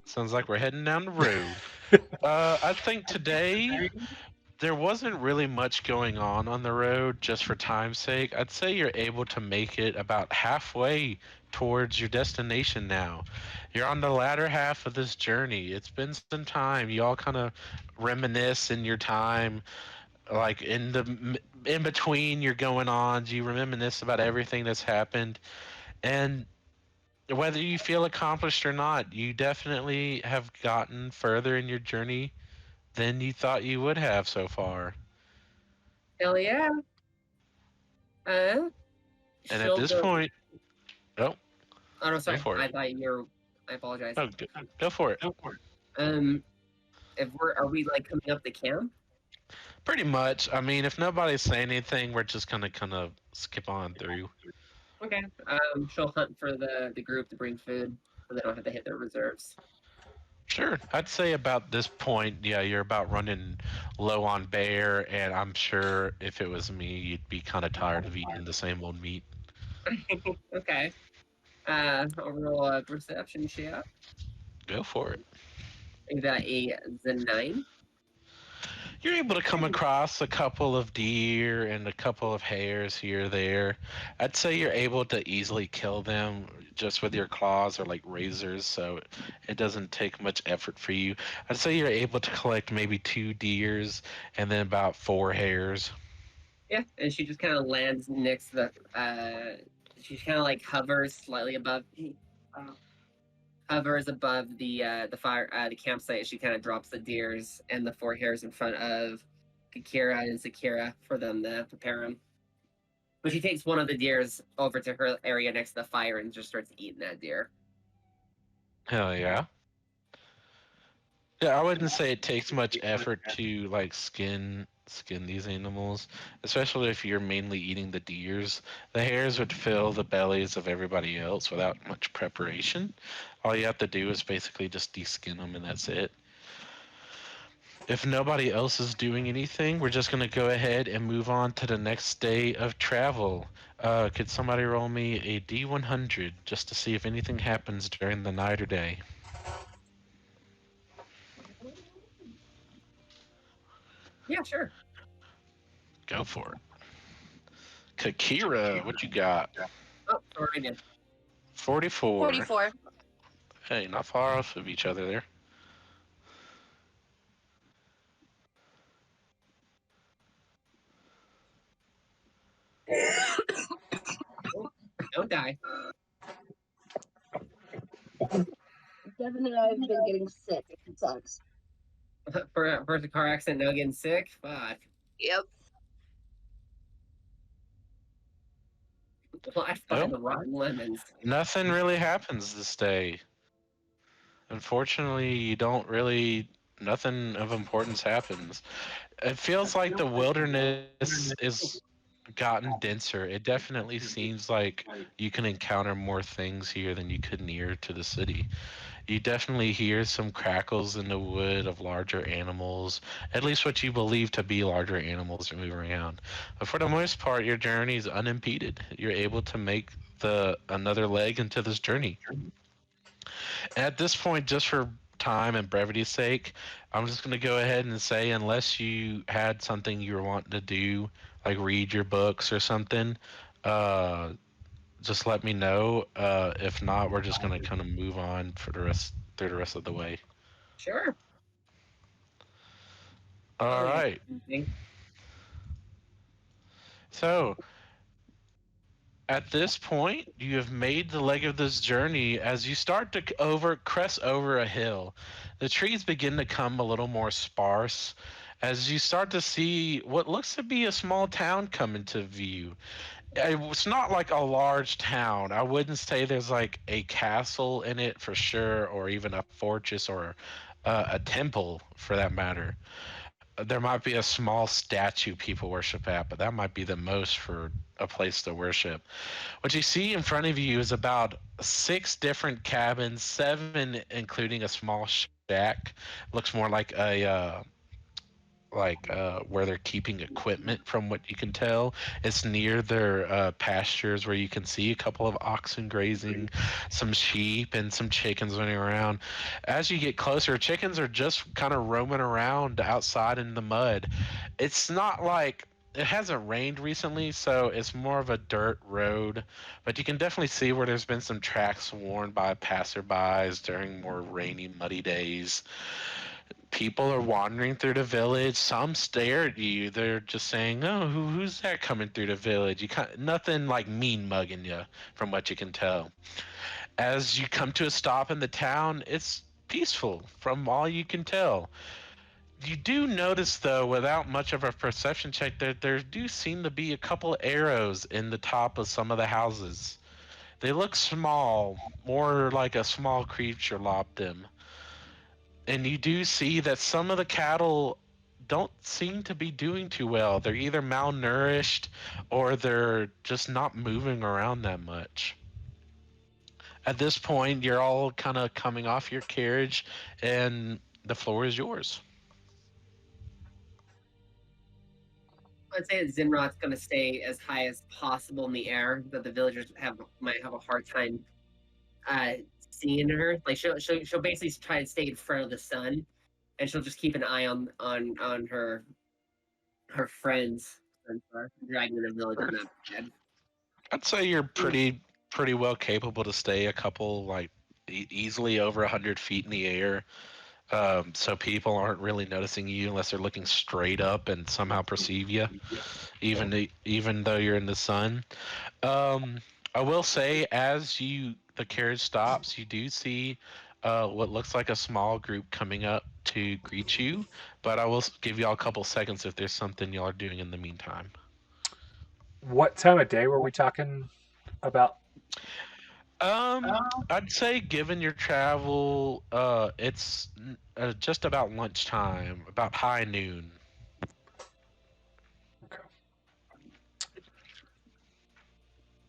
Sounds like we're heading down the road. I think today there wasn't really much going on the road, just for time's sake. I'd say you're able to make it about halfway towards your destination now. You're on the latter half of this journey. It's been some time. You all kind of reminisce in your time, like in between your going ons. You reminisce about everything that's happened, and whether you feel accomplished or not, you definitely have gotten further in your journey than you thought you would have so far. Hell yeah. And at She'll this go. point, oh, Oh no, sorry. for it. I thought you were. I apologize. oh, go for it. If are we like coming up the camp? Pretty much. I mean, if nobody's saying anything, we're just gonna kind of skip on through. Okay. She'll hunt for the group to bring food, so they don't have to hit their reserves. Sure. I'd say about this point, yeah, you're about running low on bear, and I'm sure if it was me, you'd be kind of tired of eating the same old meat. Okay. I'll roll a perception check. Go for it. I got a Z9. You're able to come across a couple of deer and a couple of hares here or there. I'd say you're able to easily kill them just with your claws or like razors, so it doesn't take much effort for you. I'd say you're able to collect maybe 2 deers and then about 4 hares. Yeah, and she just kind of lands next to the. She kind of like hovers slightly above. Hovers above the fire the campsite. She kind of drops the deers and the 4 hares in front of Kakira and Sakira for them to prepare them. But she takes one of the deers over to her area next to the fire and just starts eating that deer. Hell yeah. Yeah, I wouldn't say it takes much effort to like skin these animals, especially if you're mainly eating the deers. The hares would fill the bellies of everybody else without much preparation. All you have to do is basically just deskin them and that's it. If nobody else is doing anything, we're just gonna go ahead and move on to the next day of travel. Could somebody roll me a D100 just to see if anything happens during the night or day? Yeah, sure. Go for it. Kakira, what you got? Oh, sorry, again. 44. 44. Hey, not far off of each other there. Don't die. Devin and I have been getting sick. It sucks. For the car accident, now getting sick. Fuck. Yep. Life by the rotten lemons. Nothing really happens this day. Unfortunately, you don't really. Nothing of importance happens. It feels like the wilderness is gotten denser. It definitely seems like you can encounter more things here than you could near to the city. You definitely hear some crackles in the wood of larger animals, at least what you believe to be larger animals are moving around. But for the most part, your journey is unimpeded. You're able to make the another leg into this journey. At this point, just for time and brevity's sake, I'm just going to go ahead and say, unless you had something you were wanting to do, like read your books or something, uh, just let me know. If not, we're just going to kind of move on for the rest through the rest of the way. Sure. All Oh, right. yeah. So at this point, you have made the leg of this journey. As you start to crest over a hill, the trees begin to come a little more sparse. As you start to see what looks to be a small town come into view. It's not like a large town. I wouldn't say there's like a castle in it for sure, or even a fortress or a temple for that matter. There might be a small statue people worship at, but that might be the most for a place to worship. What you see in front of you is about 6 different cabins, 7 including a small shack. Looks more like where they're keeping equipment from what you can tell. It's near their pastures where you can see a couple of oxen grazing, some sheep and some chickens running around. As you get closer, chickens are just kind of roaming around outside in the mud. It's not like it hasn't rained recently, so it's more of a dirt road, but you can definitely see where there's been some tracks worn by passerbys during more rainy, muddy days. People are wandering through the village. Some stare at you. They're just saying, "Oh, who's that coming through the village?" Nothing like mean mugging you, from what you can tell. As you come to a stop in the town, it's peaceful, from all you can tell. You do notice, though, without much of a perception check, that there do seem to be a couple arrows in the top of some of the houses. They look small, more like a small creature lobbed them. And you do see that some of the cattle don't seem to be doing too well. They're either malnourished or they're just not moving around that much. At this point, you're all kind of coming off your carriage, and the floor is yours. I'd say that Zinrot's going to stay as high as possible in the air, that the villagers might have a hard time seeing her. Like she'll basically try to stay in front of the sun, and she'll just keep an eye on her friends and dragging the village on that bed. I'd say you're pretty well capable to stay a couple like easily over 100 feet in the air. So people aren't really noticing you unless they're looking straight up and somehow perceive you, even though you're in the sun. Um, I will say, as the carriage stops, you do see what looks like a small group coming up to greet you. But I will give y'all a couple seconds if there's something y'all are doing in the meantime. What time of day were we talking about? I'd say given your travel, it's just about lunchtime, about high noon. Okay.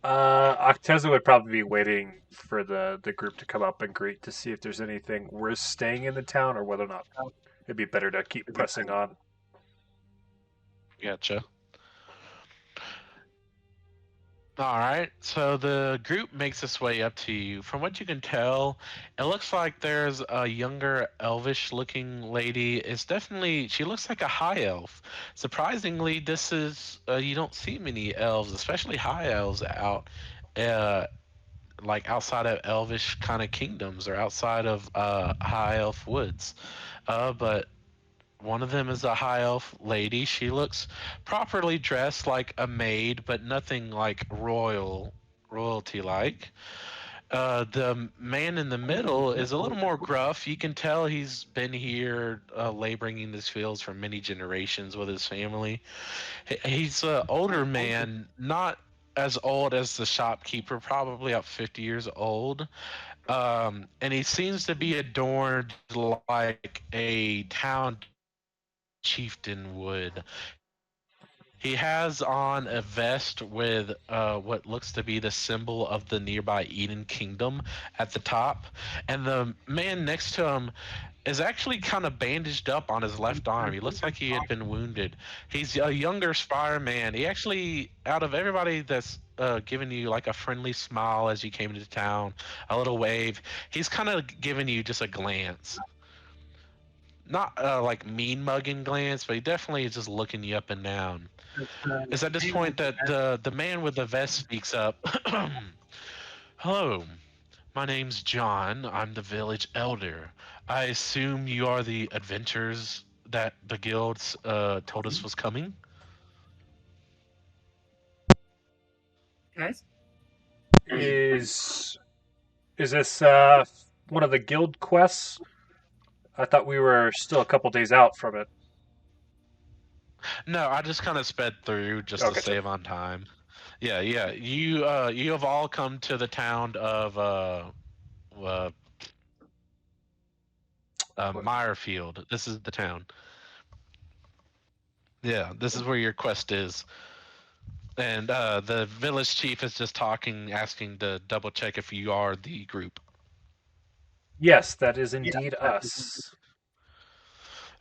Acteza would probably be waiting for the group to come up and greet to see if there's anything worth staying in the town or whether or not it'd be better to keep pressing on. Gotcha. All right, so the group makes its way up to you. From what you can tell, it looks like there's a younger elvish-looking lady. She looks like a high elf. Surprisingly, this is you don't see many elves, especially high elves, uh, like outside of elvish kind of kingdoms or outside of high elf woods. But one of them is a high elf lady. She looks properly dressed like a maid, but nothing like royalty like. The man in the middle is a little more gruff. You can tell he's been here laboring in these fields for many generations with his family. He's an older man, not as old as the shopkeeper, probably about 50 years old. And he seems to be adorned like a town chieftain would. He has on a vest with what looks to be the symbol of the nearby Eden Kingdom at the top, and the man next to him is actually kind of bandaged up on his left arm. He looks like he had been wounded. He's a younger spire man. He actually, out of everybody that's giving you like a friendly smile as you came into town, a little wave, he's kind of giving you just a glance. Not like mean mugging glance, but he definitely is just looking you up and down. It's at this point that the man with the vest speaks up. Hello, my name's John. I'm the village elder. I assume you are the adventurers that the guilds told us was coming? Guys, Is this one of the guild quests? I thought we were still a couple days out from it. No, I just kind of sped through just to gotcha. save on time. Yeah. You have all come to the town of Meyerfield. This is the town. Yeah, this is where your quest is. And the village chief is just talking, asking to double check if you are the group. Yes, that is indeed us.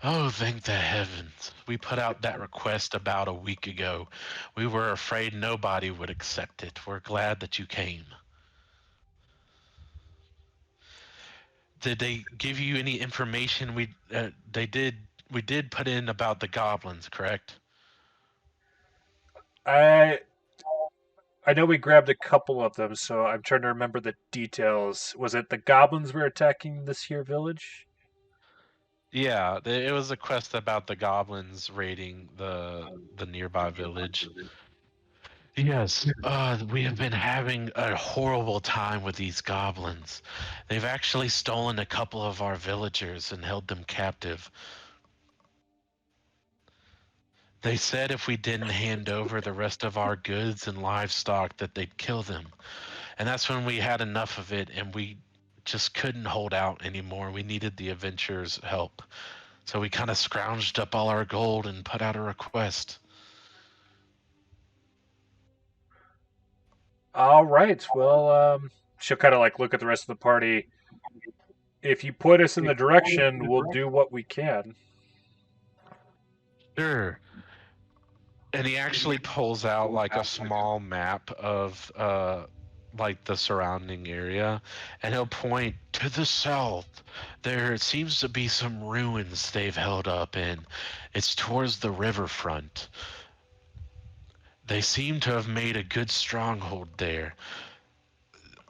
Oh, thank the heavens. We put out that request about a week ago. We were afraid nobody would accept it. We're glad that you came. Did they give you any information? We did put in about the goblins, correct? I know we grabbed a couple of them, so I'm trying to remember the details. Was it the goblins were attacking this here village? Yeah, it was a quest about the goblins raiding the nearby village. Yes, we have been having a horrible time with these goblins. They've actually stolen a couple of our villagers and held them captive. They said if we didn't hand over the rest of our goods and livestock that they'd kill them. And that's when we had enough of it and we just couldn't hold out anymore. We needed the adventurers' help. So we kind of scrounged up all our gold and put out a request. All right. Well, she'll kind of like look at the rest of the party. If you point us in the direction, we'll do what we can. Sure. And he actually pulls out like a small map of like the surrounding area, and he'll point to the south. There seems to be some ruins they've held up in. It's towards the riverfront. They seem to have made a good stronghold there.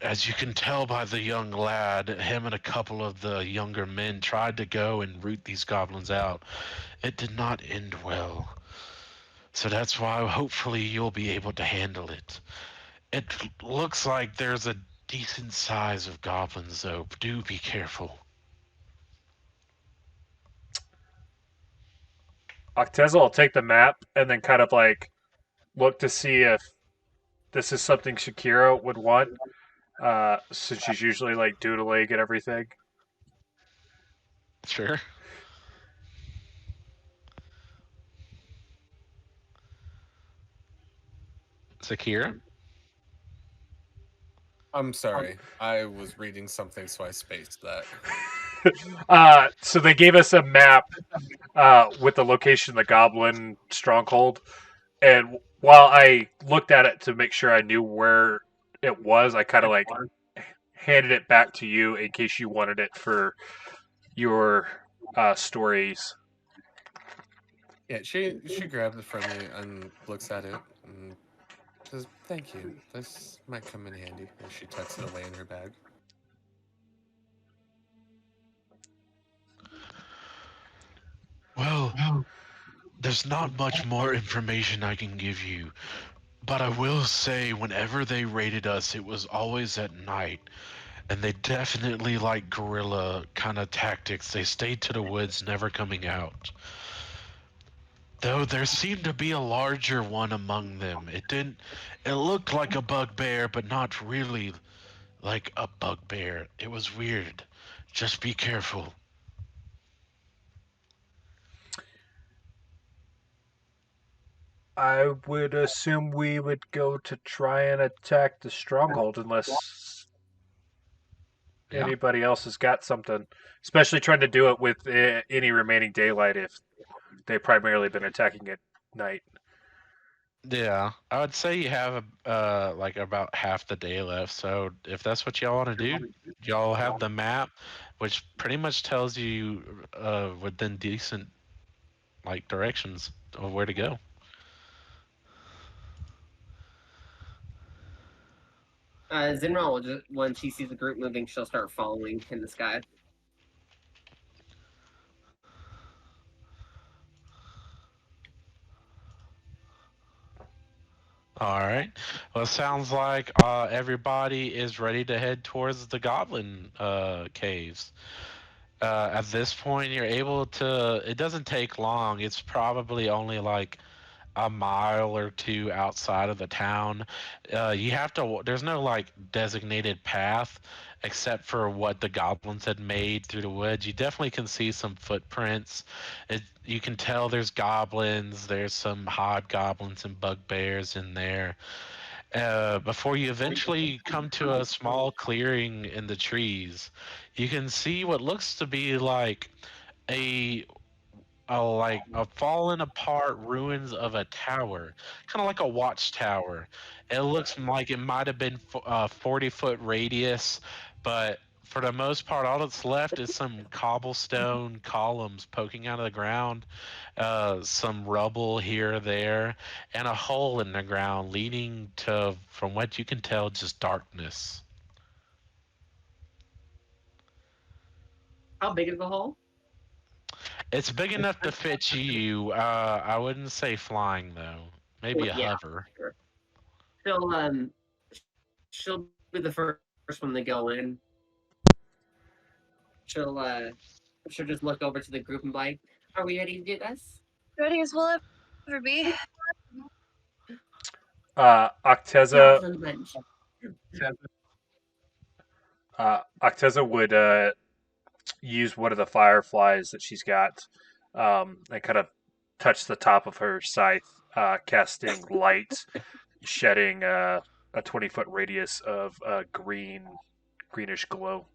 As you can tell by the young lad, him and a couple of the younger men tried to go and root these goblins out. It did not end well. So that's why hopefully you'll be able to handle it. It looks like there's a decent size of goblins, though. Do be careful. Acteza will take the map and then kind of like look to see if this is something Shakira would want, since she's usually like doodling and everything. Sure. Sakira? I'm sorry. I was reading something, so I spaced that. So they gave us a map with the location of the goblin stronghold, and while I looked at it to make sure I knew where it was, I kind of like handed it back to you in case you wanted it for your stories. Yeah, she grabs it from me and looks at it and says, "Thank you. This might come in handy." And she tucks it away in her bag. Well, there's not much more information I can give you, but I will say whenever they raided us, it was always at night. And they definitely like guerrilla kind of tactics. They stayed to the woods, never coming out. Though there seemed to be a larger one among them. It looked like a bugbear, but not really like a bugbear. It was weird. Just be careful. I would assume we would go to try and attack the stronghold unless Yeah. anybody else has got something. Especially trying to do it with any remaining daylight if they've primarily been attacking at night. Yeah, I would say you have like about half the day left. So if that's what y'all want to do, y'all have the map, which pretty much tells you within decent like directions of where to go. Zinrot will just, when she sees the group moving, she'll start following in the sky. All right. Well, it sounds like everybody is ready to head towards the goblin caves. At this point, you're able to. It doesn't take long. It's probably only like a mile or two outside of the town. You have to. There's no like designated path except for what the goblins had made through the woods. You definitely can see some footprints. You can tell there's goblins. There's some hobgoblins and bugbears in there. Before you eventually come to a small clearing in the trees, you can see what looks to be like a a fallen apart ruins of a tower, kind of like a watchtower. It looks like it might have been 40-foot radius, but for the most part, all that's left is some cobblestone columns poking out of the ground, some rubble here or there, and a hole in the ground leading to, from what you can tell, just darkness. How big is the hole? It's big enough to fit you. I wouldn't say flying though. Maybe a Yeah, hover. sure. She'll be the first one to go in. She'll just look over to the group and be like, "Are we ready to do this?" Ready as we'll ever be. Acteza, Son of a bunch. Acteza would use one of the fireflies that she's got, and kind of touch the top of her scythe, casting light, shedding a a 20-foot radius of greenish glow.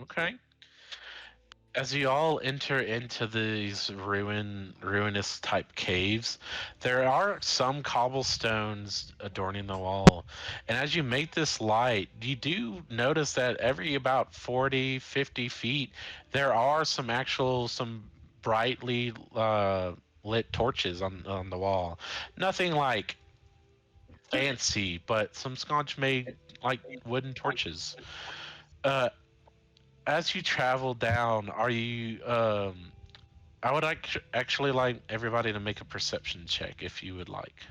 Okay. As you all enter into these ruinous type caves, there are some cobblestones adorning the wall. And as you make this light, you do notice that every about 40, 50 feet, there are some brightly lit torches on the wall. Nothing like fancy, but some scotch made like wooden torches. Uh, as you travel down, are you I would actually like everybody to make a perception check if you would like.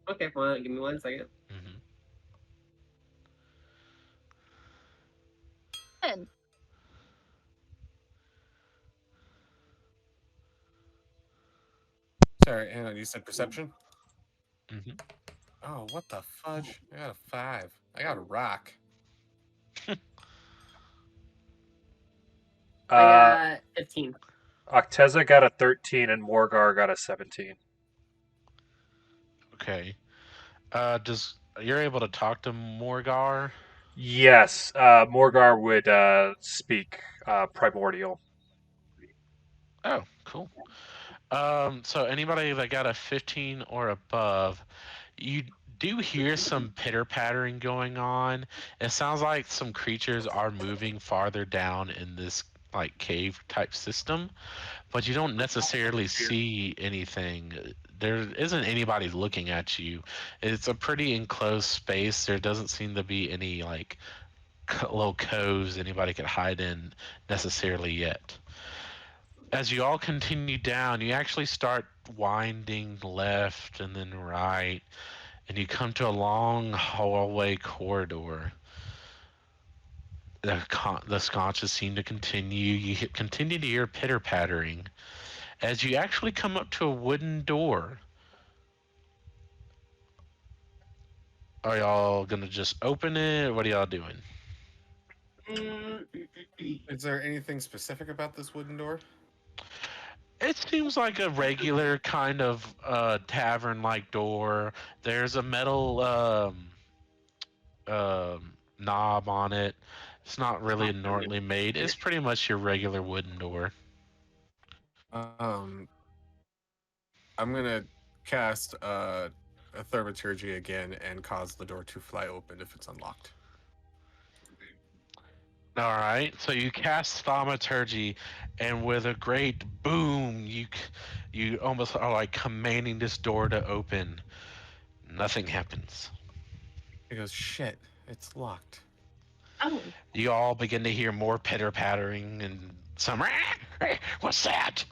Okay, well, give me 1 second. Mm-hmm. And Sorry, hang on. You said perception? Mm-hmm. Oh, what the fudge? I got a 5. I got a rock. I got 15. Acteza got a 13 and Morgar got a 17. Okay. You're able to talk to Morgar? Yes, Morgar would speak primordial. Oh, cool. So anybody that got a 15 or above, you do hear some pitter pattering going on. It sounds like some creatures are moving farther down in this like cave type system, but you don't necessarily see anything. There isn't anybody looking at you. It's a pretty enclosed space. There doesn't seem to be any like little coves anybody could hide in necessarily yet. As you all continue down, you actually start winding left and then right, and you come to a long hallway corridor. The scotches seem to continue. You continue to hear pitter pattering as you actually come up to a wooden door. Are y'all gonna just open it? What are y'all doing? Is there anything specific about this wooden door? It seems like a regular kind of tavern-like door. There's a metal knob on it. It's not really inortly made. It's pretty much your regular wooden door. I'm gonna cast a thaumaturgy again and cause the door to fly open if it's unlocked. All right, so you cast thaumaturgy, and with a great boom, you almost are like commanding this door to open. Nothing happens. He goes, shit, it's locked. Oh, You all begin to hear more pitter pattering and some. What's that?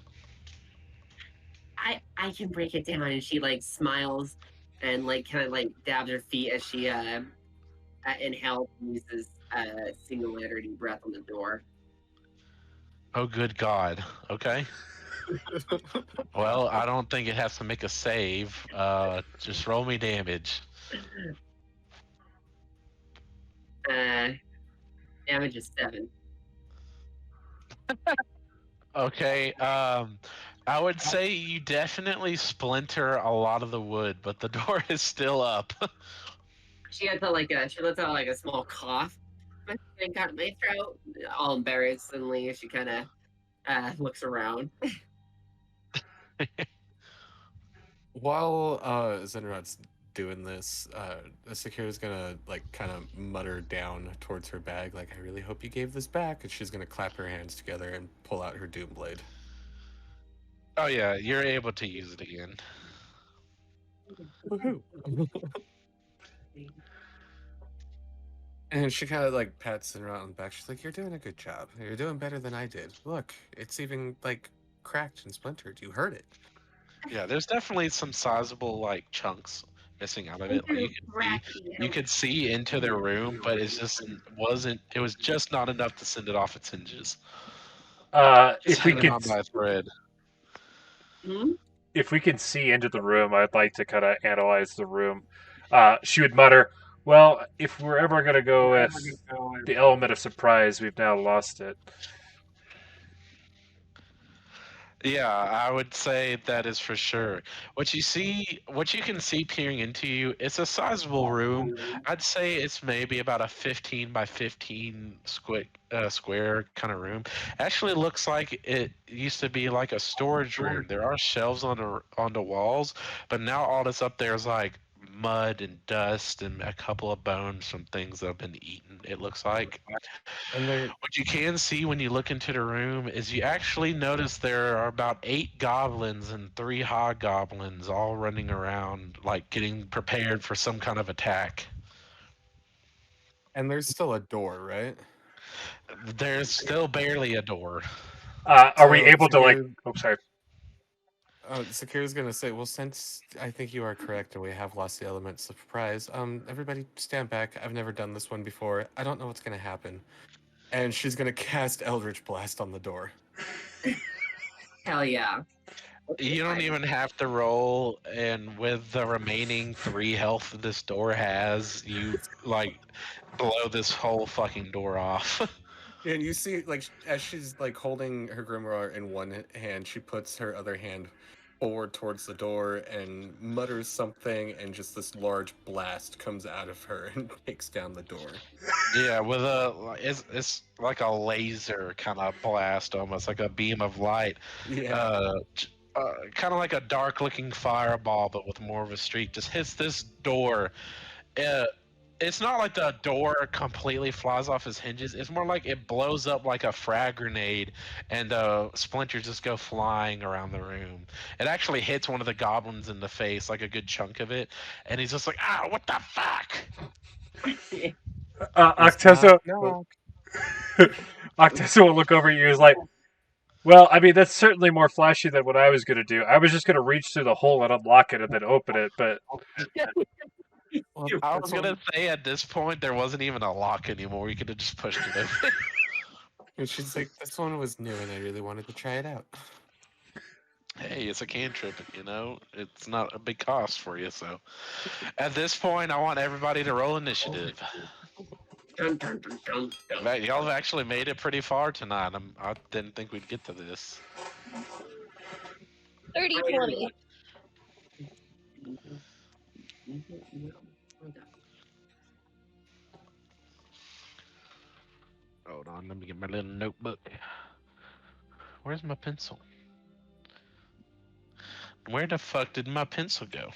I can break it down. And she like smiles and like kind of like dabs her feet as she inhales and uses singularity breath on the door. Oh, good God. Okay. Well, I don't think it has to make a save. Just roll me damage. Damage is 7. Okay. I would say you definitely splinter a lot of the wood, but the door is still up. She lets out like a small cough. My thing got in my throat. All embarrassedly, she kind of looks around. While Zinrot's doing this, Sakira's gonna like kind of mutter down towards her bag, like, I really hope you gave this back, and she's gonna clap her hands together and pull out her doom blade. Oh yeah, you're able to use it again. Woohoo! And she kind of like pats Zinrot on the back. She's like, you're doing a good job. You're doing better than I did. Look, it's even like cracked and splintered. You heard it. Yeah, there's definitely some sizable like chunks missing out of it. Like you could see into their room, but it was just not enough to send it off its hinges. If we Hanging could, on by a thread. if we can see into the room, I'd like to kind of analyze the room. She would mutter, "Well, if we're ever going to go with the element of surprise, we've now lost it." Yeah, I would say that is for sure. What you can see peering into you, it's a sizable room. I'd say it's maybe about a 15 by 15 square kind of room. Actually looks like it used to be like a storage room. There are shelves on the walls, but now all that's up there is like mud and dust and a couple of bones from things that have been eaten, it looks like. And they're What you can see when you look into the room is you actually notice there are about 8 goblins and 3 hobgoblins all running around, like getting prepared for some kind of attack. and there's still a door, right? There's still barely a door. Are we So able to like? Oh, sorry. Sakira's gonna say, well, since I think you are correct and we have lost the elements of surprise, everybody stand back. I've never done this one before. I don't know what's gonna happen. And she's gonna cast Eldritch Blast on the door. Hell yeah. You don't even have to roll, and with the remaining 3 health this door has, you like blow this whole fucking door off. And you see, like, as she's like holding her grimoire in one hand, she puts her other hand forward towards the door and mutters something, and just this large blast comes out of her and takes down the door. Yeah, it's like a laser kind of blast, almost like a beam of light. Yeah. Kind of like a dark-looking fireball, but with more of a streak. Just hits this door. Uh, it's not like the door completely flies off its hinges. It's more like it blows up like a frag grenade, and splinters just go flying around the room. It actually hits one of the goblins in the face, like a good chunk of it, and he's just like, "Ah, what the fuck?" Acteza, No. Acteza will look over at you. Is like, well, I mean, that's certainly more flashy than what I was going to do. I was just going to reach through the hole and unlock it and then open it. But Well, I that's was what- gonna say at this point there wasn't even a lock anymore. You could have just pushed it open. And she's like, this one was new and I really wanted to try it out. Hey, it's a cantrip, you know. It's not a big cost for you. So, at this point, I want everybody to roll initiative. Dun, dun, dun, dun, dun. Right, y'all have actually made it pretty far tonight. I didn't think we'd get to this. 30-20. Hold on, let me get my little notebook. Where's my pencil? Where the fuck did my pencil go?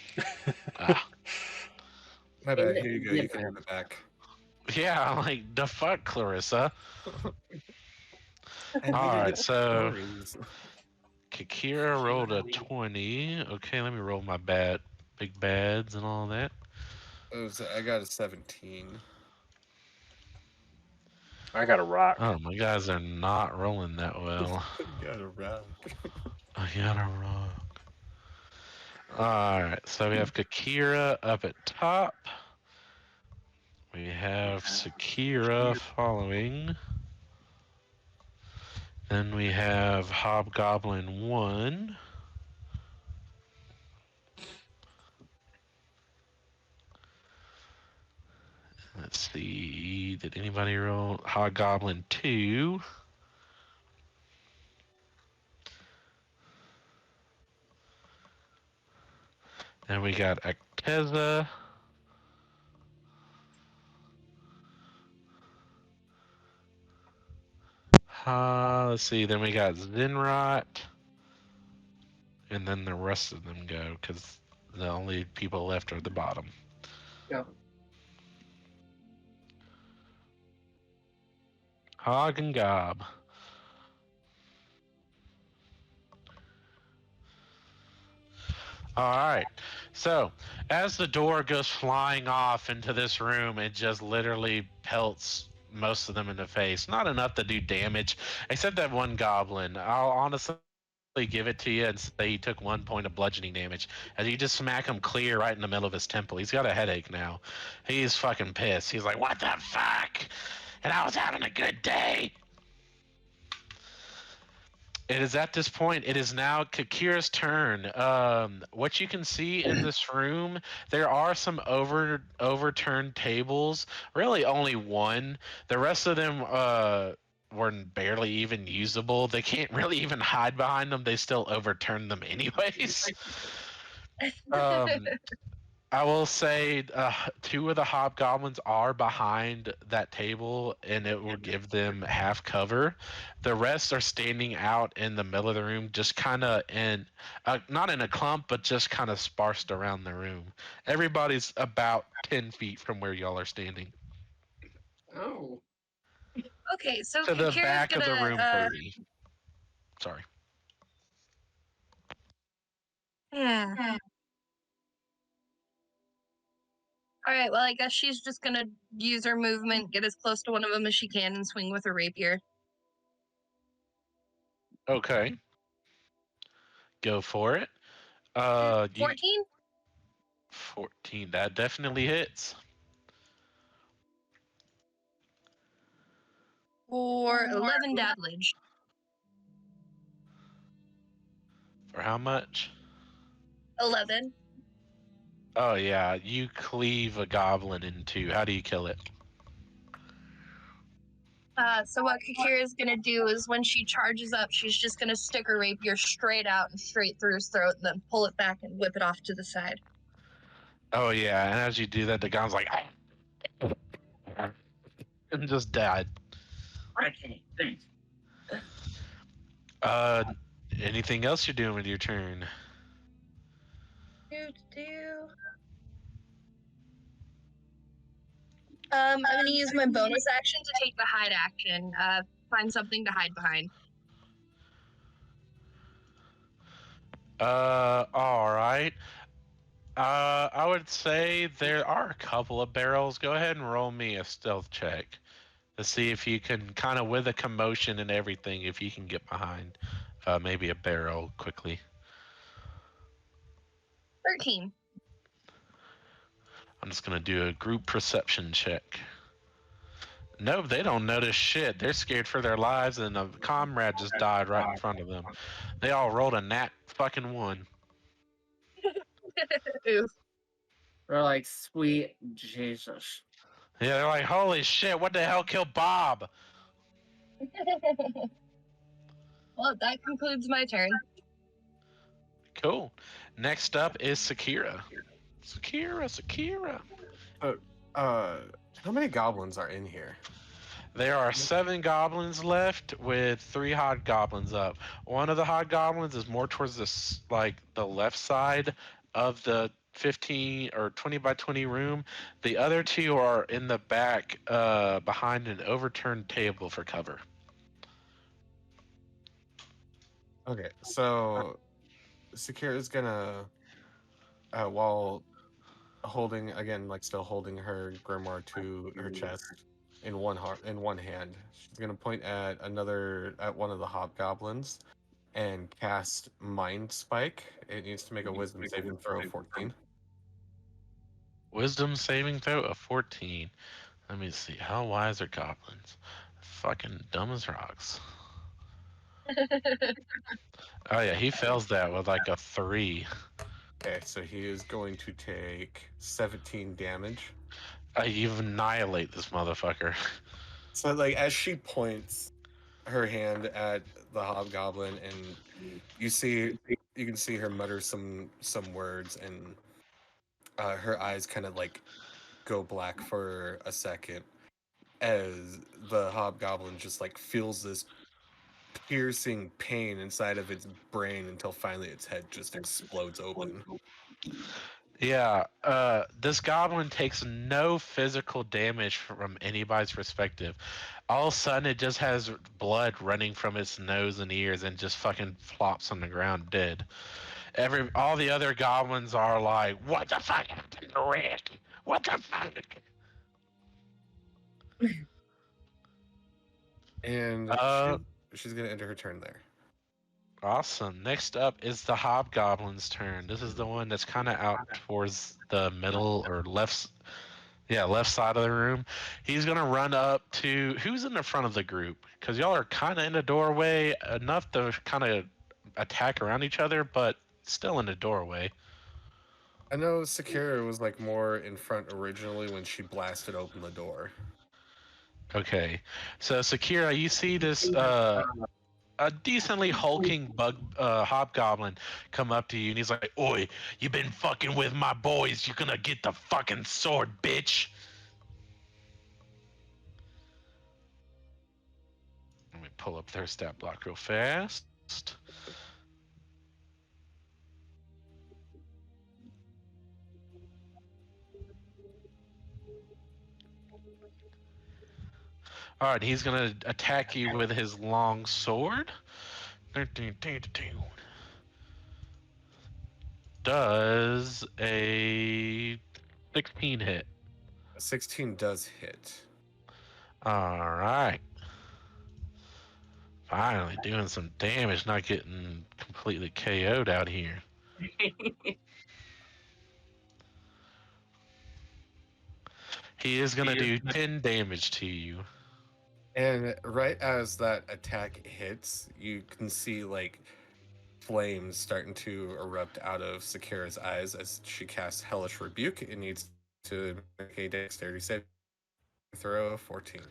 Ah, My bad. Here you go. You can have it back. yeah, like the fuck, Clarissa. And All we right, did so stories. Kakira rolled a 20. Okay, let me roll my big bads and all that. I got a 17. I got a rock. Oh, my guys are not rolling that well. Got a rock. I got a rock. Alright, so we have Kakira up at top. We have Sakira following. Then we have Hobgoblin 1. Let's see, did anybody roll Hobgoblin 2? Then we got Acteza. Let's see, then we got Zinrot. And then the rest of them go, because the only people left are the bottom. Yeah. Hog and Gob. All right. So, as the door goes flying off into this room, it just literally pelts most of them in the face. Not enough to do damage, except that one goblin. I'll honestly give it to you and say he took 1 point of bludgeoning damage. As you just smack him clear right in the middle of his temple. He's got a headache now. He's fucking pissed. He's like, what the fuck? And I was having a good day. It is at this point, it is now Kakira's turn. What you can see in this room, there are some overturned tables. Really only one. The rest of them were barely even usable. They can't really even hide behind them. They still overturn them anyways. I will say 2 of the hobgoblins are behind that table, and it will give them half cover. The rest are standing out in the middle of the room, just kind of in, not in a clump, but just kind of sparsed around the room. Everybody's about 10 feet from where y'all are standing. Oh. Okay, so To the Kakira's back of the room, gonna 30. Sorry. yeah. All right, well, I guess she's just gonna use her movement, get as close to one of them as she can, and swing with her rapier. Okay. Go for it. 14 14. That definitely hits. for 11 damage. For how much? 11. Oh yeah, you cleave a goblin in 2. How do you kill it? So what Kakira's gonna do is when she charges up, she's just gonna stick her rapier straight out and straight through his throat, and then pull it back and whip it off to the side. Oh yeah, and as you do that, the goblin's like, and just died. Okay, thanks. Anything else you're doing with your turn? I'm gonna use my bonus action to take the hide action. Find something to hide behind. All right. I would say there are a couple of barrels. Go ahead and roll me a stealth check to see if you can kind of, with a commotion and everything, if you can get behind maybe a barrel quickly. 13. I'm just gonna do a group perception check. Nope, they don't notice shit. They're scared for their lives, and a comrade just died right in front of them. They all rolled a nat fucking 1. Oof. We're like, sweet Jesus. Yeah, they're like, holy shit, what the hell killed Bob? Well, that concludes my turn. Cool. Next up is Sakira. Sakira. How many goblins are in here? There are 7 goblins left with 3 hobgoblins up. One of the hobgoblins is more towards the left side of the 15 or 20 by 20 room. The other 2 are in the back behind an overturned table for cover. Okay, so Sakira is gonna, while holding again, like still holding her grimoire to her chest in one hand, she's gonna point at one of the hobgoblins and cast Mind Spike. It needs to make a Wisdom saving throw of 14. Wisdom saving throw of 14. Let me see. How wise are goblins? Fucking dumb as rocks. Oh yeah, he fails that with like a 3. Okay, so he is going to take 17 damage. You annihilate this motherfucker. So, like, as she points her hand at the hobgoblin, and you can see her mutter some words, and her eyes kind of like go black for a second, as the hobgoblin just like feels this piercing pain inside of its brain until finally its head just explodes open. Yeah, this goblin takes no physical damage from anybody's perspective. All of a sudden, it just has blood running from its nose and ears and just fucking flops on the ground dead. All the other goblins are like, "What the fuck happened to Rick? What the fuck?" And she's gonna enter her turn there. Awesome. Next up is the hobgoblin's turn. This is the one that's kind of out towards the middle or left side of the room. He's gonna run up to who's in the front of the group, because y'all are kind of in the doorway enough to kind of attack around each other, but still in the doorway. I know Sakira was like more in front originally when she blasted open the door. Okay. So Sakira, you see this a decently hulking hobgoblin come up to you, and he's like, "Oi, you been fucking with my boys? You're gonna get the fucking sword, bitch." Let me pull up their stat block real fast. All right, he's gonna attack you with his long sword. Does a 16 hit? A 16 does hit. All right. Finally doing some damage, not getting completely KO'd out here. He is gonna do 10 damage to you. And right as that attack hits, you can see like flames starting to erupt out of Sakira's eyes as she casts Hellish Rebuke. It needs to make a dexterity save throw of 14.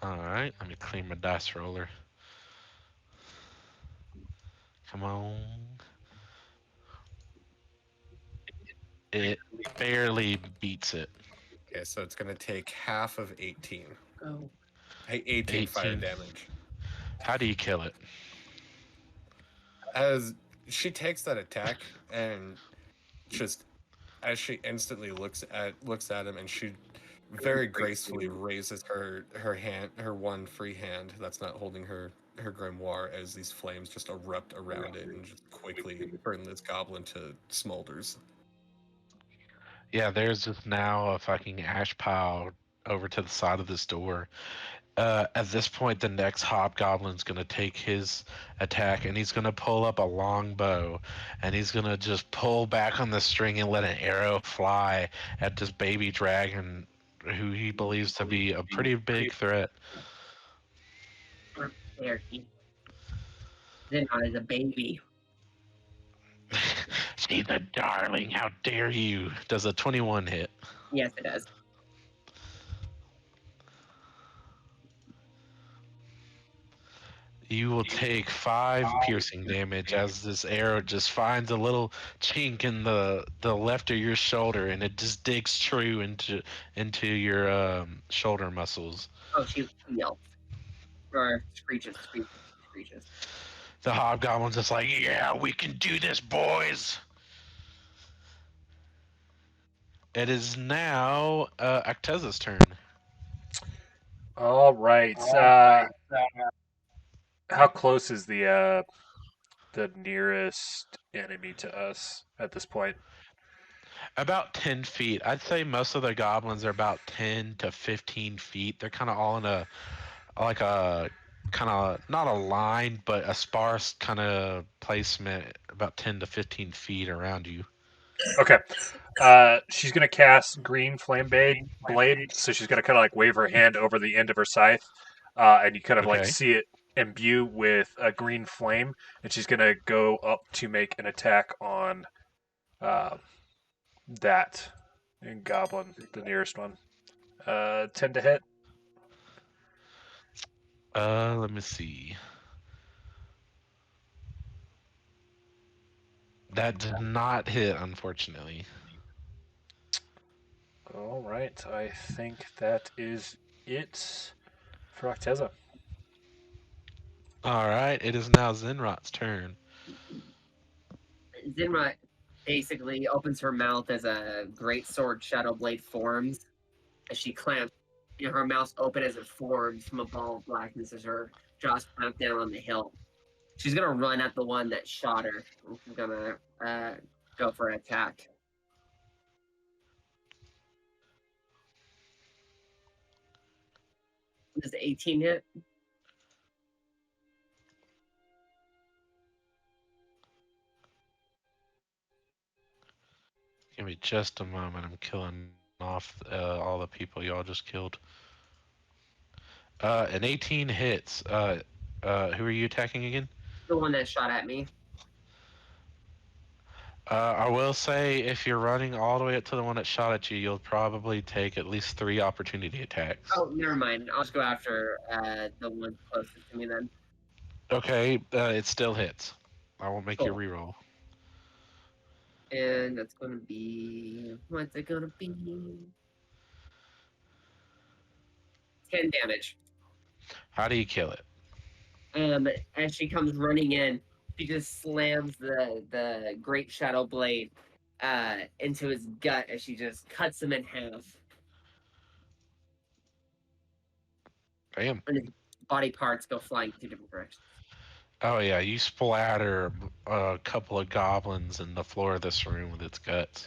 Alright, let me clean my dice roller. Come on. It barely beats it. Okay, so it's going to take half of 18. Oh. 18 fire 18. damage. How do you kill it? As she takes that attack and just as she instantly looks at him, and she very gracefully raises her one free hand that's not holding her grimoire, as these flames just erupt around it and just quickly burn this goblin to smolders. Yeah, there's just now a fucking ash pile over to the side of this door. At this point, the next hobgoblin's gonna take his attack, and he's gonna pull up a long bow, and he's gonna just pull back on the string and let an arrow fly at this baby dragon, who he believes to be a pretty big threat. There, Zinrot is a baby. She's a darling. How dare you? Does a 21 hit? Yes, it does. You will take 5 piercing damage as this arrow just finds a little chink in the left of your shoulder, and it just digs true into your shoulder muscles. Oh, she yelps. Or screeches. The hobgoblin's just like, "Yeah, we can do this, boys." It is now Acteza's turn. All right. How close is the nearest enemy to us at this point? About 10 feet. I'd say most of the goblins are about 10 to 15 feet. They're kind of all in a like a kind of not a line, but a sparse kind of placement, about 10 to 15 feet around you. Okay. She's gonna cast Green Flame Blade, so she's gonna kind of like wave her hand over the end of her scythe, and you kind of like Okay. see it imbue with a green flame, and she's gonna go up to make an attack on that goblin, the nearest one. 10 to hit. Let me see. That did not hit, unfortunately. All right. I think that is it for Acteza. All right, it is now Zinrot's turn. Zinrot basically opens her mouth as a great sword shadow blade forms. As she clamps, her mouth open as it forms from a ball of blackness as her jaws clamp down on the hilt. She's gonna run at the one that shot her. She's gonna go for an attack. Does 18 hit? Give me just a moment. I'm killing off all the people y'all just killed. An 18 hits. Who are you attacking again? The one that shot at me. I will say, if you're running all the way up to the one that shot at you, you'll probably take at least 3 opportunity attacks. Oh, never mind. I'll just go after the one closest to me then. Okay, it still hits. I won't make you Cool. reroll. And that's gonna be what's it gonna be? 10 damage. How do you kill it? As she comes running in, she just slams the great shadow blade into his gut as she just cuts him in half. Damn. And his body parts go flying 2 different directions. Oh yeah, you splatter a couple of goblins in the floor of this room with its guts.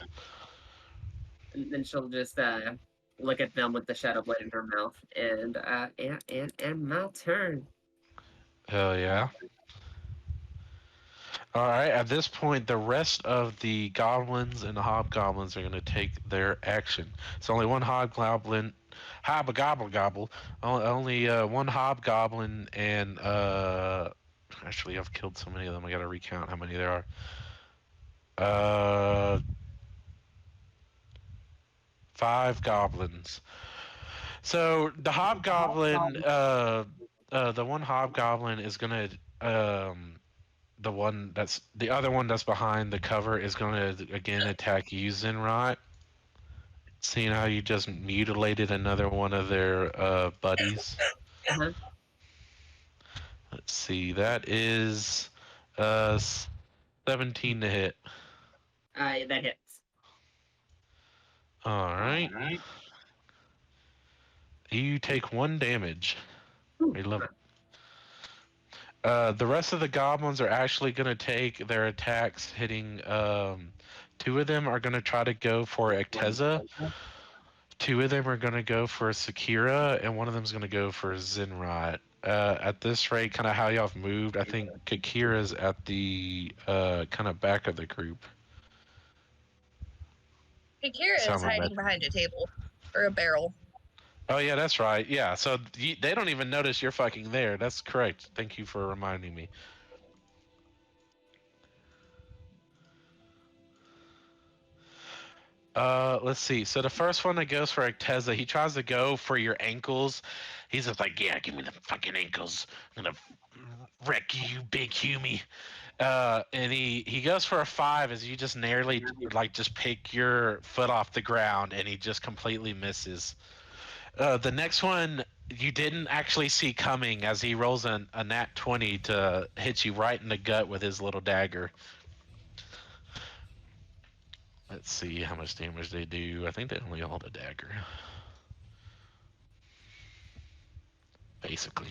And then she'll just look at them with the shadow blade in her mouth. And my turn. Hell yeah. Alright, at this point, the rest of the goblins and the hobgoblins are going to take their action. It's only one hobgoblin. Hobgobble. Only one hobgoblin and. Actually, I've killed so many of them, I gotta recount how many there are. 5 goblins. So the hobgoblin, the one hobgoblin is gonna, the other one that's behind the cover is gonna again attack you, Zinrot. Seeing how you just mutilated another one of their buddies. Uh-huh. Let's see, that is 17 to hit. That hits. All right. You take 1 damage. We love it. The rest of the goblins are actually going to take their attacks, hitting. 2 of them are going to try to go for Acteza. 2 of them are going to go for Sakira, and 1 of them is going to go for Zinrot. At this rate, kind of how y'all have moved, I think Kakira's at the kind of back of the group. Akira is hiding behind a table or a barrel. Oh yeah, that's right. Yeah, so they don't even notice you're fucking there. That's correct. Thank you for reminding me. Let's see. So the first one that goes for Acteza, he tries to go for your ankles. He's just like, yeah, give me the fucking ankles. I'm gonna wreck you, big Humie. And he goes for a 5 as you just narrowly just pick your foot off the ground, and he just completely misses. The next one you didn't actually see coming as he rolls a nat 20 to hit you right in the gut with his little dagger. Let's see how much damage they do. I think they only hold a dagger. Basically.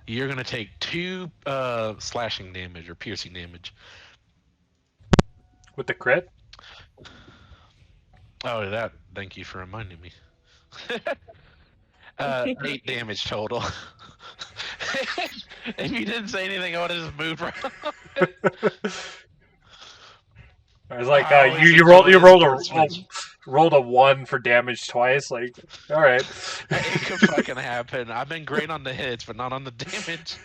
You're going to take 2 slashing damage or piercing damage. With the crit? Oh, thank you for reminding me. 8 damage total. If you didn't say anything, I would have just moved around. I was like, always you enjoy rolled a 1 for damage twice. Like, all right. It could fucking happen. I've been great on the hits, but not on the damage.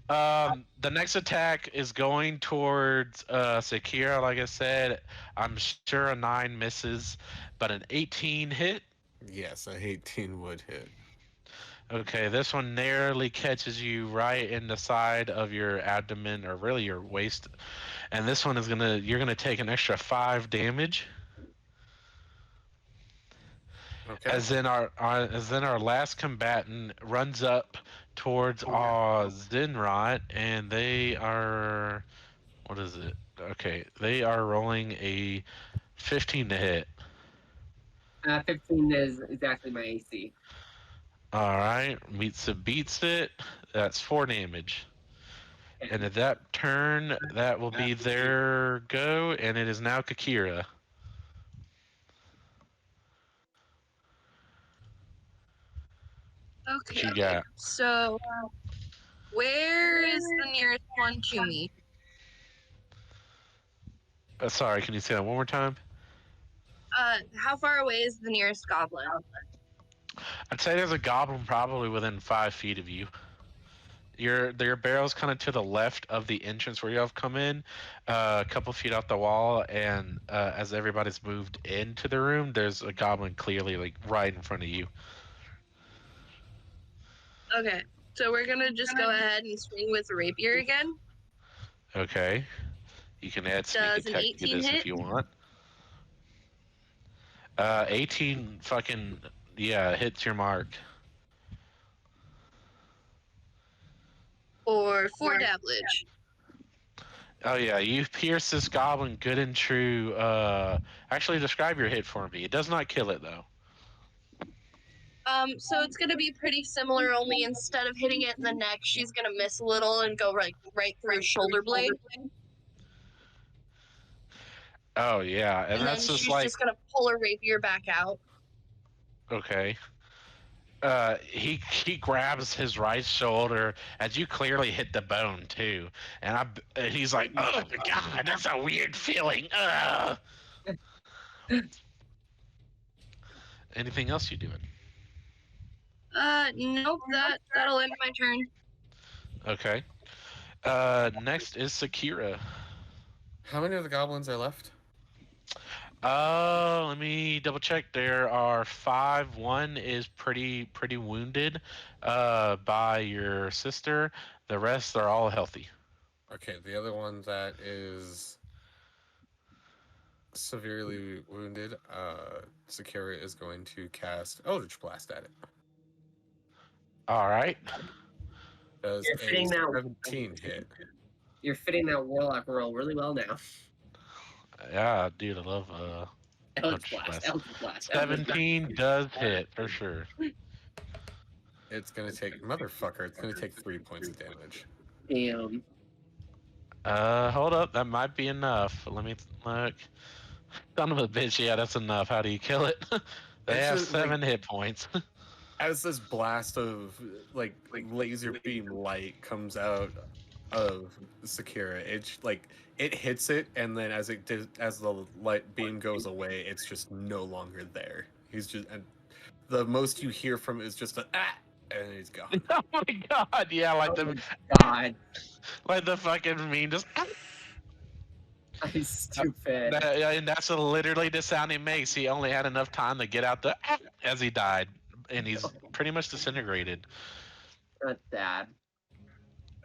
The next attack is going towards Sakira. Like I said, I'm sure a 9 misses, but an 18 hit. Yes, a 18 would hit. Okay, this one narrowly catches you right in the side of your abdomen, or really your waist. And this one you're gonna take an extra 5 damage. Okay. As then our last combatant runs up towards Zinrot, and they are, what is it? Okay, they are rolling a 15 to hit. 15 is exactly my AC. All right, beats it. That's 4 damage. And at that turn, that will be their go, and it is now Kakira. Okay. You got. So, where is the nearest one to me? Sorry, can you say that one more time? How far away is the nearest goblin? I'd say there's a goblin probably within 5 feet of you. Your barrel's kind of to the left of the entrance where you have come in, a couple feet off the wall, and as everybody's moved into the room, there's a goblin clearly like right in front of you. Okay, so we're gonna just go ahead and swing with rapier again. Okay. You can add sneak Does an attack to 18 this hit? if you want. 18 fucking, yeah, hits your mark. Or 4 damage. Oh yeah, you pierce this goblin good and true. Actually describe your hit for me. It does not kill it though. So it's gonna be pretty similar, only instead of hitting it in the neck, she's gonna miss a little and go right through her shoulder blade. Oh yeah, and And then that's just she's like just gonna pull her rapier back out. okay. He grabs his right shoulder as you clearly hit the bone too, and he's like, oh my god, that's a weird feeling. Ugh. Anything else you doing? Nope, that'll end my turn. Okay. Next is Sakira. How many of the goblins are left? Let me double check. There are 5. One is pretty wounded, by your sister. The rest are all healthy. Okay, the other one that is severely wounded, Sakira is going to cast Eldritch Blast at it. All right. Does You're a fitting that- 17 hit? You're fitting that warlock roll really well now. Yeah, dude, I love Eldritch Blast. Blast. Eldritch Blast. 17 does hit for sure. It's gonna take motherfucker. It's gonna take 3 points of damage. Damn. Hold up, that might be enough. Let me look. Son of a bitch, yeah, that's enough. How do you kill it? They It's have just, 7 hit points. As this blast of like laser beam light comes out of Sakira, it hits it, and then as the light beam goes away, it's just no longer there. And the most you hear from it is just a ah, and he's gone. Oh my god, yeah, like Oh the God. like the fucking meme just I'm stupid. and that's literally the sound he makes. He only had enough time to get out the as he died, and he's pretty much disintegrated. Not bad.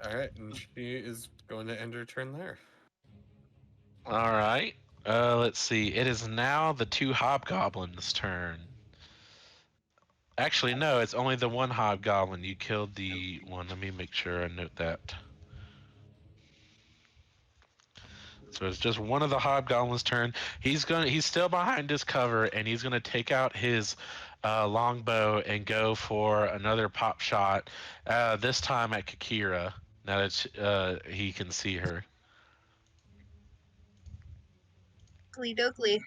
All right, and she is going to end her turn there. All right. Let's see. It is now the 2 hobgoblins' turn. Actually, no, it's only the 1 hobgoblin. You killed the one. Let me make sure I note that. So it's just one of the hobgoblins' turn. He's still behind his cover, and he's gonna take out his longbow and go for another pop shot. This time at Kakira. Now that he can see her. Dokley.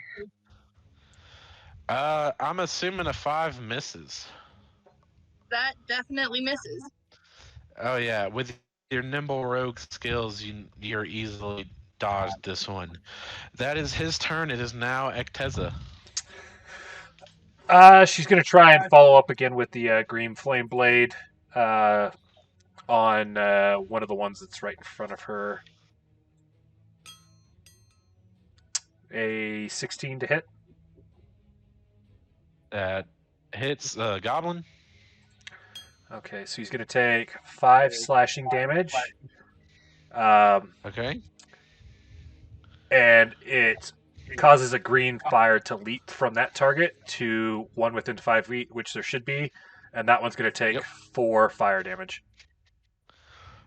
I'm assuming a 5 misses. That definitely misses. Oh yeah, with your nimble rogue skills, you're easily dodged this one. That is his turn. It is now Acteza. She's going to try and follow up again with the green flame blade on one of the ones that's right in front of her. A 16 to hit. That hits Goblin. Okay, so he's going to take 5 slashing damage. Okay. And it causes a green fire to leap from that target to one within 5 feet, which there should be, and that one's going to take 4 fire damage.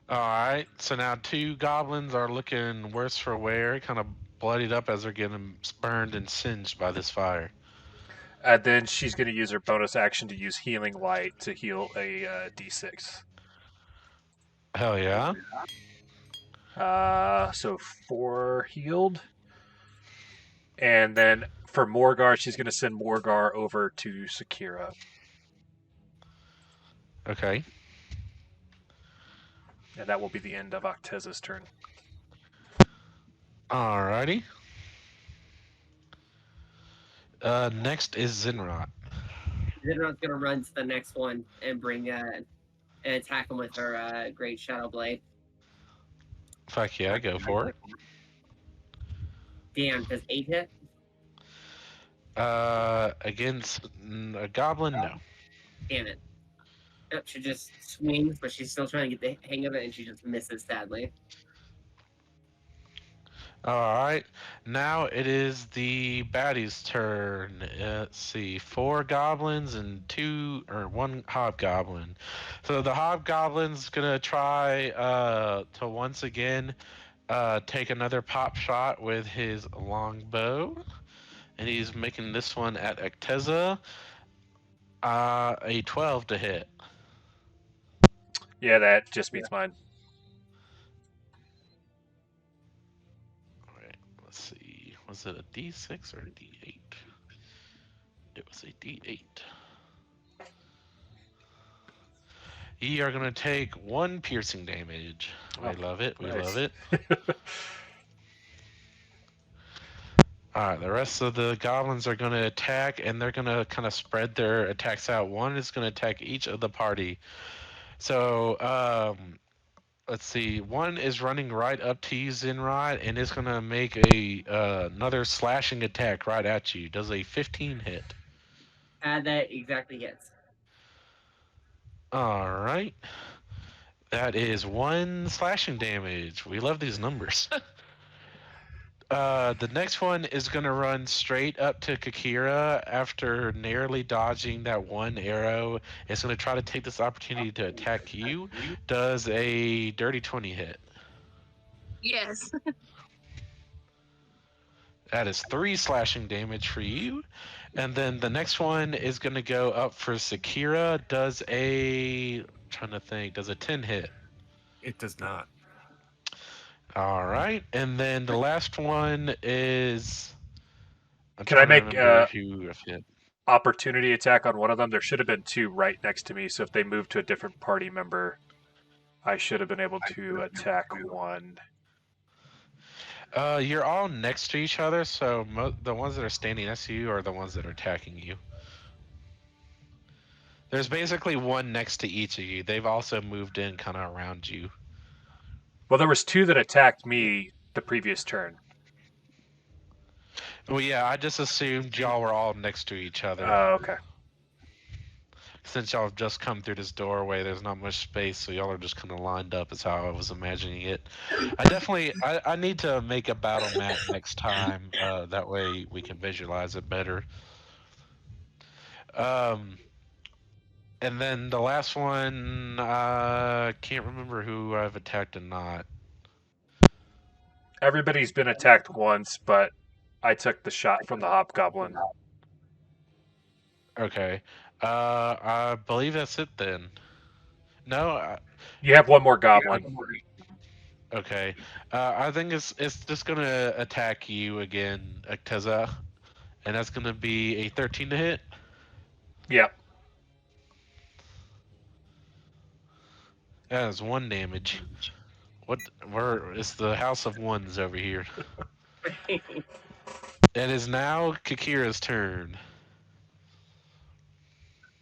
All right. So now 2 goblins are looking worse for wear, kind of bloodied up as they're getting burned and singed by this fire. And then she's going to use her bonus action to use Healing Light to heal a D6. Hell yeah. So 4 healed. And then for Morgar, she's going to send Morgar over to Sakira. Okay. And that will be the end of Acteza's turn. Alrighty. Next is Zinrot. Zinrot's gonna run to the next one and bring and attack him with her great shadow blade. Fuck yeah, go for it. Damn, does 8 hit? Against a goblin, no. Damn it. Yep, she just swings, but she's still trying to get the hang of it, and she just misses sadly. All right, now it is the baddie's turn. Let's see, 4 goblins and 1 hobgoblin. So the hobgoblin's gonna try to once again take another pop shot with his longbow, and he's making this one at Acteza. A 12 to hit. Yeah, that just beats mine. All right, let's see. Was it a D6 or a D8? It was a D8. You are going to take 1 piercing damage. We love it. We love it. All right, the rest of the goblins are going to attack, and they're going to kind of spread their attacks out. One is going to attack each of the party. So, let's see. One is running right up to you, Zinrot, and is going to make another slashing attack right at you. Does a 15 hit? That exactly hits. All right. That is 1 slashing damage. We love these numbers. The next one is going to run straight up to Kakira after narrowly dodging that 1 arrow. It's going to try to take this opportunity to attack you. Does a dirty 20 hit? Yes. That is 3 slashing damage for you. And then the next one is going to go up for Sakira. Does a 10 hit? It does not. All right. And then the last one is... Can I make opportunity attack on one of them? There should have been 2 right next to me, so if they move to a different party member, I should have been able to attack one. You're all next to each other, so the ones that are standing next to you are the ones that are attacking you. There's basically 1 next to each of you. They've also moved in kind of around you. Well, there was 2 that attacked me the previous turn. Well, yeah, I just assumed y'all were all next to each other. Oh, okay. Since y'all have just come through this doorway, there's not much space, so y'all are just kind of lined up is how I was imagining it. I need to make a battle map next time. That way we can visualize it better. And then the last one, I can't remember who I've attacked and not. Everybody's been attacked once, but I took the shot from the hobgoblin. Okay. I believe that's it then. No? You have 1 more goblin. Okay. I think it's just going to attack you again, Acteza. And that's going to be a 13 to hit? Yep. That is 1 damage. Where is the House of Ones over here? It is now Kakira's turn.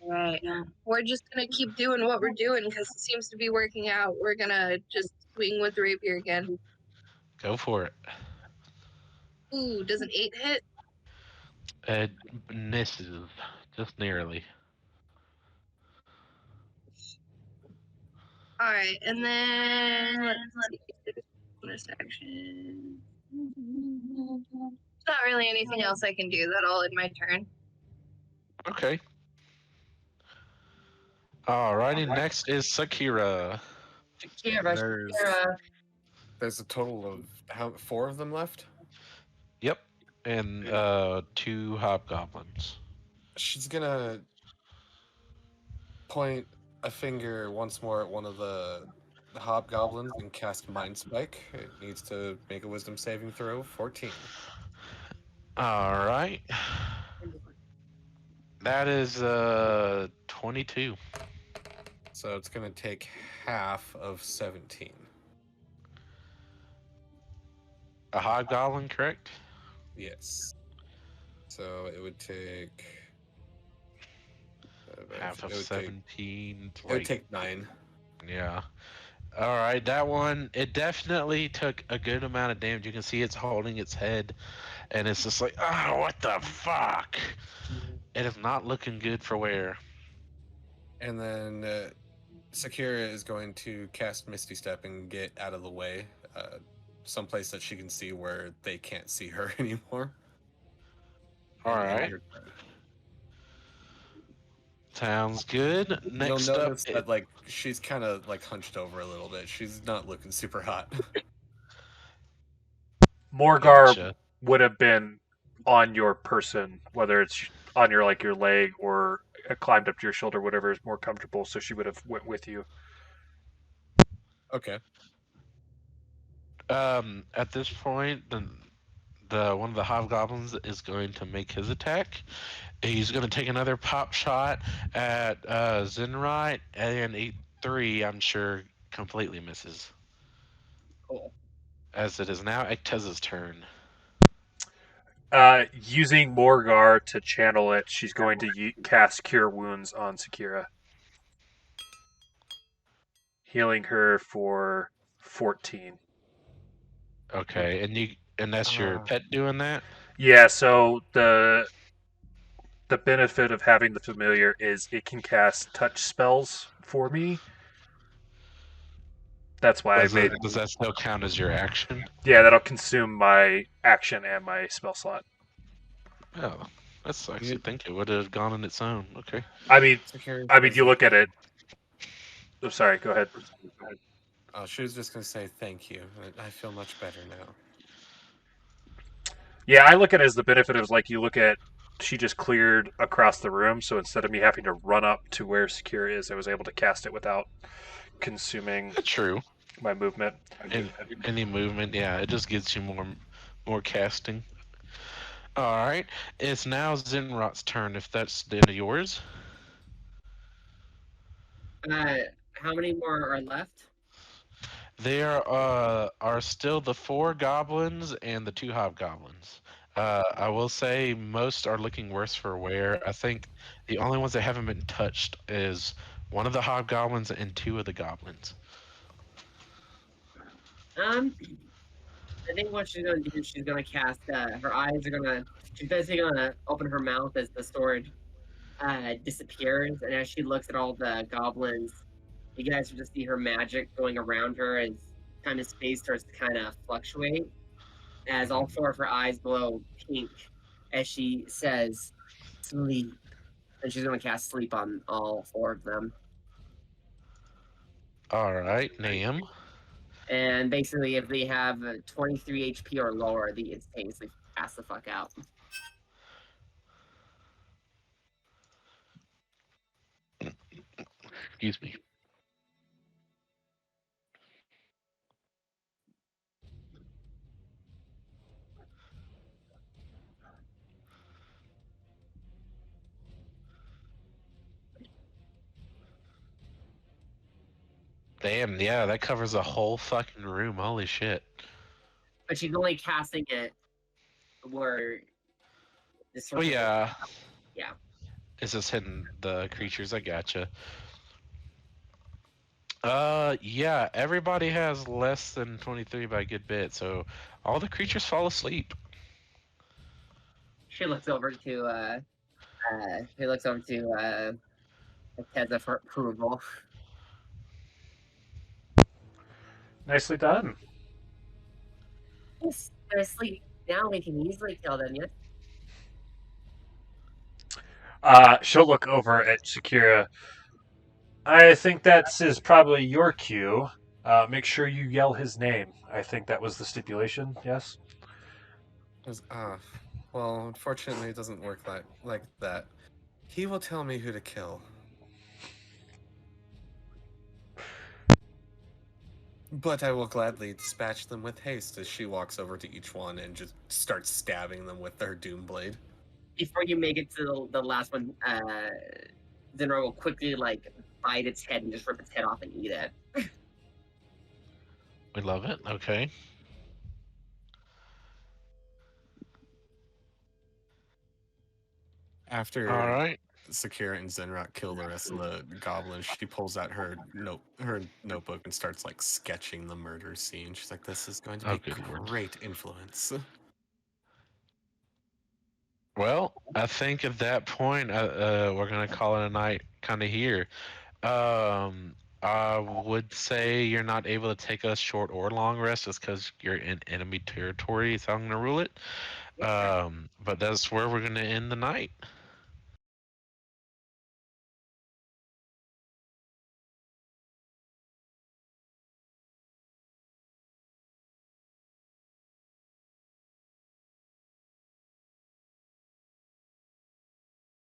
Right. We're just gonna keep doing what we're doing because it seems to be working out. We're gonna just swing with rapier again. Go for it. Ooh, does an 8 hit? It misses. Just narrowly. Alright, and then let's see. Bonus action. Not really anything else I can do. That all in my turn. Okay. Alrighty, next is Sakira. There's a total of 4 of them left? Yep. And 2 hobgoblins. She's gonna point a finger once more at one of the hobgoblins and cast Mind Spike. It needs to make a wisdom saving throw. 14. Alright. That is 22. So it's gonna take half of 17. A hobgoblin, correct? Yes. So it would take half of 17. It would take 9. Yeah. All right, that one, it definitely took a good amount of damage. You can see it's holding its head, and it's just like, oh, what the fuck? It is not looking good for wear. And then Sakira is going to cast Misty Step and get out of the way, someplace that she can see where they can't see her anymore. All And end right, her turn. sounds good. You'll Next up, notice that like she's kind of like hunched over a little bit. She's not looking super hot. Morgar gotcha. would have been on your person, whether it's on your like your leg or climbed up to your shoulder, whatever is more comfortable. So she would have went with you. Okay. At this point, the one of the hobgoblins is going to make his attack. He's going to take another pop shot at Zinrot, and 8-3, I'm sure, completely misses. Cool. As it is now Acteza's turn. Using Morgar to channel it, she's going to cast Cure Wounds on Sakira, healing her for 14. Okay, and that's your pet doing that? Yeah, so the benefit of having the familiar is it can cast touch spells for me. That's why I made. Does that still count as your action? Yeah, that'll consume my action and my spell slot. Oh, that sucks. You'd think it would have gone on its own. Okay. I mean, Sakira you look at it. I'm sorry. Go ahead. Oh, she was just gonna say thank you. I feel much better now. Yeah, I look at it as the benefit of like you look at. She just cleared across the room, so instead of me having to run up to where Sakira is, I was able to cast it without consuming True. my movement. Any movement, yeah, it just gives you more casting. All right, it's now Zinrot's turn. If that's the end of yours. How many more are left? There are still the 4 goblins and the 2 hobgoblins. I will say most are looking worse for wear. I think the only ones that haven't been touched is one of the hobgoblins and 2 of the goblins. I think what she's gonna do, she's gonna cast. Her eyes are gonna. She's basically gonna open her mouth as the sword disappears, and as she looks at all the goblins, you guys will just see her magic going around her as time and space starts to kind of fluctuate. As all 4 of her eyes glow pink, as she says, "Sleep," and she's gonna cast sleep on all 4 of them. All right, Nam. And basically, if they have 23 HP or lower, they instantaneously pass the fuck out. Excuse me. Damn, yeah, that covers a whole fucking room. Holy shit. But she's only casting it where this Oh sort of yeah. yeah. It's just hitting the creatures. I gotcha. Yeah, everybody has less than 23 by a good bit, so all the creatures fall asleep. She looks over to Acteza for approval. Nicely done. Yes, they're asleep. Now we can easily kill them, yes? She'll look over at Sakira. I think is probably your cue. Make sure you yell his name. I think that was the stipulation. Yes. Well, unfortunately, it doesn't work like that. He will tell me who to kill. But I will gladly dispatch them with haste as she walks over to each one and just starts stabbing them with her doom blade. Before you make it to the last one, Zinro will quickly bite its head and just rip its head off and eat it. We love it. Okay. After All right. Sakira and Zinrot kill the rest of the goblins, she pulls out her notebook and starts like sketching the murder scene. She's like, "This is going to Oh, be good lord. great influence." Well, I think at that point, we're gonna call it a night, kind of here. I would say you're not able to take a short or long rest just because you're in enemy territory. Is how I'm gonna rule it. Yeah. But that's where we're gonna end the night.